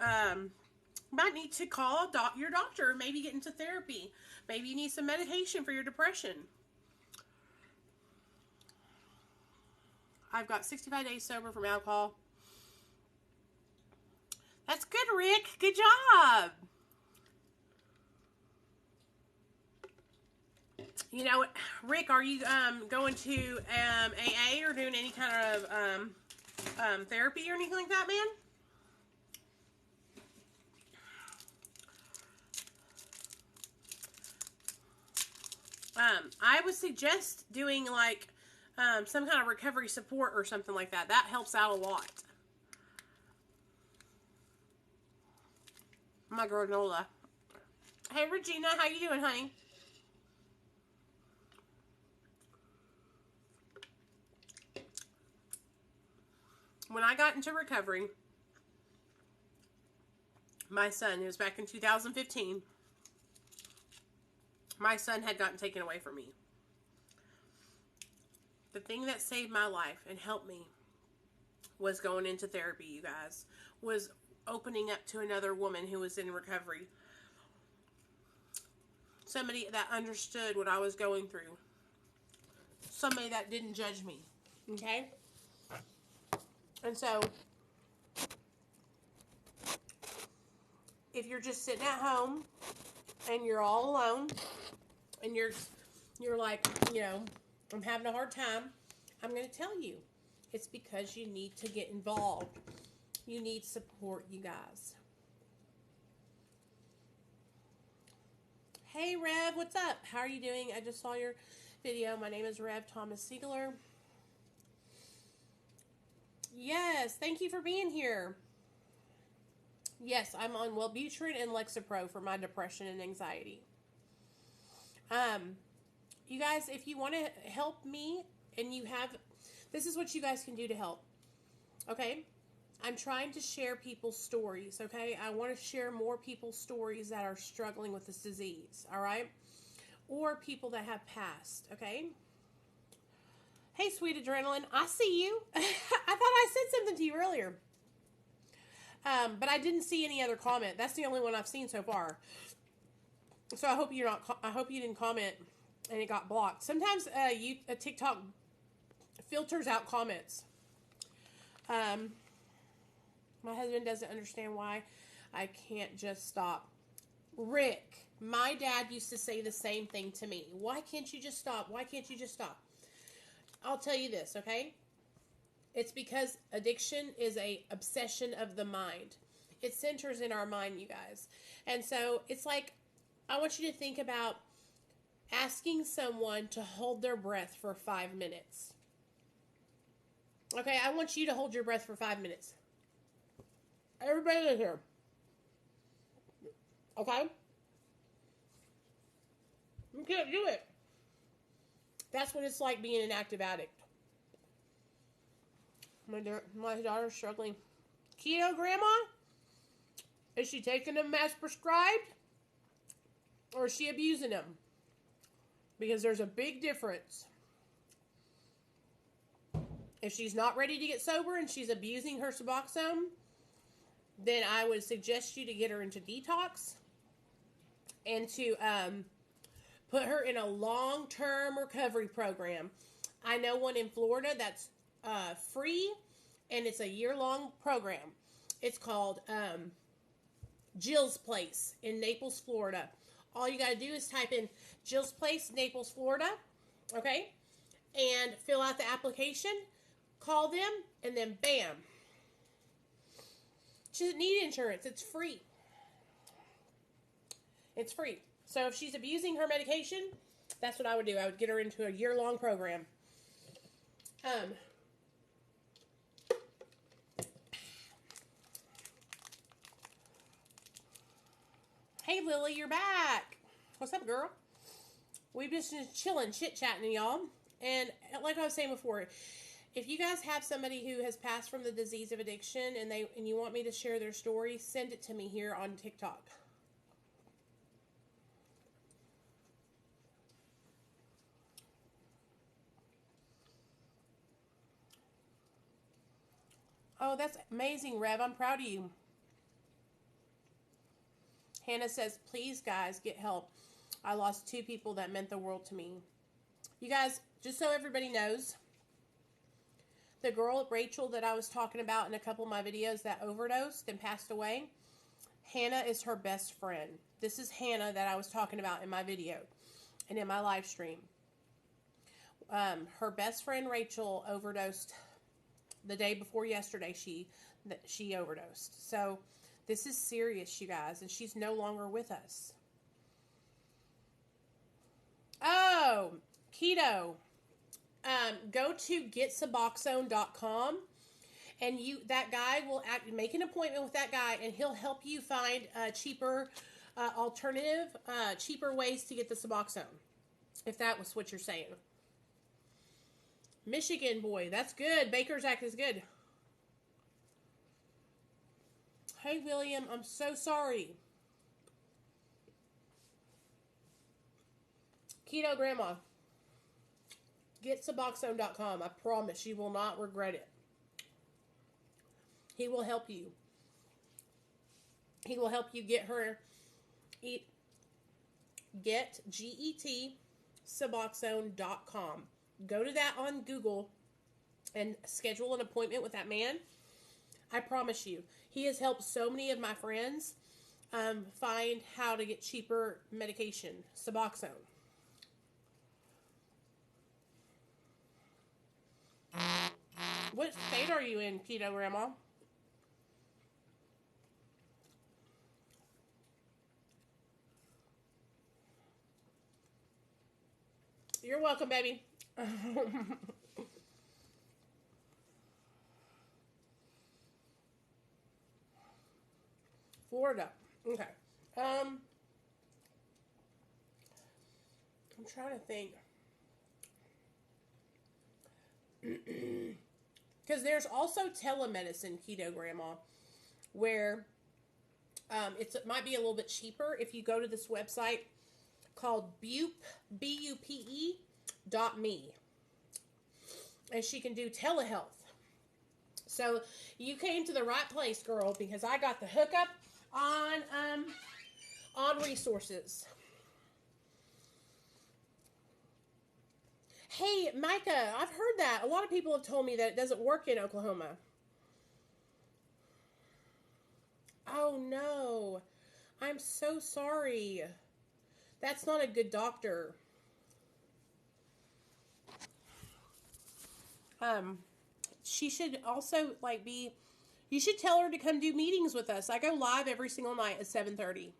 [SPEAKER 1] call your doctor and maybe get into therapy. Maybe you need some medication for your depression. I've got 65 days sober from alcohol. That's good, Rick. Good job. You know, Rick, are you going to AA or doing any kind of therapy or anything like that, man? I would suggest doing like some kind of recovery support or something like that. That helps out a lot. My granola. Hey, Regina, how you doing, honey? When I got into recovery, my son, it was back in 2015, my son had gotten taken away from me. The thing that saved my life and helped me was going into therapy, you guys. Was opening up to another woman who was in recovery. Somebody that understood what I was going through. Somebody that didn't judge me. Okay? And so, if you're just sitting at home and you're all alone and you're like, you know, I'm having a hard time, I'm going to tell you. It's because you need to get involved. You need support, you guys. Hey, Rev, what's up? How are you doing? I just saw your video. My name is Rev Thomas Siegler. Yes, thank you for being here. Yes, I'm on Wellbutrin and Lexapro for my depression and anxiety. You guys, if you want to help me and you have, this is what you guys can do to help. Okay? I'm trying to share people's stories, okay? I want to share more people's stories that are struggling with this disease, all right? Or people that have passed, okay? Hey, sweet adrenaline, I see you. I thought I said something to you earlier. But I didn't see any other comment. That's the only one I've seen so far. So I hope I hope you didn't comment and it got blocked. Sometimes TikTok filters out comments. My husband doesn't understand why I can't just stop. Rick, my dad used to say the same thing to me. Why can't you just stop? Why can't you just stop? I'll tell you this, okay? It's because addiction is a obsession of the mind. It centers in our mind, you guys. And so it's like, I want you to think about asking someone to hold their breath for 5 minutes. Okay, I want you to hold your breath for 5 minutes. Everybody in here. Okay? You can't do it. That's what it's like being an active addict. My daughter's struggling. Keto, Grandma? Is she taking them as prescribed? Or is she abusing them? Because there's a big difference. If she's not ready to get sober and she's abusing her Suboxone, then I would suggest you to get her into detox and to put her in a long-term recovery program. I know one in Florida that's free, and it's a year-long program. It's called Jill's Place in Naples, Florida. All you got to do is type in Jill's Place, Naples, Florida, okay? And fill out the application, call them, and then bam. She doesn't need insurance. It's free. It's free. So if she's abusing her medication, that's what I would do. I would get her into a year-long program. Hey, Lily, you're back. What's up, girl? We've just been chilling, chit-chatting, y'all. And like I was saying before, if you guys have somebody who has passed from the disease of addiction and you want me to share their story, send it to me here on TikTok. Oh, that's amazing, Rev. I'm proud of you. Hannah says, please, guys, get help. I lost 2 people that meant the world to me. You guys, just so everybody knows, the girl, Rachel, that I was talking about in a couple of my videos that overdosed and passed away, Hannah is her best friend. This is Hannah that I was talking about in my video and in my live stream. Her best friend, Rachel, overdosed the day before yesterday. She overdosed. So this is serious, you guys, and she's no longer with us. Oh, keto. Go to getsuboxone.com, and that guy will make an appointment with that guy, and he'll help you find a cheaper alternative, cheaper ways to get the Suboxone, if that was what you're saying. Michigan boy, that's good. Baker's Act is good. Hey, William, I'm so sorry. Keto Grandma. GetSuboxone.com. I promise you will not regret it. He will help you. He will help you get her, get G-E-T, Suboxone.com. Go to that on Google and schedule an appointment with that man. I promise you, he has helped so many of my friends find how to get cheaper medication, Suboxone. What state are you in, Keto Grandma? You're welcome, baby. Florida. Okay. I'm trying to think. Because there's also telemedicine, Keto Grandma, where it might be a little bit cheaper if you go to this website called BUPE.me. And she can do telehealth. So you came to the right place, girl, because I got the hookup on resources. Hey, Micah, I've heard that. A lot of people have told me that it doesn't work in Oklahoma. Oh, no. I'm so sorry. That's not a good doctor. She should also, you should tell her to come do meetings with us. I go live every single night at 7:30.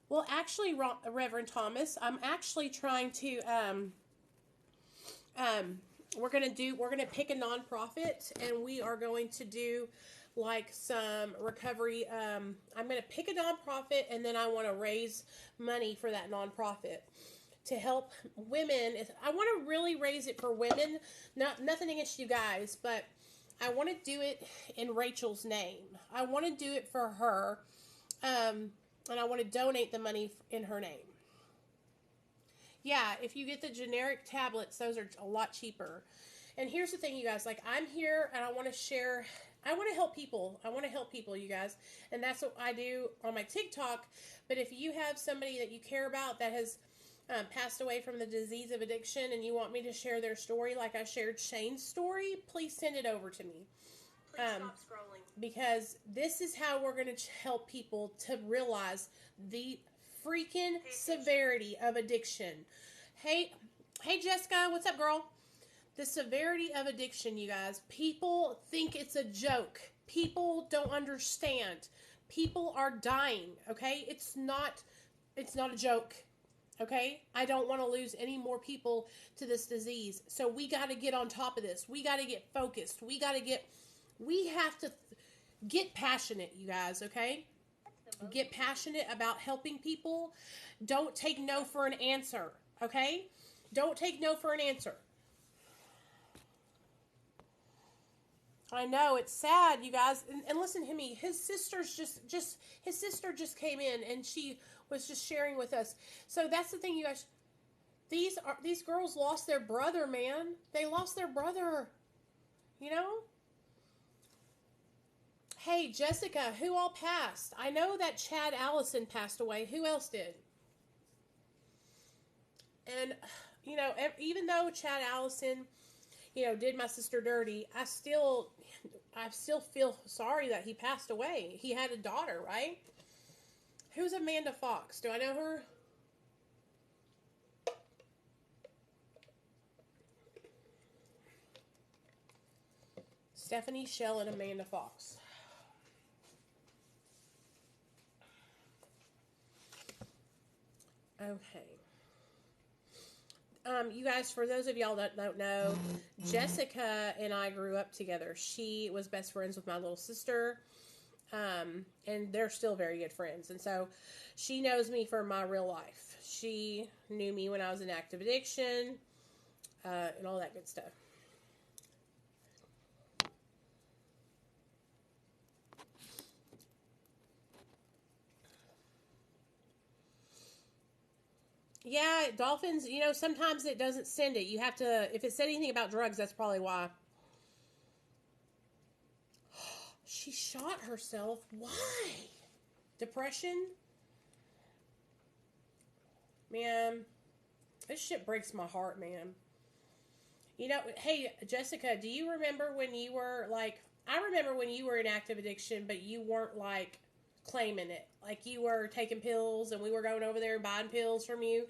[SPEAKER 1] Well, actually, Reverend Thomas, I'm actually trying to, we're going to pick a nonprofit, and we are going to do some recovery. I'm going to pick a nonprofit, and then I want to raise money for that nonprofit to help women. I want to really raise it for women. Nothing against you guys, but I want to do it in Rachel's name. I want to do it for her, and I want to donate the money in her name. Yeah, if you get the generic tablets, those are a lot cheaper. And here's the thing, you guys. I'm here, and I want to share. I want to help people. You guys. And that's what I do on my TikTok. But if you have somebody that you care about that has passed away from the disease of addiction and you want me to share their story like I shared Shane's story, please send it over to me.
[SPEAKER 6] Please stop scrolling.
[SPEAKER 1] Because this is how we're going to help people to realize the freaking severity of addiction. Hey, Jessica, what's up, girl? The severity of addiction, you guys. People think it's a joke. People don't understand. People are dying, okay? It's not a joke, okay? I don't want to lose any more people to this disease. So we got to get on top of this. We got to get focused. We have to get passionate, you guys, okay? Get passionate about helping people. Don't take no for an answer, okay? Don't take no for an answer. I know, it's sad, you guys. And listen to me. His sister just came in and she was just sharing with us. So that's the thing, you guys. These girls lost their brother, man. They lost their brother. You know? Hey, Jessica, who all passed? I know that Chad Allison passed away. Who else did? And, you know, even though Chad Allison, you know, did my sister dirty, I still feel sorry that he passed away. He had a daughter, right? Who's Amanda Fox? Do I know her? Stephanie Shell and Amanda Fox. Okay. You guys, for those of y'all that don't know, Jessica and I grew up together. She was best friends with my little sister, and they're still very good friends. And so she knows me for my real life. She knew me when I was in active addiction, and all that good stuff. Yeah, dolphins, you know, sometimes it doesn't send it. You have to, if it said anything about drugs, that's probably why. She shot herself. Why? Depression? Man, this shit breaks my heart, man. You know, hey, Jessica, do you remember when you were like, I remember when you were in active addiction, but you weren't like claiming it. Like you were taking pills and we were going over there and buying pills from you,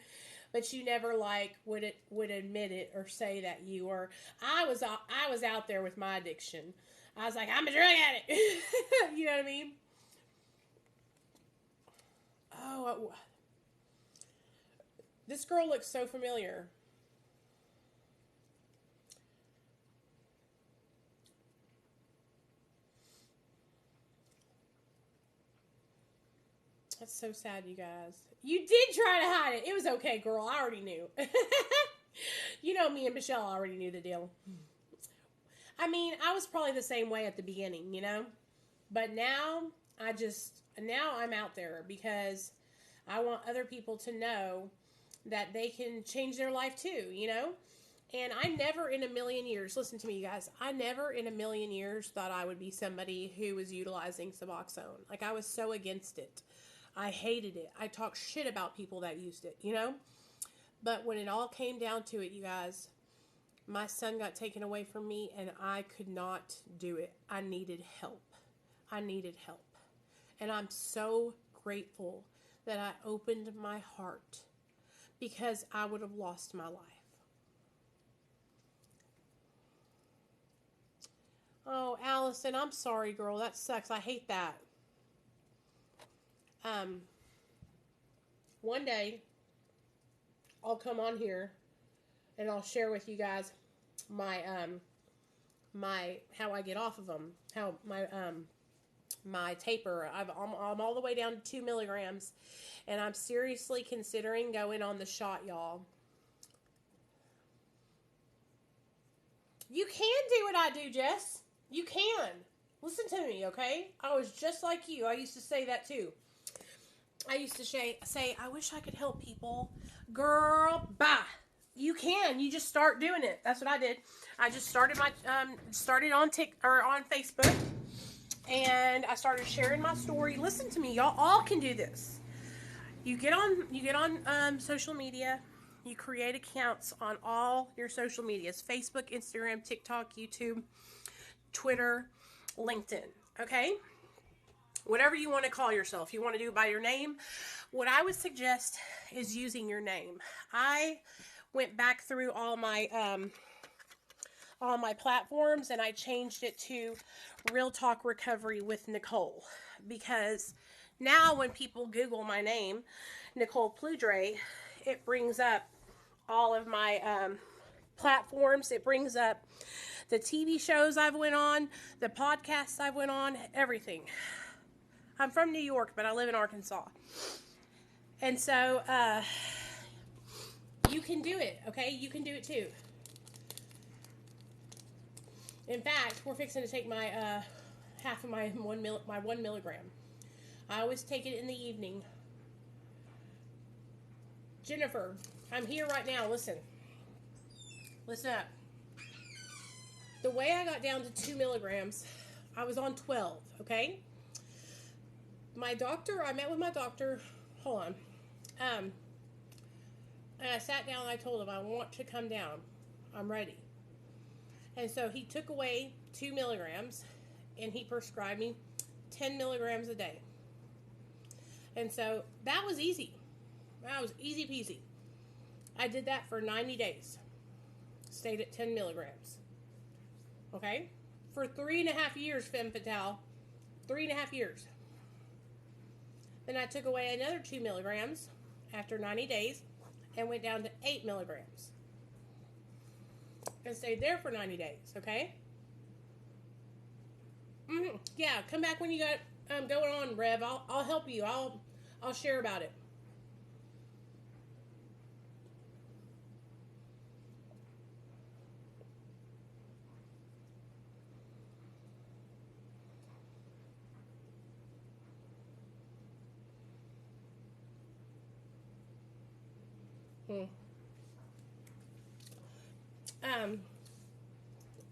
[SPEAKER 1] but you never like would admit it or say that you were. I was out there with my addiction. I was like, I'm a drug addict. You know what I mean? Oh, this girl looks so familiar. That's so sad, you guys. You did try to hide it. It was okay, girl. I already knew. You know, me and Michelle already knew the deal. I mean, I was probably the same way at the beginning, you know? But now, now I'm out there because I want other people to know that they can change their life too, you know? And I never in a million years, listen to me, you guys, I never in a million years thought I would be somebody who was utilizing Suboxone. Like, I was so against it. I hated it. I talked shit about people that used it, you know? But when it all came down to it, you guys, my son got taken away from me and I could not do it. I needed help. I needed help. And I'm so grateful that I opened my heart because I would have lost my life. Oh, Allison, I'm sorry, girl. That sucks. I hate that. One day, I'll come on here and I'll share with you guys my how I get off of them, how my taper. I'm all the way down to 2 milligrams, and I'm seriously considering going on the shot, y'all. You can do what I do, Jess. You can. Listen to me, okay? I was just like you. I used to say that too. I used to say, I wish I could help people. Girl, bye. You can. You just start doing it. That's what I did. I just started started on on Facebook, and I started sharing my story. Listen to me, y'all. All can do this. You get on social media. You create accounts on all your social medias: Facebook, Instagram, TikTok, YouTube, Twitter, LinkedIn. Okay. Whatever you want to call yourself. You want to do it by your name. What I would suggest is using your name. I went back through all my platforms and I changed it to Real Talk Recovery with Nicole, because now when people Google my name, Nicole Pludre, it brings up all of my platforms. It brings up the TV shows I've went on, the podcasts I've went on, everything. I'm from New York, but I live in Arkansas. And so, you can do it, okay? You can do it too. In fact, we're fixing to take my, half of my 1 milligram. I always take it in the evening. Jennifer, I'm here right now. Listen. Listen up. The way I got down to 2 milligrams, I was on 12, okay? I met with my doctor, hold on, and I sat down and I told him, I want to come down, I'm ready. And so he took away 2 milligrams, and he prescribed me 10 milligrams a day. And so that was easy. That was easy peasy. I did that for 90 days. Stayed at 10 milligrams. Okay? For 3.5 years, femme fatale. 3.5 years. Then I took away another 2 milligrams after 90 days and went down to 8 milligrams. And stayed there for 90 days, okay? Yeah, come back when you got going on, Rev. I'll help you. I'll share about it.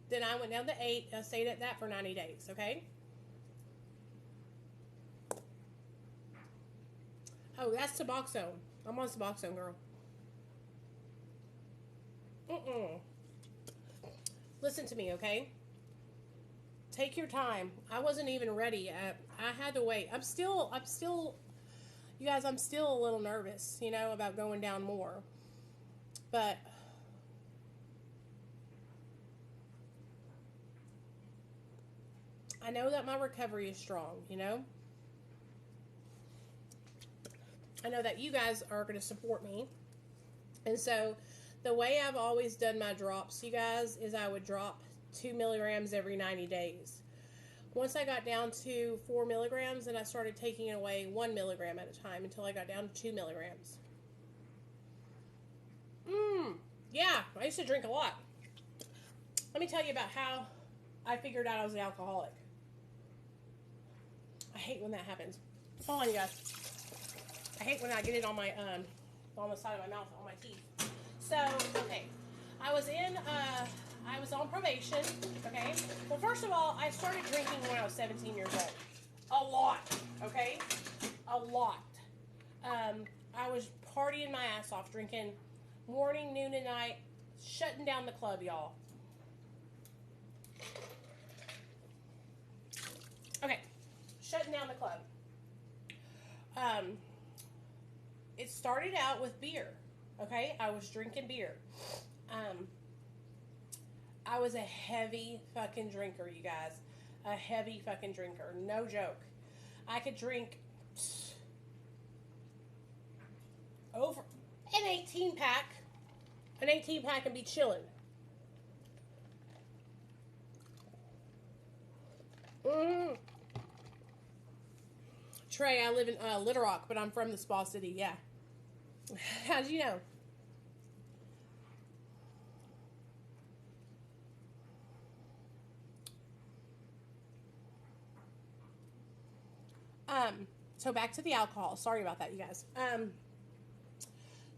[SPEAKER 1] Then I went down to 8. I stayed at that for 90 days, okay? Oh, that's Suboxone. I'm on Suboxone, girl. Listen to me, okay? Take your time. I wasn't even ready. I had to wait. I'm still, you guys, I'm still a little nervous, you know, about going down more. But I know that my recovery is strong, you know? I know that you guys are going to support me. And so the way I've always done my drops, you guys, is I would drop 2 milligrams every 90 days. Once I got down to 4 milligrams, then I started taking away 1 milligram at a time until I got down to 2 milligrams. Yeah, I used to drink a lot. Let me tell you about how I figured out I was an alcoholic. I hate when that happens. Hold on, you guys. I hate when I get it on my on the side of my mouth, on my teeth. So, okay, I was on probation. Okay. Well, first of all, I started drinking when I was 17 years old. A lot. Okay, a lot. I was partying my ass off, drinking morning, noon, and night, shutting down the club, y'all. Okay, shutting down the club. It started out with beer. Okay, I was drinking beer. I was a heavy fucking drinker, you guys. A heavy fucking drinker. No joke. I could drink over an 18 pack. An 18 pack and be chilling. Trey, I live in Little Rock, but I'm from the Spa City, yeah. How'd you know? So back to the alcohol. Sorry about that, you guys.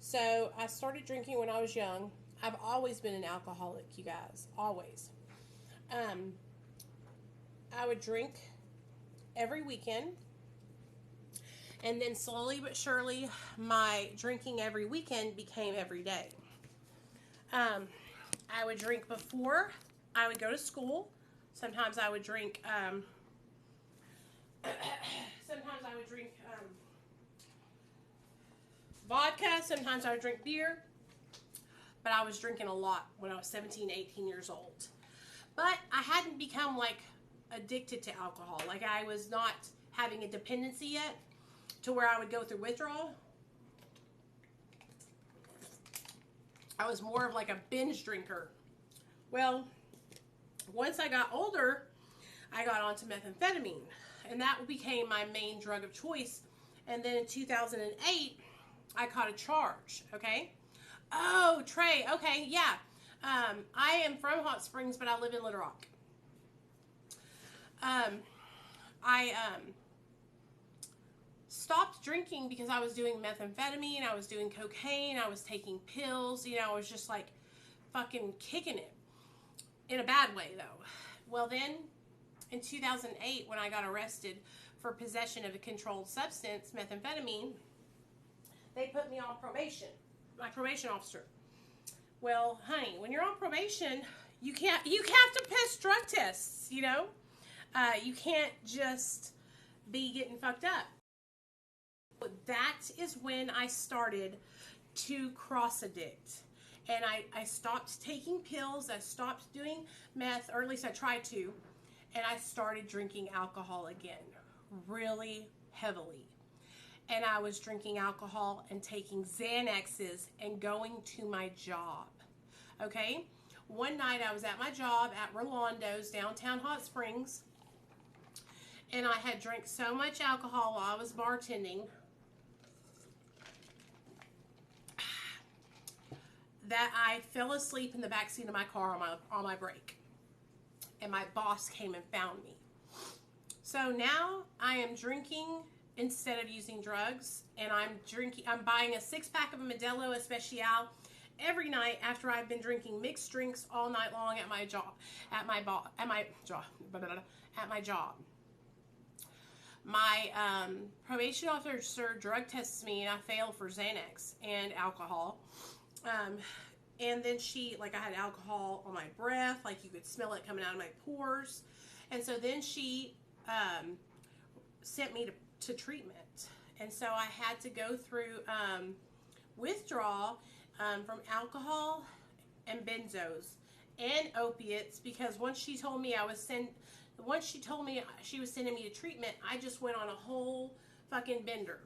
[SPEAKER 1] So I started drinking when I was young. I've always been an alcoholic, you guys. Always. I would drink every weekend. And then slowly but surely, my drinking every weekend became every day. I would drink before I would go to school. Sometimes I would drink, vodka. Sometimes I would drink beer. But I was drinking a lot when I was 17, 18 years old. But I hadn't become, like, addicted to alcohol. Like, I was not having a dependency yet to where I would go through withdrawal. I was more of like a binge drinker. Well, once I got older, I got onto methamphetamine, and that became my main drug of choice. And then in 2008, I caught a charge, okay? Oh, Trey, okay, yeah. I am from Hot Springs, but I live in Little Rock. I stopped drinking because I was doing methamphetamine, I was doing cocaine, I was taking pills, you know, I was just like fucking kicking it. In a bad way, though. Well, then, in 2008, when I got arrested for possession of a controlled substance, methamphetamine, they put me on probation, my probation officer. Well, honey, when you're on probation, you have to pass drug tests, you know? You can't just be getting fucked up. That is when I started to cross addict. And I stopped taking pills, I stopped doing meth, or at least I tried to, and I started drinking alcohol again, really heavily. And I was drinking alcohol and taking Xanaxes and going to my job, okay? One night I was at my job at Rolando's, downtown Hot Springs, and I had drank so much alcohol while I was bartending that I fell asleep in the backseat of my car on my break. And my boss came and found me. So now I am drinking instead of using drugs, and I'm buying a 6-pack of a Modelo Especial every night after I've been drinking mixed drinks all night long at my job. my probation officer drug tests me, and I failed for Xanax and alcohol. And then I had alcohol on my breath, like you could smell it coming out of my pores. And so then she sent me to treatment. And so I had to go through withdrawal from alcohol and benzos and opiates, because once she told me she was sending me to treatment, I just went on a whole fucking bender.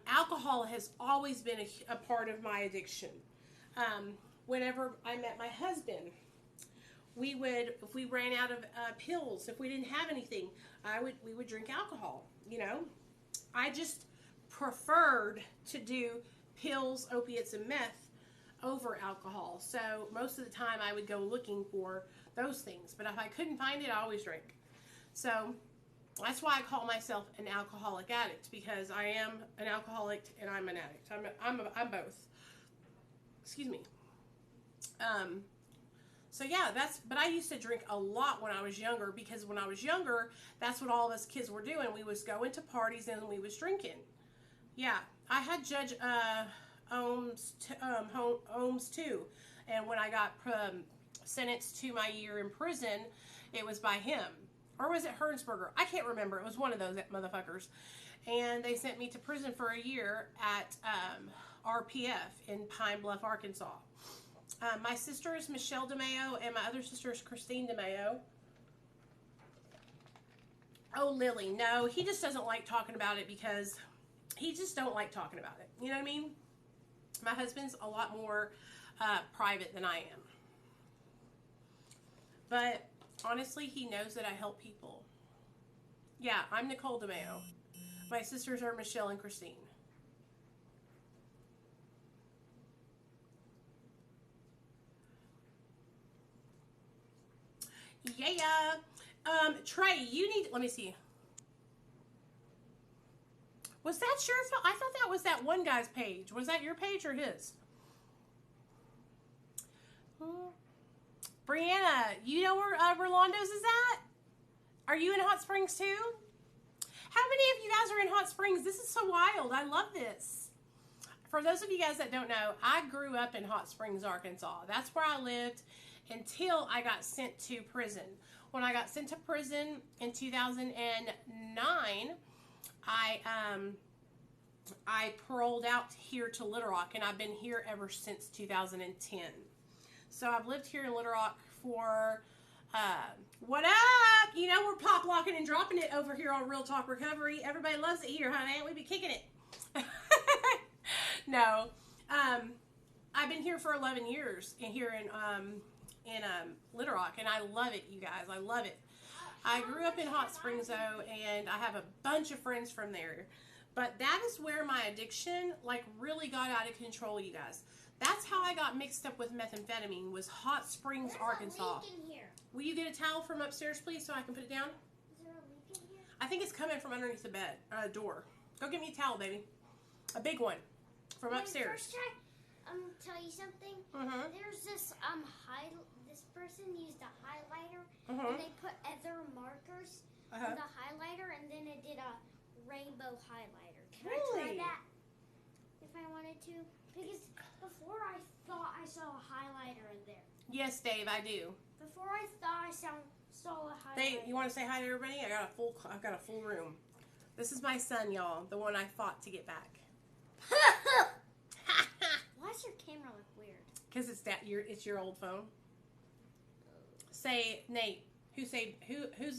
[SPEAKER 1] Alcohol has always been a part of my addiction. Whenever I met my husband, if we ran out of pills, if we didn't have anything, we would drink alcohol. You know, I just preferred to do pills, opiates, and meth over alcohol. So most of the time I would go looking for those things. But if I couldn't find it, I always drank. So that's why I call myself an alcoholic addict, because I am an alcoholic and I'm an addict. I'm both. Excuse me. So yeah, but I used to drink a lot when I was younger, because when I was younger, that's what all of us kids were doing. We was going to parties and we was drinking. Yeah, I had Judge Ohms too, and when I got sentenced to my year in prison, it was by him. Or was it Hernsberger? I can't remember. It was one of those motherfuckers. And they sent me to prison for a year at RPF in Pine Bluff, Arkansas. My sister is Michelle DeMayo, and my other sister is Christine DeMayo. Oh, Lily. No, he just doesn't like talking about it, because he just don't like talking about it. You know what I mean? My husband's a lot more private than I am. But honestly, he knows that I help people. Yeah, I'm Nicole DeMayo. My sisters are Michelle and Christine. Yeah. Trey, you need... Let me see. Was that your... I thought that was that one guy's page. Was that your page or his? Brianna, you know where Rolando's is at? Are you in Hot Springs too? How many of you guys are in Hot Springs? This is so wild. I love this. For those of you guys that don't know, I grew up in Hot Springs, Arkansas. That's where I lived until I got sent to prison. When I got sent to prison in 2009, I paroled out here to Little Rock, and I've been here ever since 2010. So I've lived here in Little Rock for, what up? You know, we're pop locking and dropping it over here on Real Talk Recovery. Everybody loves it here, honey. We be kicking it. No. I've been here for 11 years here in Little Rock, and I love it, you guys. I love it. I grew up in Hot Springs, though, and I have a bunch of friends from there. But that is where my addiction, like, really got out of control, you guys. That's how I got mixed up with methamphetamine, was Hot Springs, Arkansas.
[SPEAKER 2] There's a leak in here.
[SPEAKER 1] Will you get a towel from upstairs, please, so I can put it down?
[SPEAKER 2] Is there a leak in here?
[SPEAKER 1] I think it's coming from underneath the bed, door. Go get me a towel, baby. A big one. From upstairs.
[SPEAKER 2] First tell you something. There's this this person used a highlighter, and they put other markers in the highlighter, and then it did a rainbow highlighter. Can I try that if I wanted to? Because before I thought I saw a highlighter in there.
[SPEAKER 1] Yes, Dave, I do.
[SPEAKER 2] Before I thought I saw a highlighter.
[SPEAKER 1] Dave, you want to say hi to everybody? I've got a full room. This is my son, y'all, the one I fought to get back.
[SPEAKER 2] Why does your camera look weird?
[SPEAKER 1] Because it's your old phone. Say, Nate, whose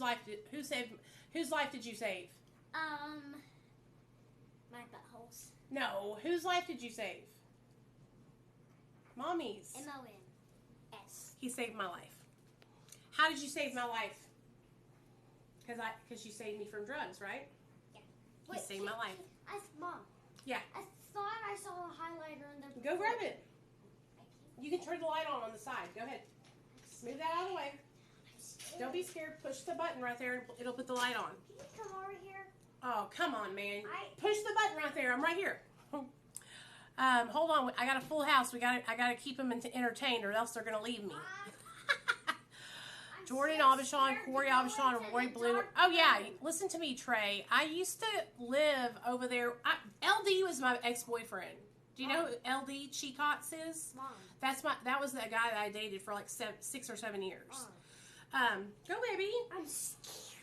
[SPEAKER 1] life did you save?
[SPEAKER 2] My buttholes.
[SPEAKER 1] No, whose life did you save? Mommy's.
[SPEAKER 2] MONS.
[SPEAKER 1] He saved my life. How did you save my life? Because you saved me from drugs, right?
[SPEAKER 2] Yeah.
[SPEAKER 1] He saved my life.
[SPEAKER 2] Mom.
[SPEAKER 1] Yeah.
[SPEAKER 2] I thought I saw a highlighter in there.
[SPEAKER 1] Go grab it. You can turn the light on the side. Go ahead. Move that out of the way. Don't be scared. Push the button right there, and it'll put the light on.
[SPEAKER 2] Can you come over here?
[SPEAKER 1] Oh, come on, man. Push the button right there. I'm right here. Hold on. I got a full house. I got to keep them entertained, or else they're gonna leave me.
[SPEAKER 2] I'm
[SPEAKER 1] Jordan Aubuchon, Corey Aubuchon, Roy Blue. Oh, yeah. Listen to me, Trey. I used to live over there. LD was my ex-boyfriend. Do you know who LD Checots is?
[SPEAKER 2] Mom.
[SPEAKER 1] That was the guy that I dated for like 6 or 7 years. Go, baby.
[SPEAKER 2] I'm scared.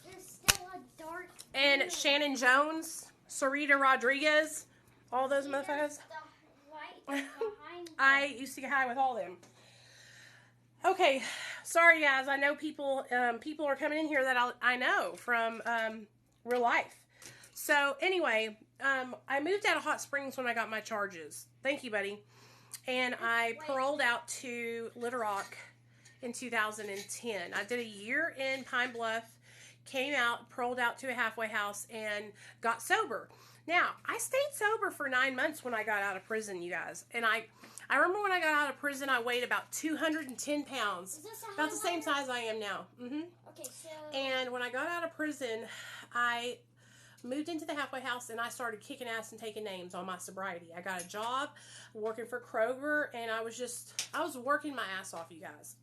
[SPEAKER 2] There's still a dark.
[SPEAKER 1] And Shannon Jones, Sarita Rodriguez, all those motherfuckers. I used to get high with all them. Okay, sorry guys. I know people are coming in here that I know from real life. So anyway, I moved out of Hot Springs when I got my charges. Thank you, buddy. And I paroled out to Little Rock in 2010. I did a year in Pine Bluff, came out, paroled out to a halfway house, and got sober. Now, I stayed sober for 9 months when I got out of prison, you guys. And I remember when I got out of prison, I weighed about 210 pounds. About the same size I am now. Mm-hmm.
[SPEAKER 2] Okay, so...
[SPEAKER 1] And when I got out of prison, I moved into the halfway house and I started kicking ass and taking names on my sobriety. I got a job working for Kroger, and I was working my ass off, you guys.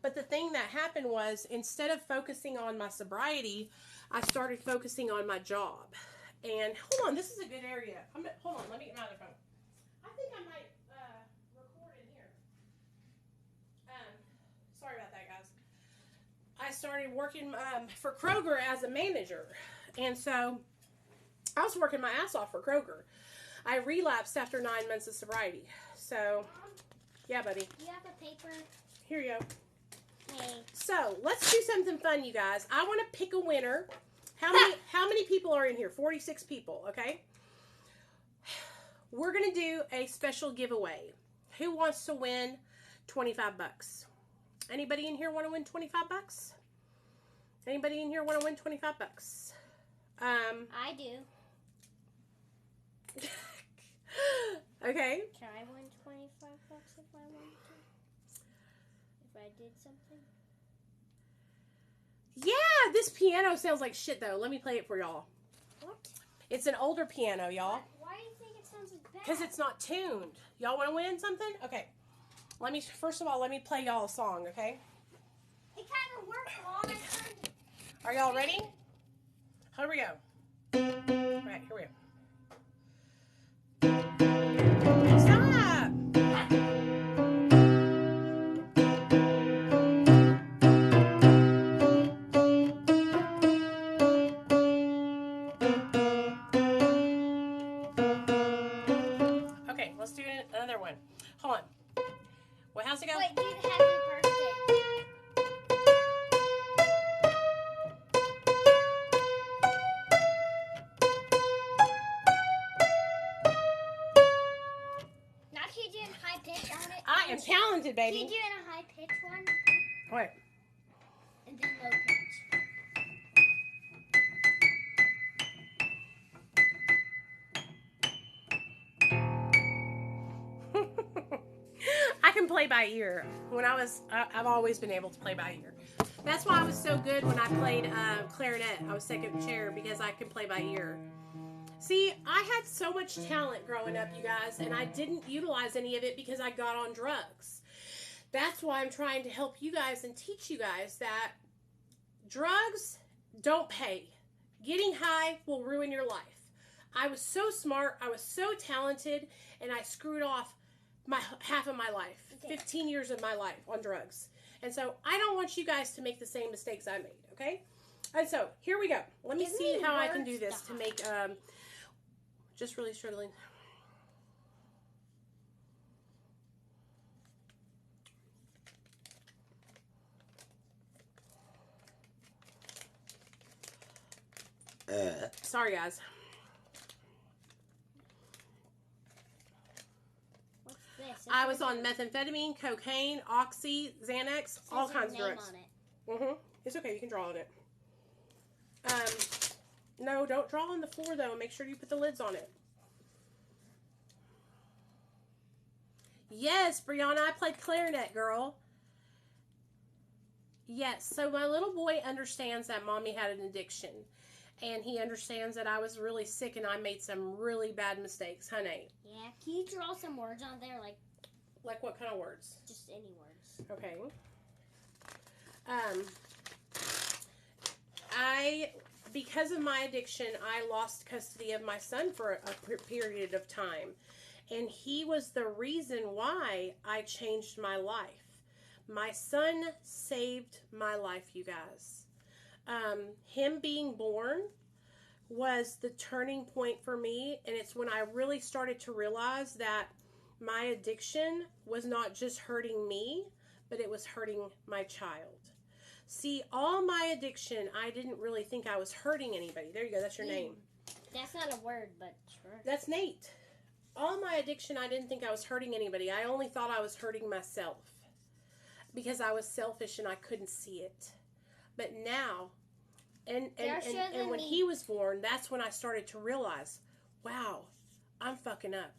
[SPEAKER 1] But the thing that happened was, instead of focusing on my sobriety, I started focusing on my job. And hold on, this is a good area. Hold on, let me get my other phone. I think I might record in here. Sorry about that, guys. I started working for Kroger as a manager. And so I was working my ass off for Kroger. I relapsed after 9 months of sobriety. So, yeah, buddy.
[SPEAKER 2] You have a paper?
[SPEAKER 1] Here you go.
[SPEAKER 2] Hey.
[SPEAKER 1] So, let's do something fun, you guys. I want to pick a winner. How many people are in here? 46 people, okay? We're going to do a special giveaway. Who wants to win 25 bucks? Anybody in here want to win 25 bucks? Anybody in here want to win 25 bucks?
[SPEAKER 2] I do.
[SPEAKER 1] Okay.
[SPEAKER 2] Can I win 25 bucks if I want to? If I did something?
[SPEAKER 1] Yeah, this piano sounds like shit, though. Let me play it for y'all.
[SPEAKER 2] What?
[SPEAKER 1] It's an older piano, y'all.
[SPEAKER 2] Why do you think it sounds like bad?
[SPEAKER 1] Because it's not tuned. Y'all want to win something? Okay. First of all, let me play y'all a song, okay?
[SPEAKER 2] It kind of worked while I turned it.
[SPEAKER 1] Are y'all ready? Here we go. All right, here we go. Stop! Okay, let's do another one. Hold on. Well, how's it go?
[SPEAKER 2] Wait, do the happy birthday. Now can you do a high pitch on it?
[SPEAKER 1] I am talented,
[SPEAKER 2] Can
[SPEAKER 1] baby.
[SPEAKER 2] you do a high pitch one?
[SPEAKER 1] Wait.
[SPEAKER 2] And then low pitch.
[SPEAKER 1] I can play by ear. I've always been able to play by ear. That's why I was so good when I played clarinet. I was second chair because I could play by ear. See, I had so much talent growing up, you guys, and I didn't utilize any of it because I got on drugs. That's why I'm trying to help you guys and teach you guys that drugs don't pay. Getting high will ruin your life. I was so smart, I was so talented, and I screwed off half of my life, 15 years of my life on drugs. And so I don't want you guys to make the same mistakes I made, okay? And so here we go. Let me see how I can do this to make, just really struggling. Sorry, guys.
[SPEAKER 2] This.
[SPEAKER 1] I was on methamphetamine, cocaine, oxy, Xanax, all kinds of drugs. It's okay. You can draw on it. No, don't draw on the floor, though. Make sure you put the lids on it. Yes, Brianna, I played clarinet, girl. Yes, so my little boy understands that Mommy had an addiction. And he understands that I was really sick and I made some really bad mistakes, honey.
[SPEAKER 2] Yeah, can you draw some words on there? Like
[SPEAKER 1] what kind of words?
[SPEAKER 2] Just any words.
[SPEAKER 1] Okay. because of my addiction, I lost custody of my son for a period of time. And he was the reason why I changed my life. My son saved my life, you guys. Him being born was the turning point for me. And it's when I really started to realize that my addiction was not just hurting me, but it was hurting my child. See, all my addiction, I didn't really think I was hurting anybody. There you go. That's your name.
[SPEAKER 2] That's not a word, but sure.
[SPEAKER 1] That's Nate. All my addiction, I didn't think I was hurting anybody. I only thought I was hurting myself because I was selfish and I couldn't see it. But now, and when he was born, that's when I started to realize, wow, I'm fucking up.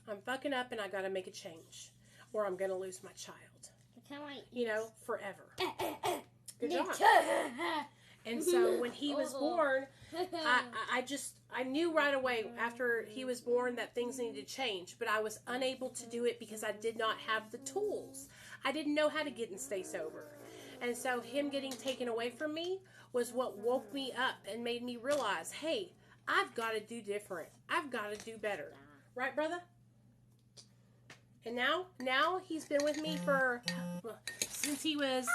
[SPEAKER 1] I'm fucking up and I got to make a change or I'm going to lose my child. You know, forever. Good job. And so when he was born, I knew right away after he was born that things needed to change, but I was unable to do it because I did not have the tools. I didn't know how to get and stay sober. And so him getting taken away from me was what woke me up and made me realize, hey, I've got to do different. I've got to do better. Right, brother? And now he's been with me for, since he was...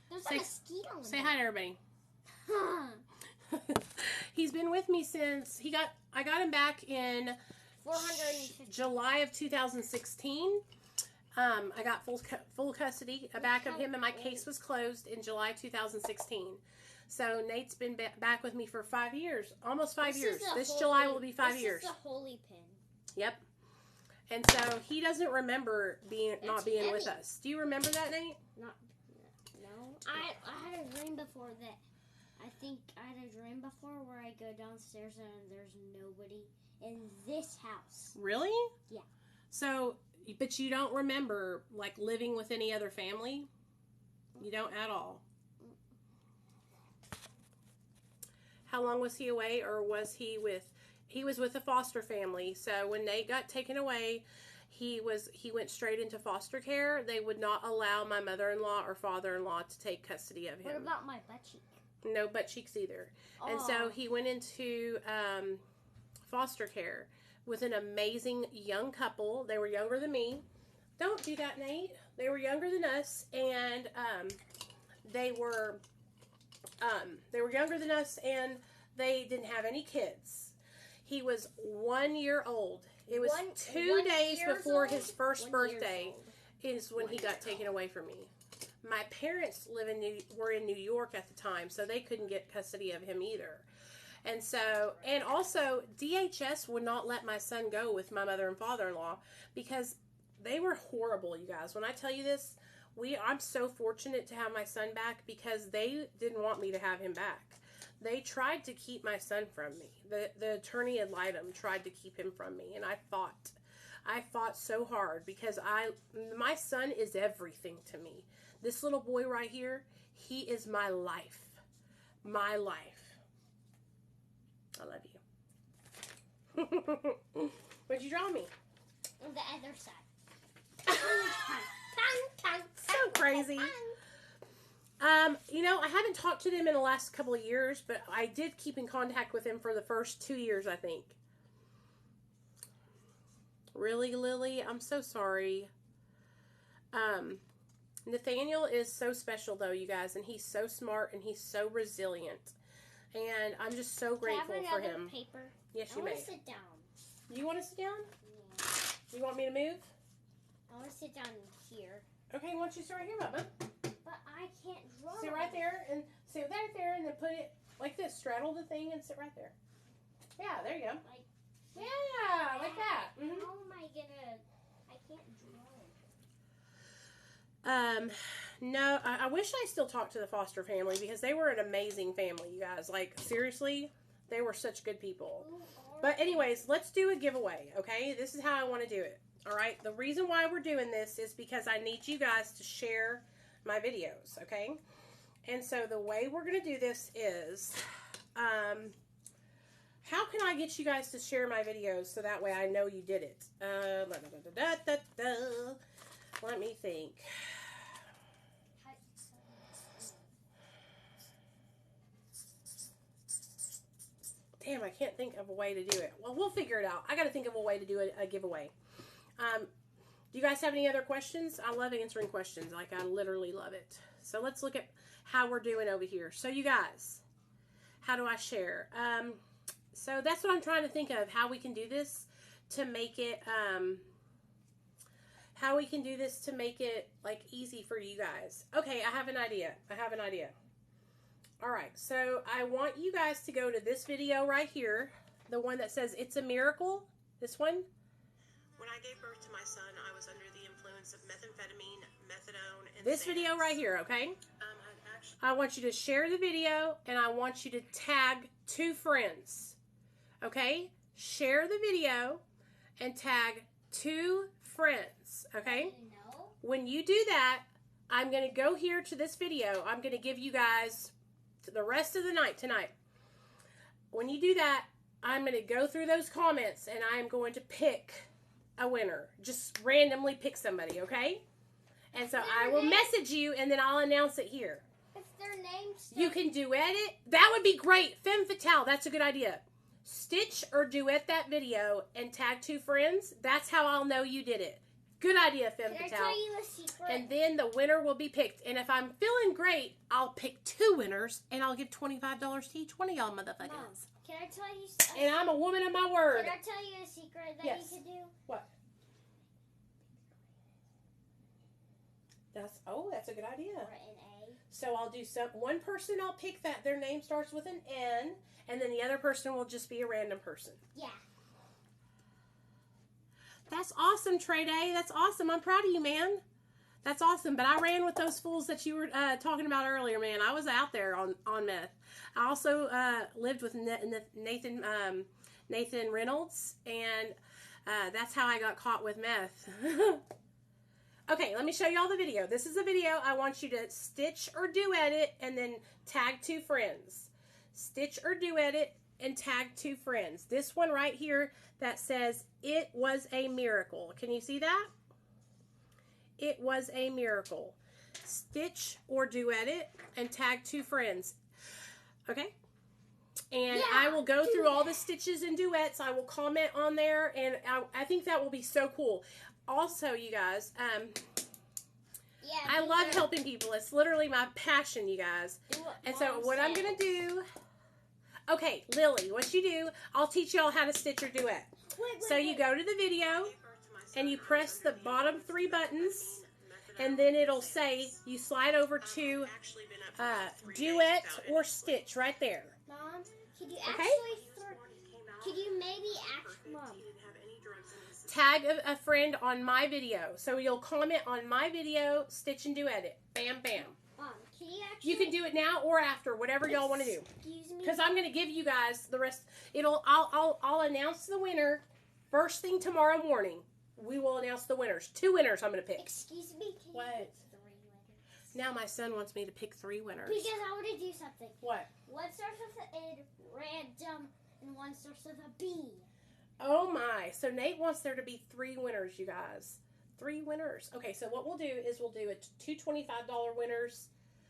[SPEAKER 2] There's a mosquito in
[SPEAKER 1] Say hi to everybody. He's been with me since I got him back in July of 2016. I got full custody back of him, and my case was closed in July 2016. So Nate's been back with me for 5 years, almost 5 years. This July will be 5 years.
[SPEAKER 2] This is the holy pin.
[SPEAKER 1] Yep. And so he doesn't remember not being with us. Do you remember that, Nate?
[SPEAKER 2] No. I had a dream before that. I think I had a dream before where I go downstairs and there's nobody in this house.
[SPEAKER 1] Really?
[SPEAKER 2] Yeah.
[SPEAKER 1] So, but you don't remember, like, living with any other family? You don't at all? How long was he away, or was he with... He was with a foster family. So when Nate got taken away, he went straight into foster care. They would not allow my mother-in-law or father-in-law to take custody of him.
[SPEAKER 2] What about my butt cheek?
[SPEAKER 1] No butt cheeks either. Aww. And so he went into foster care with an amazing young couple. They were younger than me. Don't do that, Nate. They were younger than us, and they were younger than us, and they didn't have any kids. He was 1 year old. It was 2 days before his first birthday is when he got taken away from me. My parents were in New York at the time, so they couldn't get custody of him either. And also, DHS would not let my son go with my mother and father-in-law because they were horrible, you guys. When I tell you this, I'm so fortunate to have my son back because they didn't want me to have him back. They tried to keep my son from me. The attorney ad litem tried to keep him from me, and I fought so hard because my son is everything to me. This little boy right here, he is my life. My life. I love you. What'd you draw me?
[SPEAKER 2] On the other side.
[SPEAKER 1] So crazy. You know, I haven't talked to them in the last couple of years, but I did keep in contact with him for the first 2 years, I think. Really, Lily? I'm so sorry. Nathaniel is so special, though, you guys, and he's so smart, and he's so resilient. And I'm just so grateful for him.
[SPEAKER 2] Paper?
[SPEAKER 1] Yes, you may.
[SPEAKER 2] I want to sit down.
[SPEAKER 1] You want to sit down?
[SPEAKER 2] Yeah.
[SPEAKER 1] You want me to move?
[SPEAKER 2] I want to sit down here.
[SPEAKER 1] Okay, why don't you sit right here, Bubba?
[SPEAKER 2] But I can't draw.
[SPEAKER 1] Sit right there, and sit right there, and then put it like this. Straddle the thing and sit right there. Yeah, there you go. Like that. Mm-hmm.
[SPEAKER 2] How am I gonna? I can't draw.
[SPEAKER 1] No, I wish I still talked to the foster family because they were an amazing family, you guys. Like, seriously, they were such good people. But anyways, let's do a giveaway, okay? This is how I want to do it, all right? The reason why we're doing this is because I need you guys to share my videos, okay? And so the way we're going to do this is, how can I get you guys to share my videos so that way I know you did it? Let me think. can't think of a way to do it. Well, we'll figure it out. I got to think of a way to do a giveaway. Do you guys have any other questions? I love answering questions. Like, I literally love it. So let's look at how we're doing over here. So you guys, how do I share? So that's what I'm trying to think of, how we can do this to make it, like easy for you guys. Okay, I have an idea. All right, so I want you guys to go to this video right here, the one that says It's a Miracle, this one.
[SPEAKER 6] When I gave birth to my son, I was under the influence of methamphetamine, methadone, and
[SPEAKER 1] this video right here, okay? I want you to share the video, and I want you to tag 2 friends, okay? Share the video and tag 2 friends, okay?
[SPEAKER 2] No.
[SPEAKER 1] When you do that, I'm going to go here to this video. I'm going to give you guys the rest of the night tonight. When you do that, I'm going to go through those comments, and I'm going to pick a winner. Just randomly pick somebody, okay? And so I will message you, and then I'll announce it here.
[SPEAKER 2] If their name's...
[SPEAKER 1] You can duet it. That would be great. Femme Fatale. That's a good idea. Stitch or duet that video and tag 2 friends. That's how I'll know you did it. Good idea, Femme
[SPEAKER 2] Can I
[SPEAKER 1] Fatale.
[SPEAKER 2] tell you a secret?
[SPEAKER 1] And then the winner will be picked. And if I'm feeling great, I'll pick 2 winners, and I'll give $25 to each one of y'all motherfuckers.
[SPEAKER 2] Mom, can I tell you something?
[SPEAKER 1] And I'm a woman of my word.
[SPEAKER 2] Can I tell you a secret that
[SPEAKER 1] Yes.
[SPEAKER 2] you could do?
[SPEAKER 1] What? That's a good idea.
[SPEAKER 2] Or an A.
[SPEAKER 1] So I'll do one person I'll pick that their name starts with an N, and then the other person will just be a random person.
[SPEAKER 2] Yeah.
[SPEAKER 1] That's awesome, Trey Day. That's awesome. I'm proud of you, man. That's awesome. But I ran with those fools that you were talking about earlier, man. I was out there on meth. I also lived with Nathan Reynolds, and that's how I got caught with meth. Okay, let me show you all the video. This is a video. I want you to stitch or duet it and then tag 2 friends. Stitch or duet it and tag 2 friends. This one right here that says, It Was a Miracle. Can you see that? It was a miracle. Stitch or duet it and tag 2 friends. Okay? And
[SPEAKER 2] Yeah,
[SPEAKER 1] I will go through all the stitches and duets. I will comment on there, and I think that will be so cool. Also, you guys,
[SPEAKER 2] Yeah.
[SPEAKER 1] I love helping people. It's literally my passion, you guys. And so what I'm going to do... Okay, Lily, what you do, I'll teach y'all how to stitch or duet. So you go to the video, and you press the bottom 3 buttons, and then it'll say, you slide over to duet or stitch right there.
[SPEAKER 2] Mom, could you
[SPEAKER 1] Okay.
[SPEAKER 2] could you maybe ask Mom?
[SPEAKER 1] Tag a friend on my video. So you'll comment on my video, stitch and duet it. Bam, bam.
[SPEAKER 2] Mom, can you actually...
[SPEAKER 1] You can do it now or after, whatever y'all want to do.
[SPEAKER 2] Excuse me?
[SPEAKER 1] Because I'm going to give you guys the rest. I'll announce the winner first thing tomorrow morning. We will announce the winners. 2 winners I'm going to pick.
[SPEAKER 2] Excuse me? Can
[SPEAKER 1] What?
[SPEAKER 2] you pick 3 winners?
[SPEAKER 1] Now my son wants me to pick 3 winners.
[SPEAKER 2] Because I want to do something.
[SPEAKER 1] What?
[SPEAKER 2] One starts with an random, and one starts with a B.
[SPEAKER 1] Oh my. So Nate wants there to be 3 winners, you guys. 3 winners. Okay, so what we'll do is we'll do 2 $25 winners.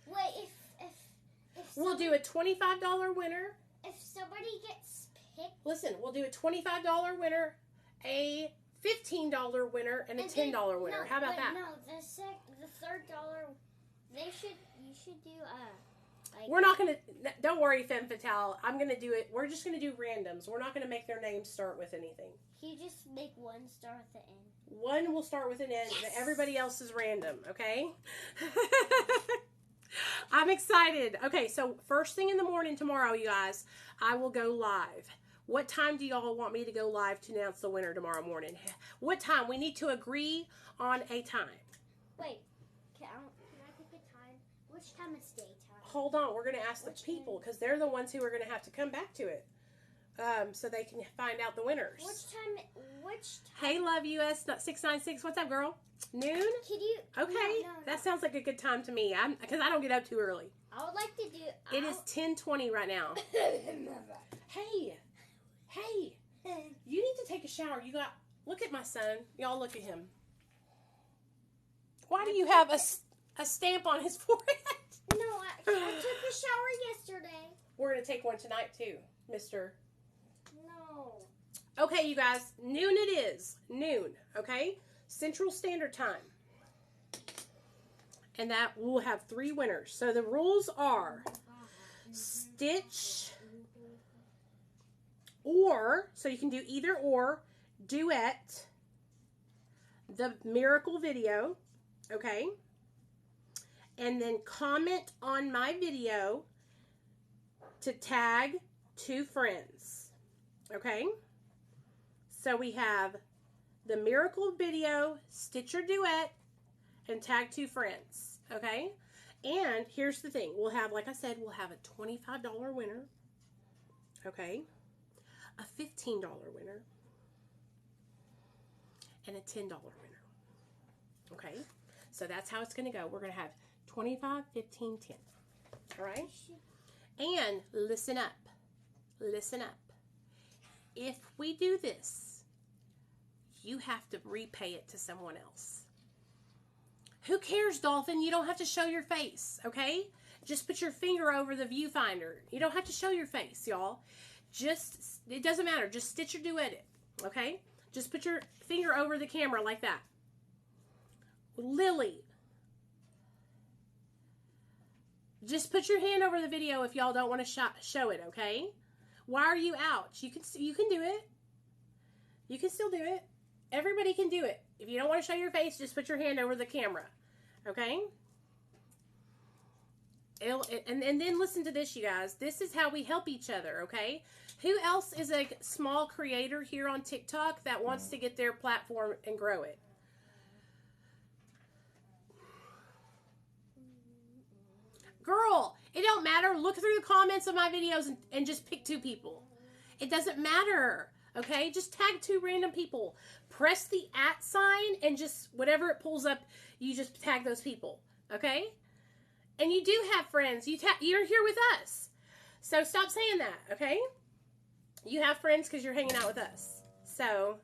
[SPEAKER 2] Wait, if
[SPEAKER 1] We'll do a $25 winner.
[SPEAKER 2] if somebody gets picked,
[SPEAKER 1] Listen, we'll do a $25 winner, a $15 winner, and a $10 winner. How about that?
[SPEAKER 2] No, the $3 you should do like
[SPEAKER 1] We're not going to, don't worry, Femme Fatale. I'm going to do it. We're just going to do randoms. We're not going to make their names start with anything.
[SPEAKER 2] You just make one start with the N.
[SPEAKER 1] One will start with an N,
[SPEAKER 2] Yes.
[SPEAKER 1] and everybody else is random, okay? I'm excited. Okay, so first thing in the morning tomorrow, you guys, I will go live. What time do y'all want me to go live to announce the winner tomorrow morning? What time? We need to agree on a time.
[SPEAKER 2] Wait, can I pick a time? Which time is daytime?
[SPEAKER 1] Hold on, we're going to ask the
[SPEAKER 2] Which
[SPEAKER 1] people because they're the ones who are going to have to come back to it so they can find out the winners.
[SPEAKER 2] Which time?
[SPEAKER 1] Hey, Love US 696. What's up, girl? Noon?
[SPEAKER 2] Could you?
[SPEAKER 1] Okay,
[SPEAKER 2] No.
[SPEAKER 1] that sounds like a good time to me. Because I don't get up too early.
[SPEAKER 2] I would like to do.
[SPEAKER 1] It is 10:20 right now. Hey, you need to take a shower. Look at my son. Y'all look at him. Why do you have a stamp on his forehead?
[SPEAKER 2] No, I took a shower yesterday.
[SPEAKER 1] We're going to take one tonight too, Mr. Okay, you guys, noon it is. Noon, okay? Central Standard Time. And that we'll have 3 winners. So the rules are stitch or, so you can do either or, duet the miracle video, okay? And then comment on my video to tag 2 friends, okay? So we have the miracle video, stitch or duet, and tag 2 friends, okay? And here's the thing. We'll have, like I said, we'll have a $25 winner, okay? A $15 winner, and a $10 winner, okay? So that's how it's going to go. We're going to have 25, 15, 10, all right? And listen up. Listen up. If we do this, you have to repay it to someone else. Who cares, Dolphin? You don't have to show your face, okay? Just put your finger over the viewfinder. You don't have to show your face, y'all. Just, it doesn't matter. Just stitch or duet it, okay? Just put your finger over the camera like that. Lily. Just put your hand over the video if y'all don't want to show it, okay? Why are you out? You can do it. You can still do it. Everybody can do it. If you don't want to show your face, just put your hand over the camera, okay? And then listen to this, you guys. This is how we help each other, okay? Who else is a small creator here on TikTok that wants to get their platform and grow it? Girl, it don't matter. Look through the comments of my videos and just pick 2 people. It doesn't matter, okay? Just tag 2 random people. Press the @ sign and just whatever it pulls up, you just tag those people, okay? And you do have friends. You're here with us. So stop saying that, okay? You have friends because you're hanging out with us. So,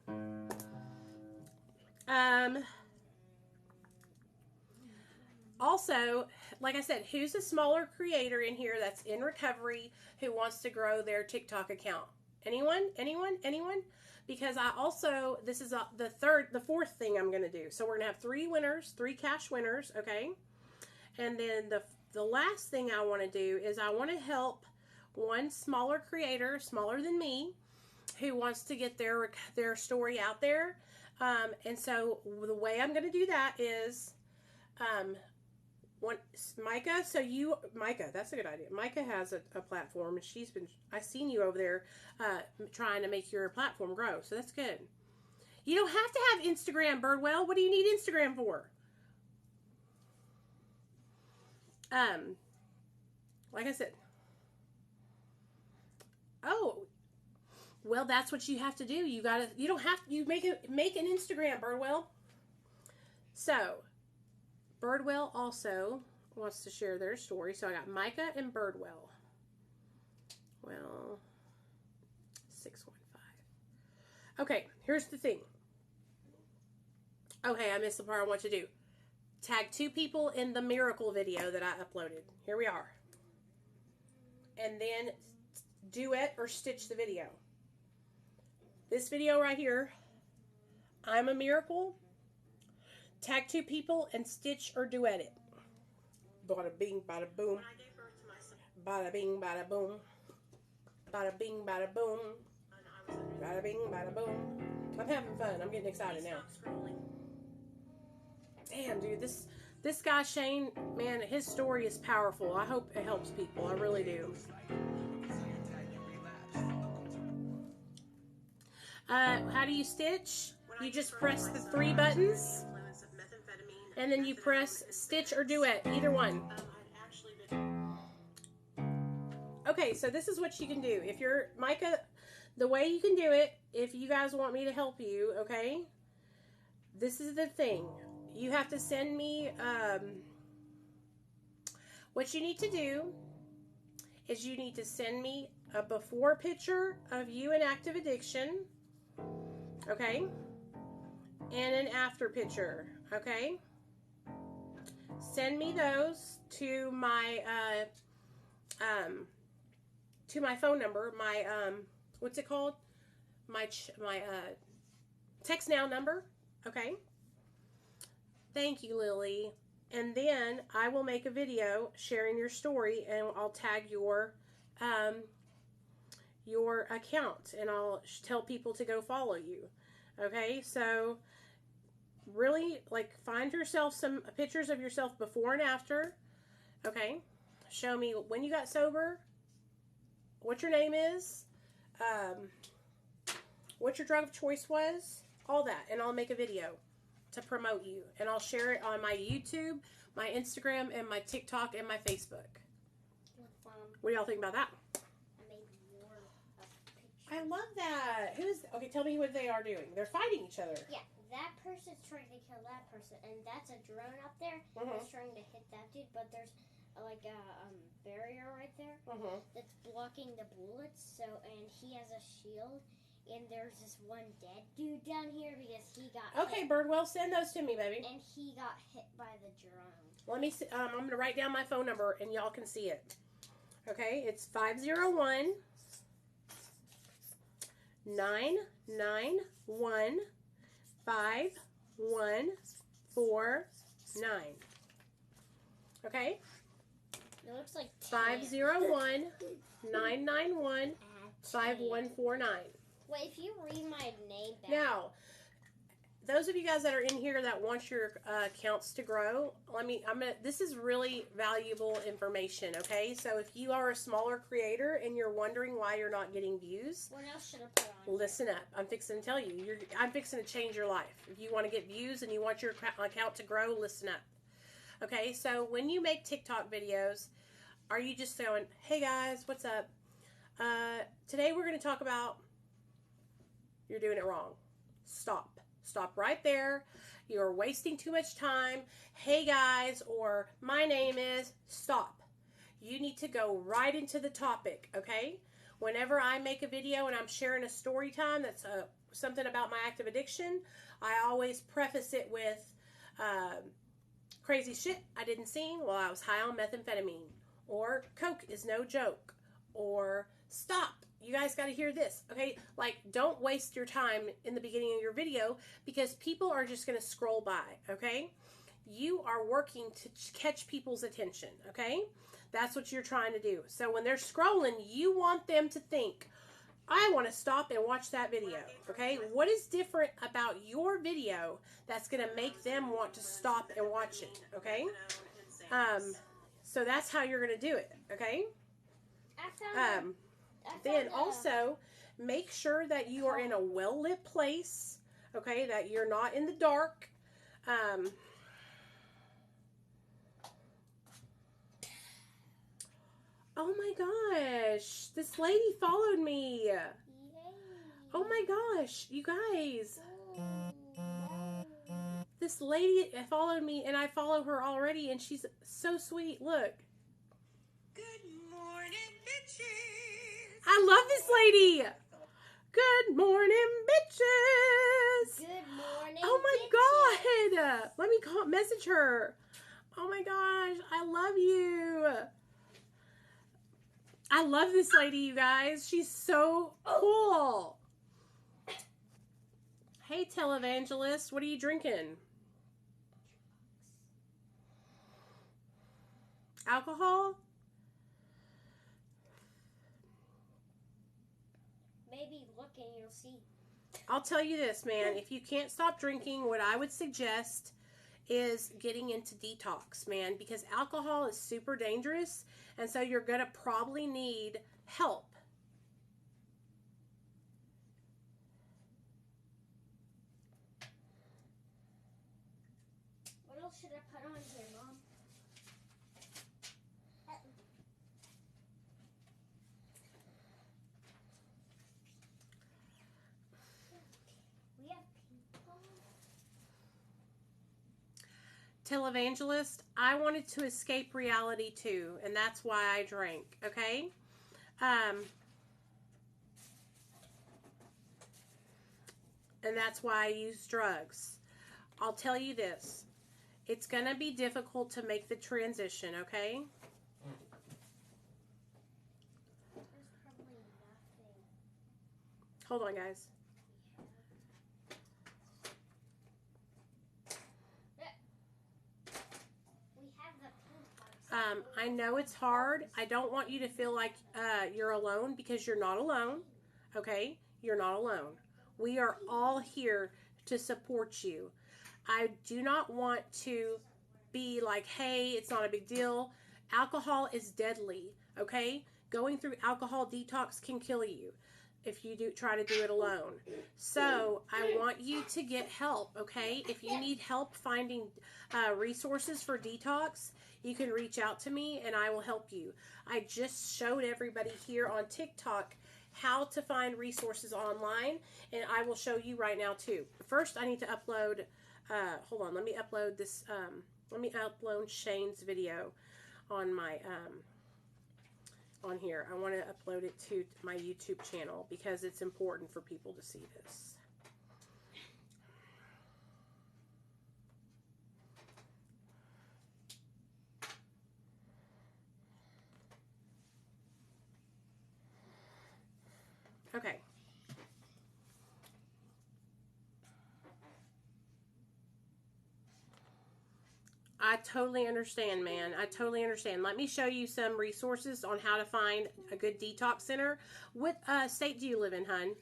[SPEAKER 1] also, like I said, who's a smaller creator in here that's in recovery who wants to grow their TikTok account? Anyone? Anyone? Anyone? Because I also, this is the 4th thing I'm going to do. So we're going to have 3 winners, 3 cash winners, okay? And then the last thing I want to do is I want to help one smaller creator, smaller than me, who wants to get their story out there. And so the way I'm going to do that is, Micah, Micah, that's a good idea. Micah has a platform, and I've seen you over there trying to make your platform grow, so that's good. You don't have to have Instagram, Birdwell. What do you need Instagram for? Like I said, oh, well, that's what you have to do. You make an Instagram, Birdwell. So, Birdwell also wants to share their story. So I got Micah and Birdwell. Well, 615. Okay, here's the thing. Okay, I missed the part I want to do. Tag 2 people in the miracle video that I uploaded. Here we are. And then duet or stitch the video. This video right here, I'm a miracle. Tag 2 people and stitch or duet it. Bada bing, bada boom.
[SPEAKER 6] When I gave birth to my son,
[SPEAKER 1] Bada bing, bada boom. Bada bing, bada boom. Bada bing, bada boom. I'm having fun. I'm getting excited now. Damn, dude, this guy Shane, man, his story is powerful. I hope it helps people. I really do. How do you stitch? You just press the 3 buttons, and then you press stitch or duet, either one. Okay, so this is what you can do. If you're Micah, the way you can do it, if you guys want me to help you, okay? This is the thing. You have to send me, what you need to do is you need to send me a before picture of you in active addiction, okay? And an after picture, okay? Send me those to my phone number, my, what's it called? my text now number, okay? Thank you, Lily. And then I will make a video sharing your story, and I'll tag your account, and I'll tell people to go follow you. Okay, so really, like, find yourself some pictures of yourself before and after. Okay, show me when you got sober, what your name is, what your drug of choice was, all that, and I'll make a video to promote you, and I'll share it on my YouTube, my Instagram, and my TikTok, and my Facebook. What do y'all think about that? I love that. Okay, tell me what they are doing. They're fighting each other.
[SPEAKER 2] Yeah, that person's trying to kill that person, and that's a drone up there that's trying to hit that dude, but there's like a barrier right there that's blocking the bullets, and he has a shield, and there's this one dead dude down here because he got hit.
[SPEAKER 1] Birdwell, send those to me, baby.
[SPEAKER 2] And he got hit by the drone.
[SPEAKER 1] Let me see, I'm going to write down my phone number, and y'all can see it. Okay, it's 501 991 5149. Okay?
[SPEAKER 2] It looks like
[SPEAKER 1] 501 991 5149.
[SPEAKER 2] Wait, if you read my name back.
[SPEAKER 1] Now, those of you guys that are in here that want your accounts to grow, this is really valuable information, okay? So if you are a smaller creator and you're wondering why you're not getting views,
[SPEAKER 2] what else should I put on?
[SPEAKER 1] Listen up. I'm fixing to tell you. I'm fixing to change your life. If you want to get views and you want your account to grow, listen up. Okay, so when you make TikTok videos, are you just going, hey guys, what's up? Today we're going to talk about, you're doing it wrong. Stop. Stop right there. You're wasting too much time. Hey guys, or my name is, stop. You need to go right into the topic, okay? Whenever I make a video and I'm sharing a story time that's something about my active addiction, I always preface it with crazy shit I didn't see while I was high on methamphetamine, or Coke is no joke, or stop. You guys got to hear this, okay? Like, don't waste your time in the beginning of your video because people are just going to scroll by, okay? You are working to catch people's attention, okay? That's what you're trying to do. So when they're scrolling, you want them to think, I want to stop and watch that video, okay? What is different about your video that's going to make them want to stop and watch it, okay? So that's how you're going to do it, okay? Then also, make sure that you are in a well-lit place, okay, that you're not in the dark. Oh my gosh, this lady followed me. Yay. Oh my gosh, you guys. This lady followed me, and I follow her already, and she's so sweet. Look.
[SPEAKER 5] Good morning, bitches.
[SPEAKER 1] I love this lady. Good morning, bitches.
[SPEAKER 2] Good morning,
[SPEAKER 1] oh my God. Let me message her. Oh my gosh, I love you. I love this lady, you guys. She's so cool. Hey, televangelist, what are you drinking? Alcohol?
[SPEAKER 2] Maybe look and you'll see.
[SPEAKER 1] I'll tell you this, man. If you can't stop drinking, what I would suggest is getting into detox, man, because alcohol is super dangerous, and so you're going to probably need help.
[SPEAKER 2] What else should I put on here, Mom? We have people.
[SPEAKER 1] Televangelist, I wanted to escape reality too, and that's why I drank, okay? And that's why I use drugs. I'll tell you this. It's going to be difficult to make the transition, okay?
[SPEAKER 2] There's probably nothing.
[SPEAKER 1] Hold on, guys. I know it's hard. I don't want you to feel like you're alone, because you're not alone. Okay? You're not alone. We are all here to support you. I do not want to be like, hey, it's not a big deal. Alcohol is deadly. Okay? Going through alcohol detox can kill you if you try to do it alone. So I want you to get help, okay? If you need help finding resources for detox, you can reach out to me and I will help you. I just showed everybody here on TikTok how to find resources online, and I will show you right now too. First, I need to upload, hold on, let me upload this, let me upload Shane's video on my, on here. I want to upload it to my YouTube channel because it's important for people to see this. Okay. I totally understand, man. I totally understand. Let me show you some resources on how to find a good detox center. What state do you live in, hun?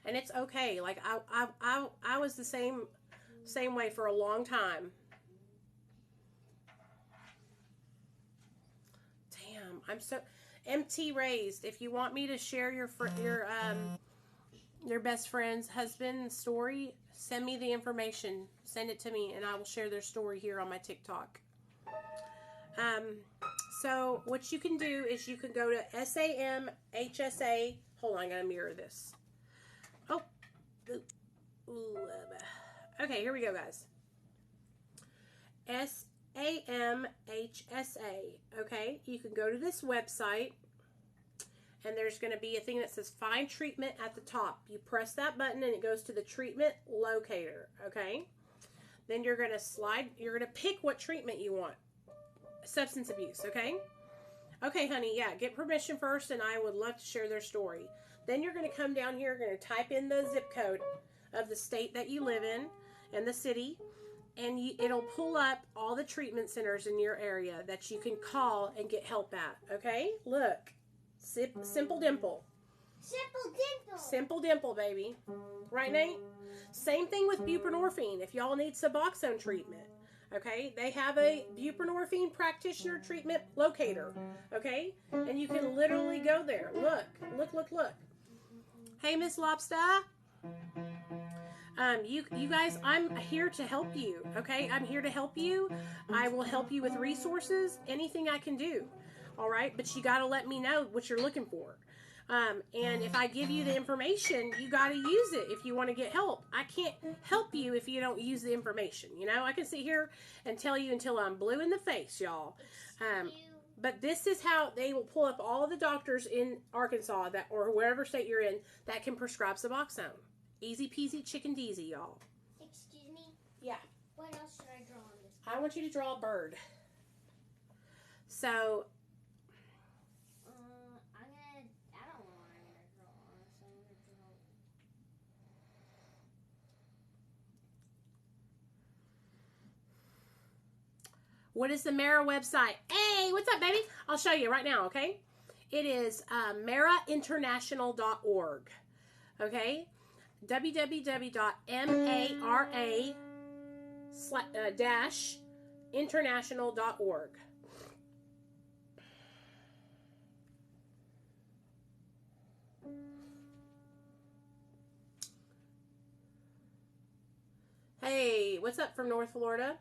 [SPEAKER 1] And it's okay. Like I was the same way for a long time. Damn, I'm so MT raised. If you want me to share your best friend's husband's story, send me the information. Send it to me, and I will share their story here on my TikTok. So what you can do is you can go to SAMHSA. Hold on, I gotta mirror this. Oh, okay, here we go, guys. SAMHSA. Okay, you can go to this website, and there's going to be a thing that says Find Treatment at the top. You press that button, and it goes to the treatment locator. Okay, then you're going to slide. You're going to pick what treatment you want. Substance abuse. Okay. Okay, honey. Yeah, get permission first, and I would love to share their story. Then you're going to come down here. You're going to type in the zip code of the state that you live in and the city, and it'll pull up all the treatment centers in your area that you can call and get help at. Okay? Look. Simple Dimple.
[SPEAKER 2] Simple Dimple.
[SPEAKER 1] Simple Dimple, baby. Right, Nate? Same thing with buprenorphine. If y'all need Suboxone treatment, okay? They have a buprenorphine practitioner treatment locator, okay? And you can literally go there. Look. Look, look, look. Hey, Miss Lobster. You guys, I'm here to help you, okay? I'm here to help you. I will help you with resources, anything I can do, all right? But you got to let me know what you're looking for. And if I give you the information, you got to use it if you want to get help. I can't help you if you don't use the information, you know? I can sit here and tell you until I'm blue in the face, y'all. But this is how they will pull up all the doctors in Arkansas that, or wherever state you're in, that can prescribe Suboxone. Easy peasy chicken deasy, y'all.
[SPEAKER 2] Excuse me?
[SPEAKER 1] Yeah.
[SPEAKER 2] What else should I draw on this?
[SPEAKER 1] I want you to draw a bird. So,
[SPEAKER 2] I don't know what I'm gonna draw on, so I'm gonna draw.
[SPEAKER 1] what is the Mara website? Hey, what's up, baby? I'll show you right now, okay? It is marainternational.org, okay? www.mara-international.org. Hey, what's up from North Florida?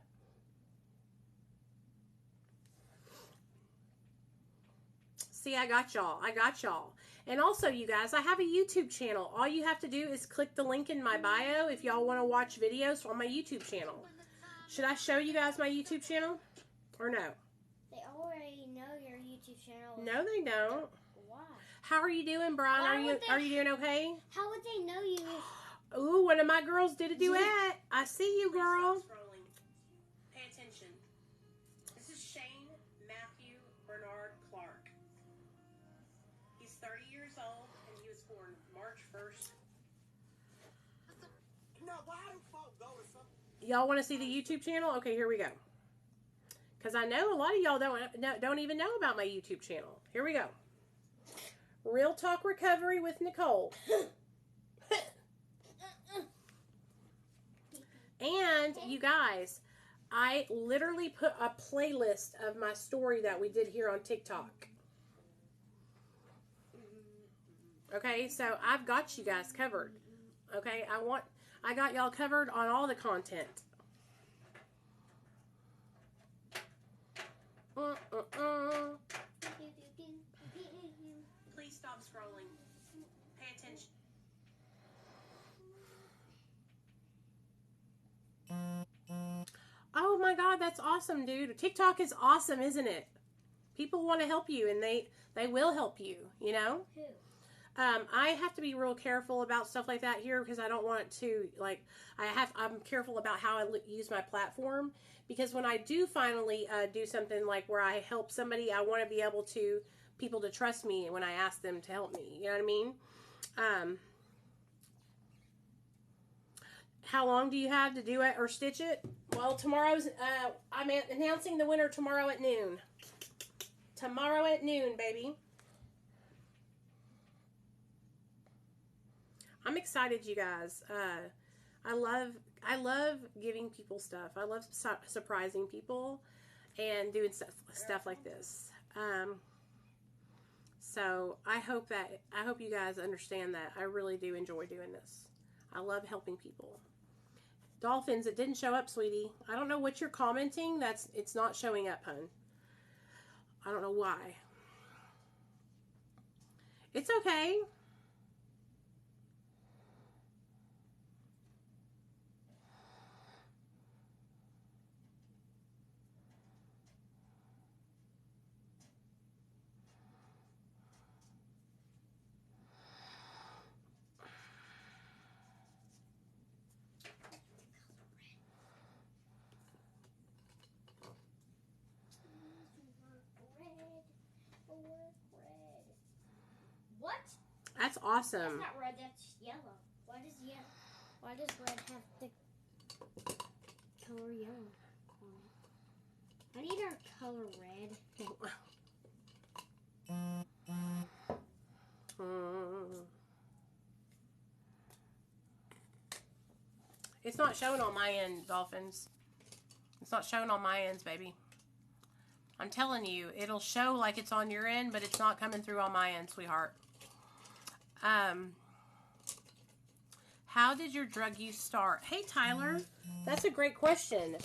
[SPEAKER 1] See, I got y'all. I got y'all. And also, you guys, I have a YouTube channel. All you have to do is click the link in my bio if y'all want to watch videos on my YouTube channel. Should I show you guys my YouTube channel? Or no?
[SPEAKER 2] They already know your YouTube channel.
[SPEAKER 1] No, they don't.
[SPEAKER 2] Why?
[SPEAKER 1] How are you doing, Brian? Are you doing okay?
[SPEAKER 2] How would they know you if...
[SPEAKER 1] Ooh, one of my girls did a duet. I see you, girl.
[SPEAKER 6] Pay attention.
[SPEAKER 1] is 30 years old, and he was born March 1st.
[SPEAKER 7] Now, why do folk go to something?
[SPEAKER 1] Y'all want to see the YouTube channel? Okay, here we go. Because I know a lot of y'all don't even know about my YouTube channel. Here we go. Real Talk Recovery with Nicole. And you guys, I literally put a playlist of my story that we did here on TikTok. Okay, so I've got you guys covered. Okay, I got y'all covered on all the content. Please stop scrolling. Pay attention. Oh my God, that's awesome, dude. TikTok is awesome, isn't it? People want to help you, and they will help you, you know?
[SPEAKER 2] Who?
[SPEAKER 1] I have to be real careful about stuff like that here because I don't want to, like, I'm careful about how I use my platform, because when I do finally do something like where I help somebody, I want to be able to, people to trust me when I ask them to help me, you know what I mean? How long do you have to do it or stitch it? Well, tomorrow's, I'm announcing the winner tomorrow at noon. Tomorrow at noon, baby. I'm excited, you guys. I love giving people stuff. I love surprising people and doing stuff like this. So I hope you guys understand that. I really do enjoy doing this. I love helping people. Dolphins, it didn't show up, sweetie. I don't know what you're commenting. It's not showing up, hun. I don't know why. It's okay.
[SPEAKER 2] What?
[SPEAKER 1] That's awesome.
[SPEAKER 2] That's not red, that's yellow. Why does red have the color yellow on it? I need our color red.
[SPEAKER 1] It's not showing on my end, Dolphins. It's not showing on my ends, baby. I'm telling you, it'll show like it's on your end, but it's not coming through on my end, sweetheart. How did your drug use start? Hey, Tyler, that's a great question.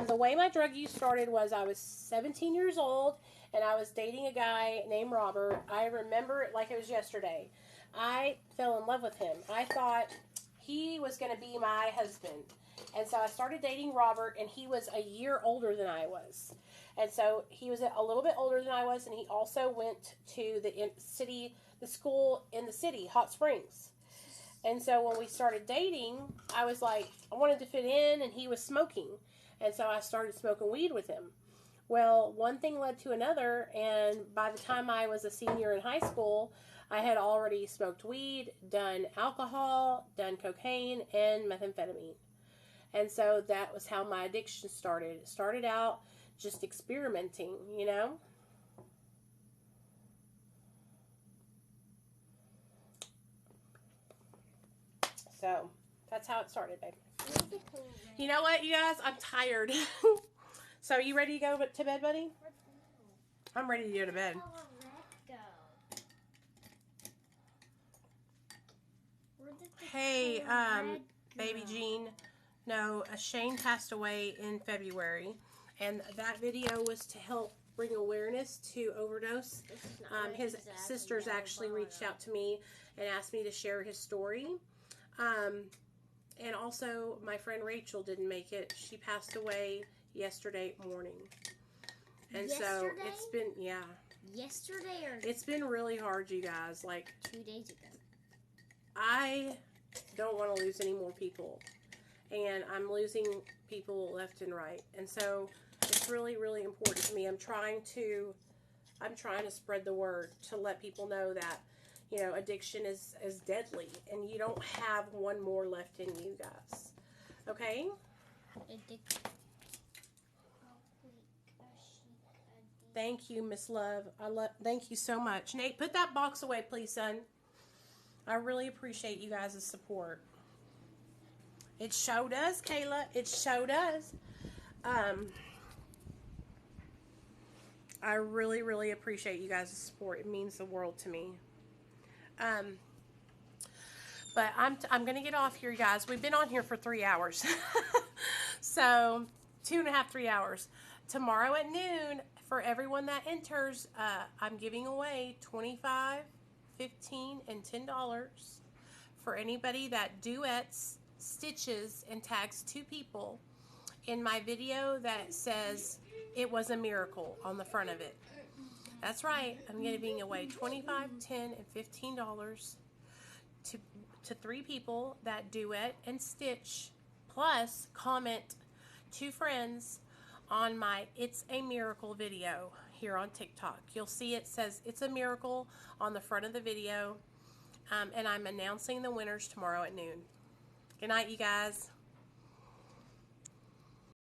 [SPEAKER 1] The way my drug use started was I was 17 years old, and I was dating a guy named Robert. I remember it like it was yesterday. I fell in love with him. I thought he was going to be my husband. And so I started dating Robert, and he was a year older than I was. And so he was a little bit older than I was, and he also went to the school in the city, Hot Springs. And so when we started dating, I was like, I wanted to fit in, and he was smoking. And so I started smoking weed with him. Well, one thing led to another, and by the time I was a senior in high school, I had already smoked weed, done alcohol, done cocaine, and methamphetamine. And so that was how my addiction started. It started out just experimenting, you know? So that's how it started, baby. You know what, you guys? I'm tired. So you ready to go to bed, buddy? I'm ready to go to bed. Hey, baby Jean. No, Shane passed away in February, and that video was to help bring awareness to overdose. His sisters actually reached out to me and asked me to share his story. And also, my friend Rachel didn't make it. She passed away yesterday morning. And so it's been, yeah.
[SPEAKER 2] Yesterday or?
[SPEAKER 1] It's been really hard, you guys. Like
[SPEAKER 2] 2 days ago.
[SPEAKER 1] I don't want to lose any more people. And I'm losing people left and right. And so it's really, really important to me. I'm trying to I'm trying to spread the word to let people know that, you know, addiction is deadly, and you don't have one more left in you guys. Okay? Thank you, Miss Love. Thank you so much. Nate, put that box away, please, son. I really appreciate you guys' support. It sure does, Kayla. It sure does. I really, really appreciate you guys' support. It means the world to me. But I'm going to get off here, guys. We've been on here for 3 hours. So, 2.5, 3 hours. Tomorrow at noon, for everyone that enters, I'm giving away $25, $15, and $10 for anybody that duets, stitches, and tags 2 people in my video that says it was a miracle on the front of it. That's right. I'm giving away $25, $10, and $15 to 3 people that duet and stitch, plus comment 2 friends on my It's a Miracle video here on TikTok. You'll see it says It's a Miracle on the front of the video, and I'm announcing the winners tomorrow at noon. Good night, you guys.